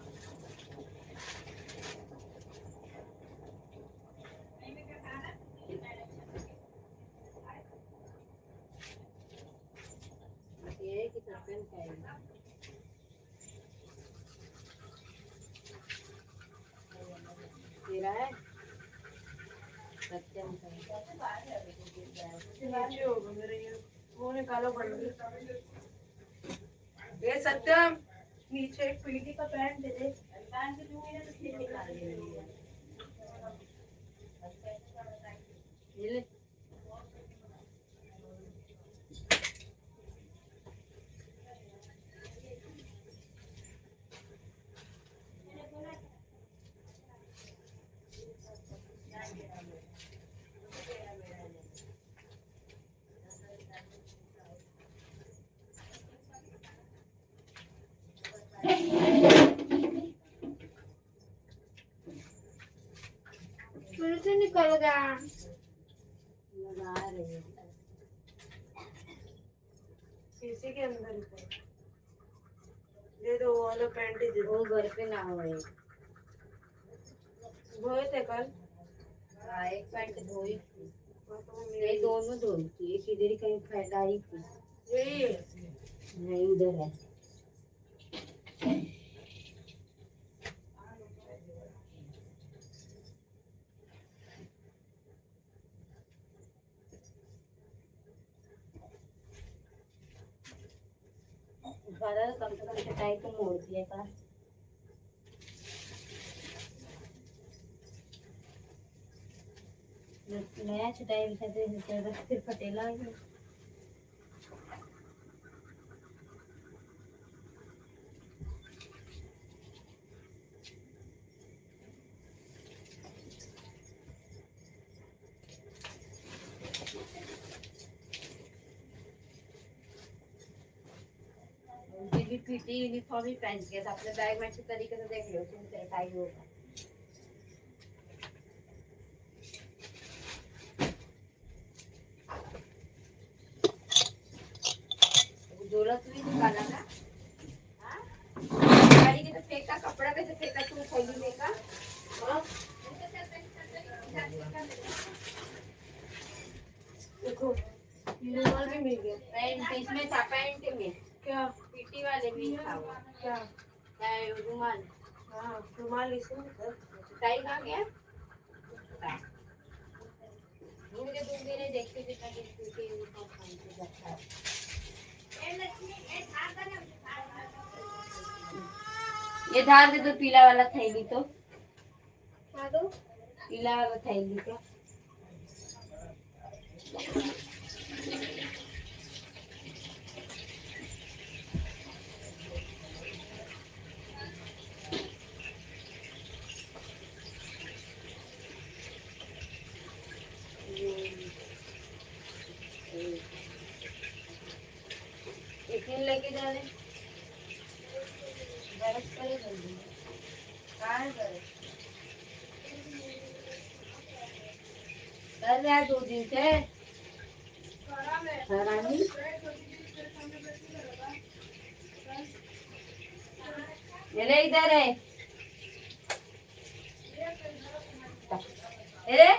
ये है कि सस्पेंस का है। तेरा है सत्यम का। नीचे होगा मेरे ये, वो निकालो बंडल। ये सत्यम, नीचे एक पीटी का पैंट दे दे। पैंट दूंगी ना तो फिर निकाल देंगे। ये ले। फिर से निकल गया। लगा रही है। शीशे के अंदर ही था। दे दो वो वाला पैंट ही दे दो। वो घर पे ना हो। धोए थे कल। हाँ, एक पैंट धोई थी। हाँ, तो ये मेरी दोनों धोई थी, एक इधर ही कहीं फैलाई थी। यही है। नहीं उधर है। ज्यादा कम से कम कटाई तो मोड़ दिया था। नया चटाई बिछाते फिर फटेला ही। भी पीटी यूनिफॉर्म ही पहन के था, अपने बैग में अच्छे तरीके से देख लो उसमें चटाई होगा। दौलत भी निकाला ना। हाँ? गाड़ी के तो फेंका, कपड़ा कैसे फेंका तू थैली में का? हाँ? देखो, ये रुमाल भी मिल गया। पैंट इसमें था, पैंट में क्या? पीटी वाले में था वो। क्या? रुमाल। हाँ, रुमाल इसमें था। चटाई कहाँ गया? मुझे दूंगी नहीं, देखते कितना पीटी यूनिफॉर्म पहन के जाता है। ये धार दे दो पीला वाला थैली तो। हाँ दो। पीला वाला थैली का। एक लेके जाने बर्फ करे जल्दी। कहाँ है बर्फ? कर रहा 2 दिन से हरानी। ये ले इधर है। अरे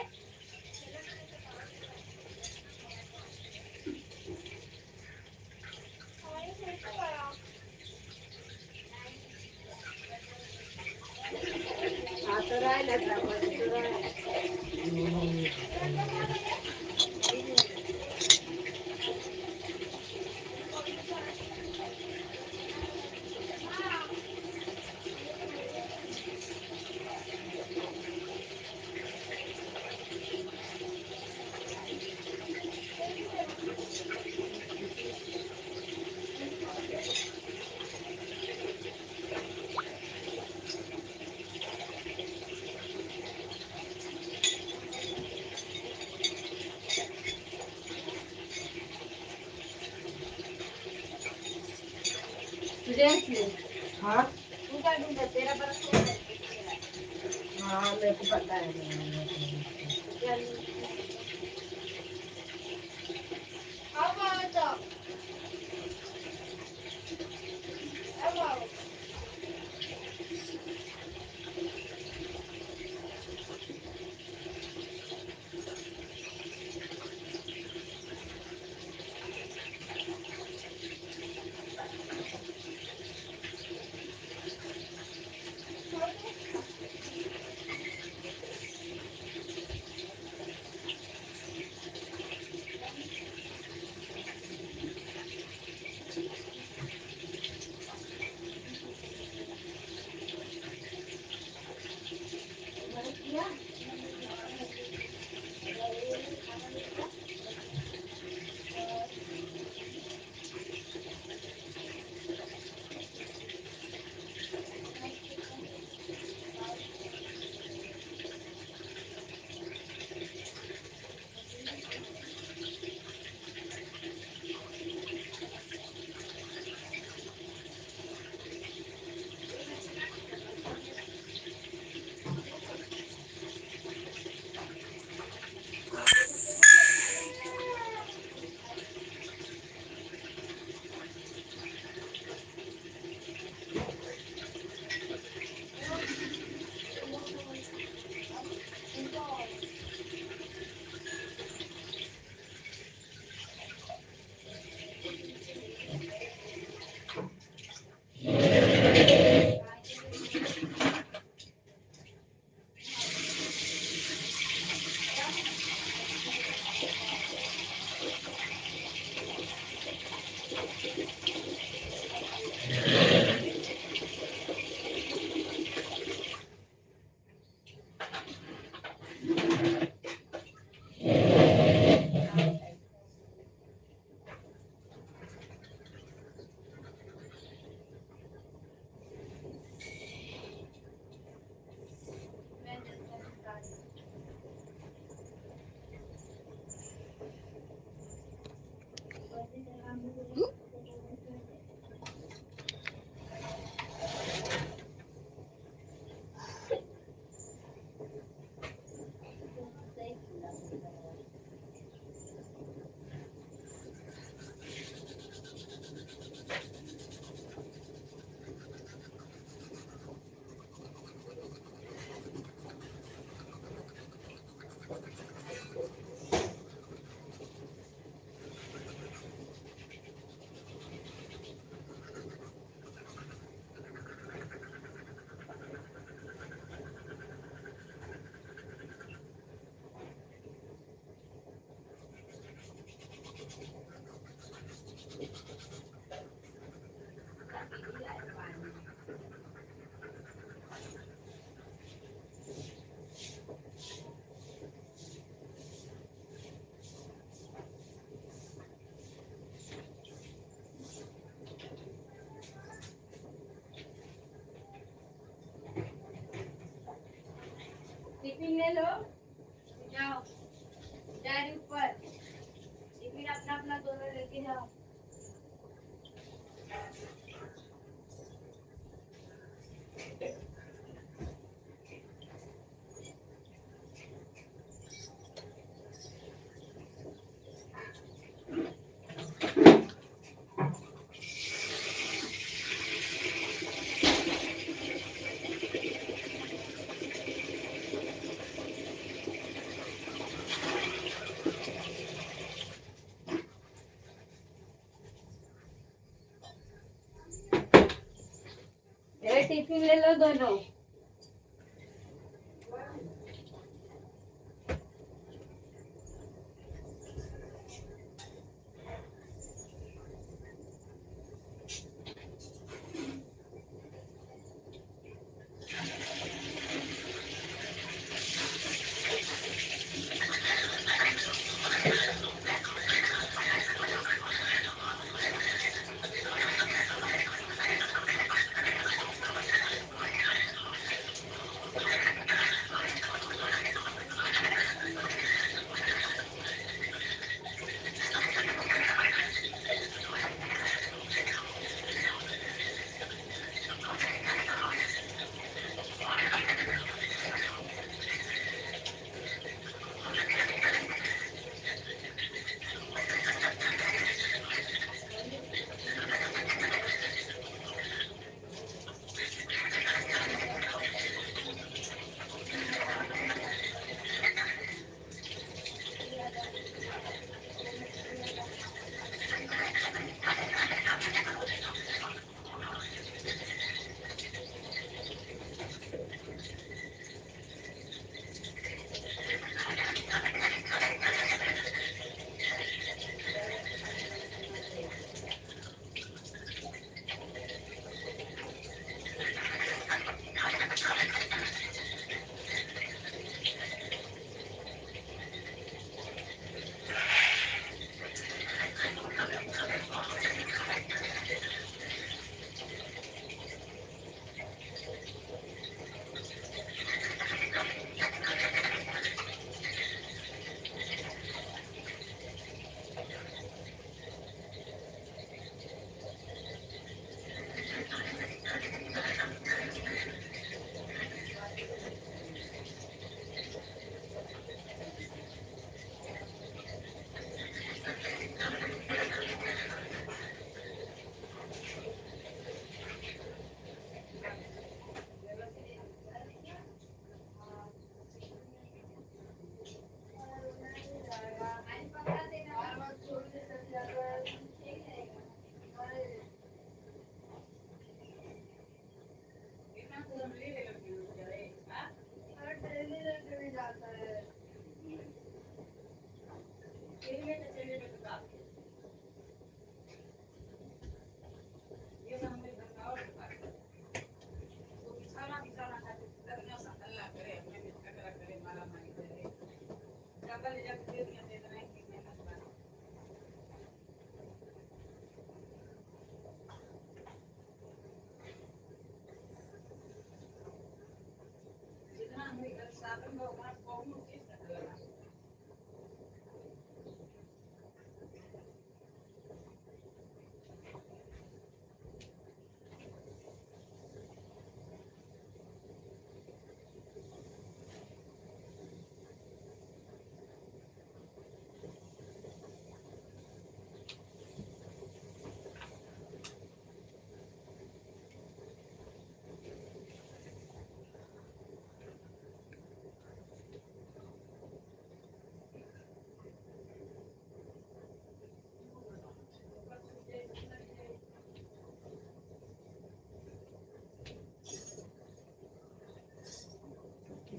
तो रहा है लग रहा तुझे हाँ तू क्या ढूंढा? तेरा बर्फ हाँ, मेरे को पता है। How about the? How about? Tiffin ले लो जाओ डैडी ऊपर टिफिन अपना अपना दोनों लेके जाओ ये टिफिन ले लो दोनों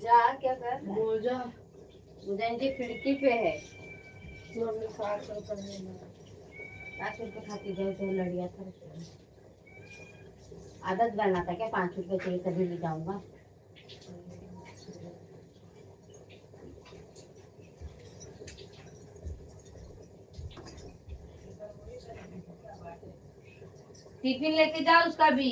जा क्या कर रहा है? मोजा उदयन जी खिड़की पे है। मम्मी 5 रुपये में 5 रुपए खाती जाओ तो लड़िया था। आदत बना था क्या 5 रुपए चाहिए तभी ले जाऊंगा। टिफिन लेके जाओ उसका भी।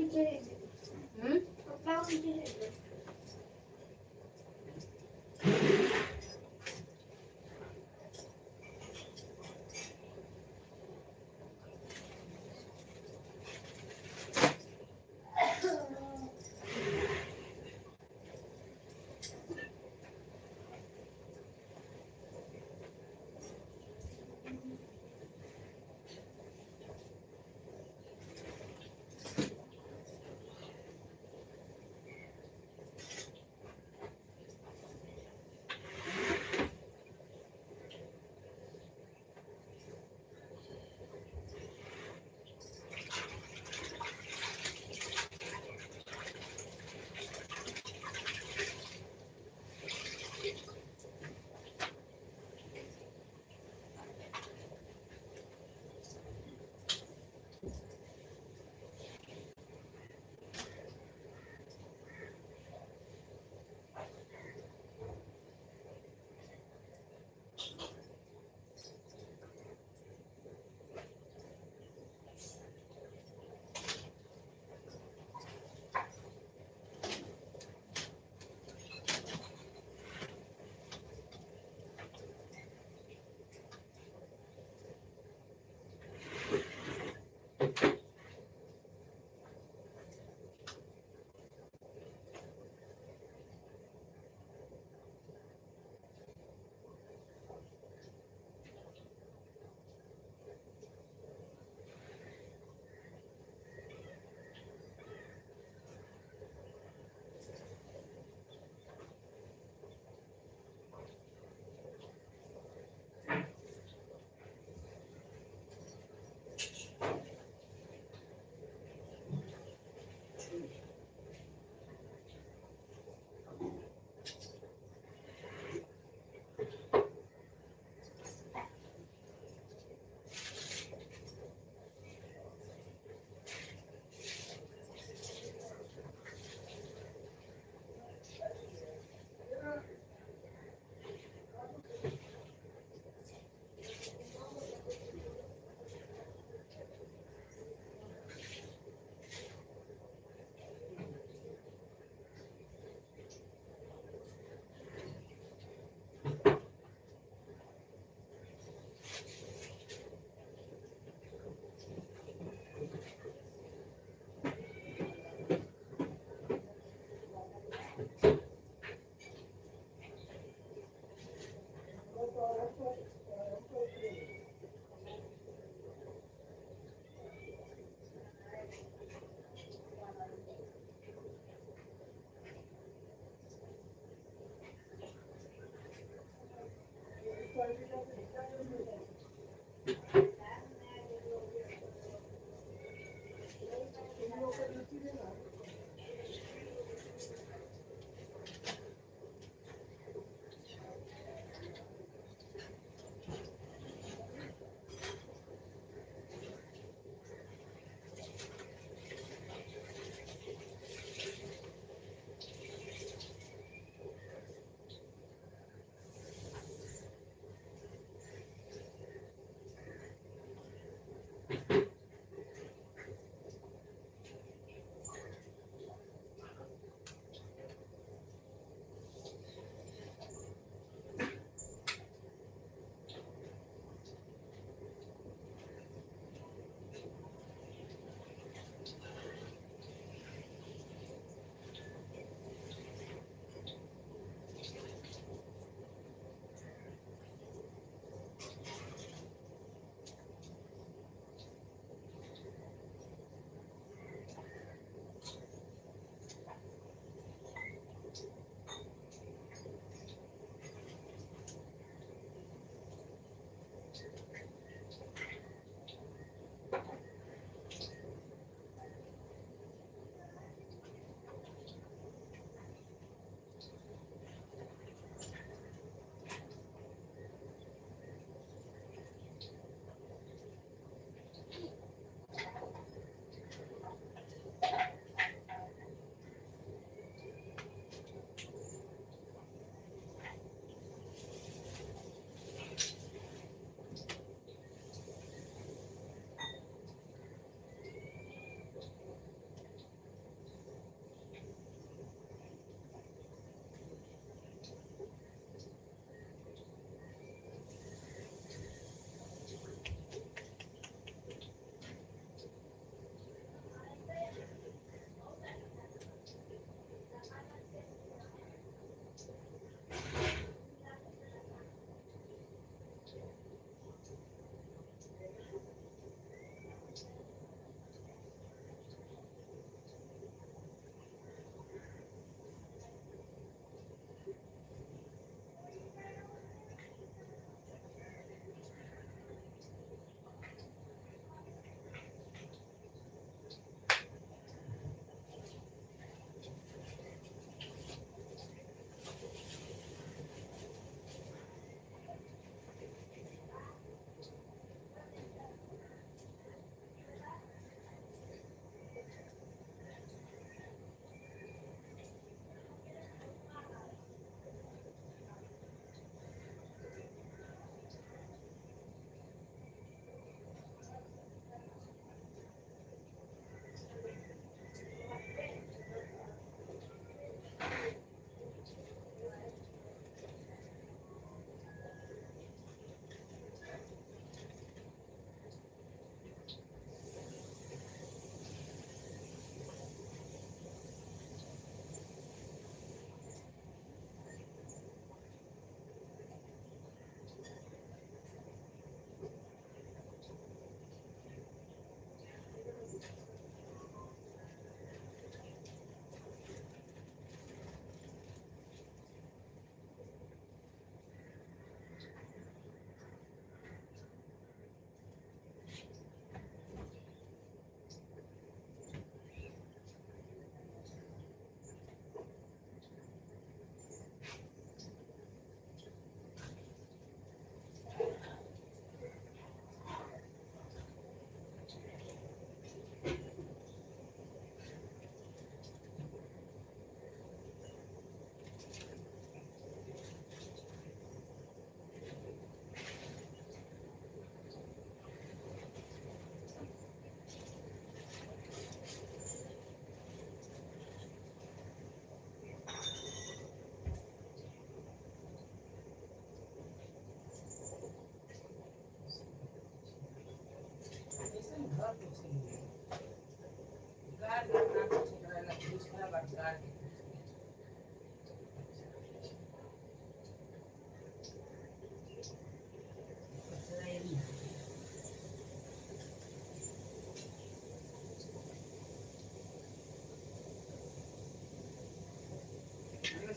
ऊंचे है कपड़ा ऊंचे है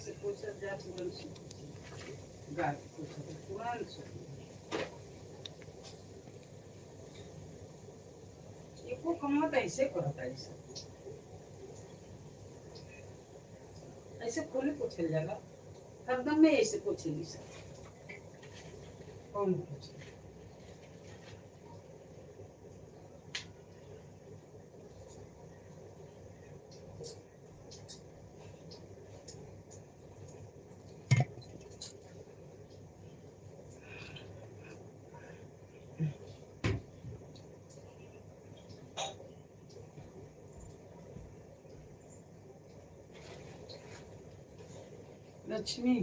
से पूछा जा तुरंत गाय पूछा तो तुरंत एको कमाता ऐसे करता ऐसे खोले पूछल जाला हरदम में ऐसे पूछेली सब कौन पूछे लक्ष्मी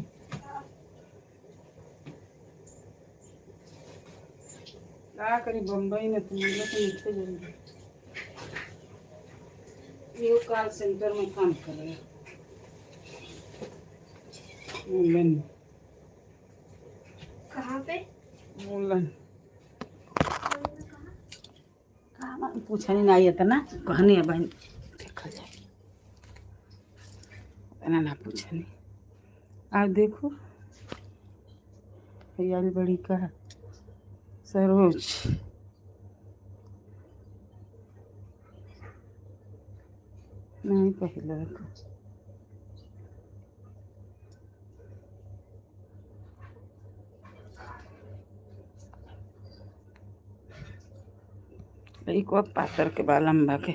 क्या करी बम्बई में तुम लोग तो नीचे जाएंगे न्यू कॉल सेंटर में काम कर रहे हैं मूलन कहाँ पे? मूलन कहाँ पूछा नहीं आता ना कहने है बहन देखा जाए इतना ना पूछा नहीं आप देखो हरियाली बड़ी का सरोज नहीं पहले को पातर के बाल लंबा के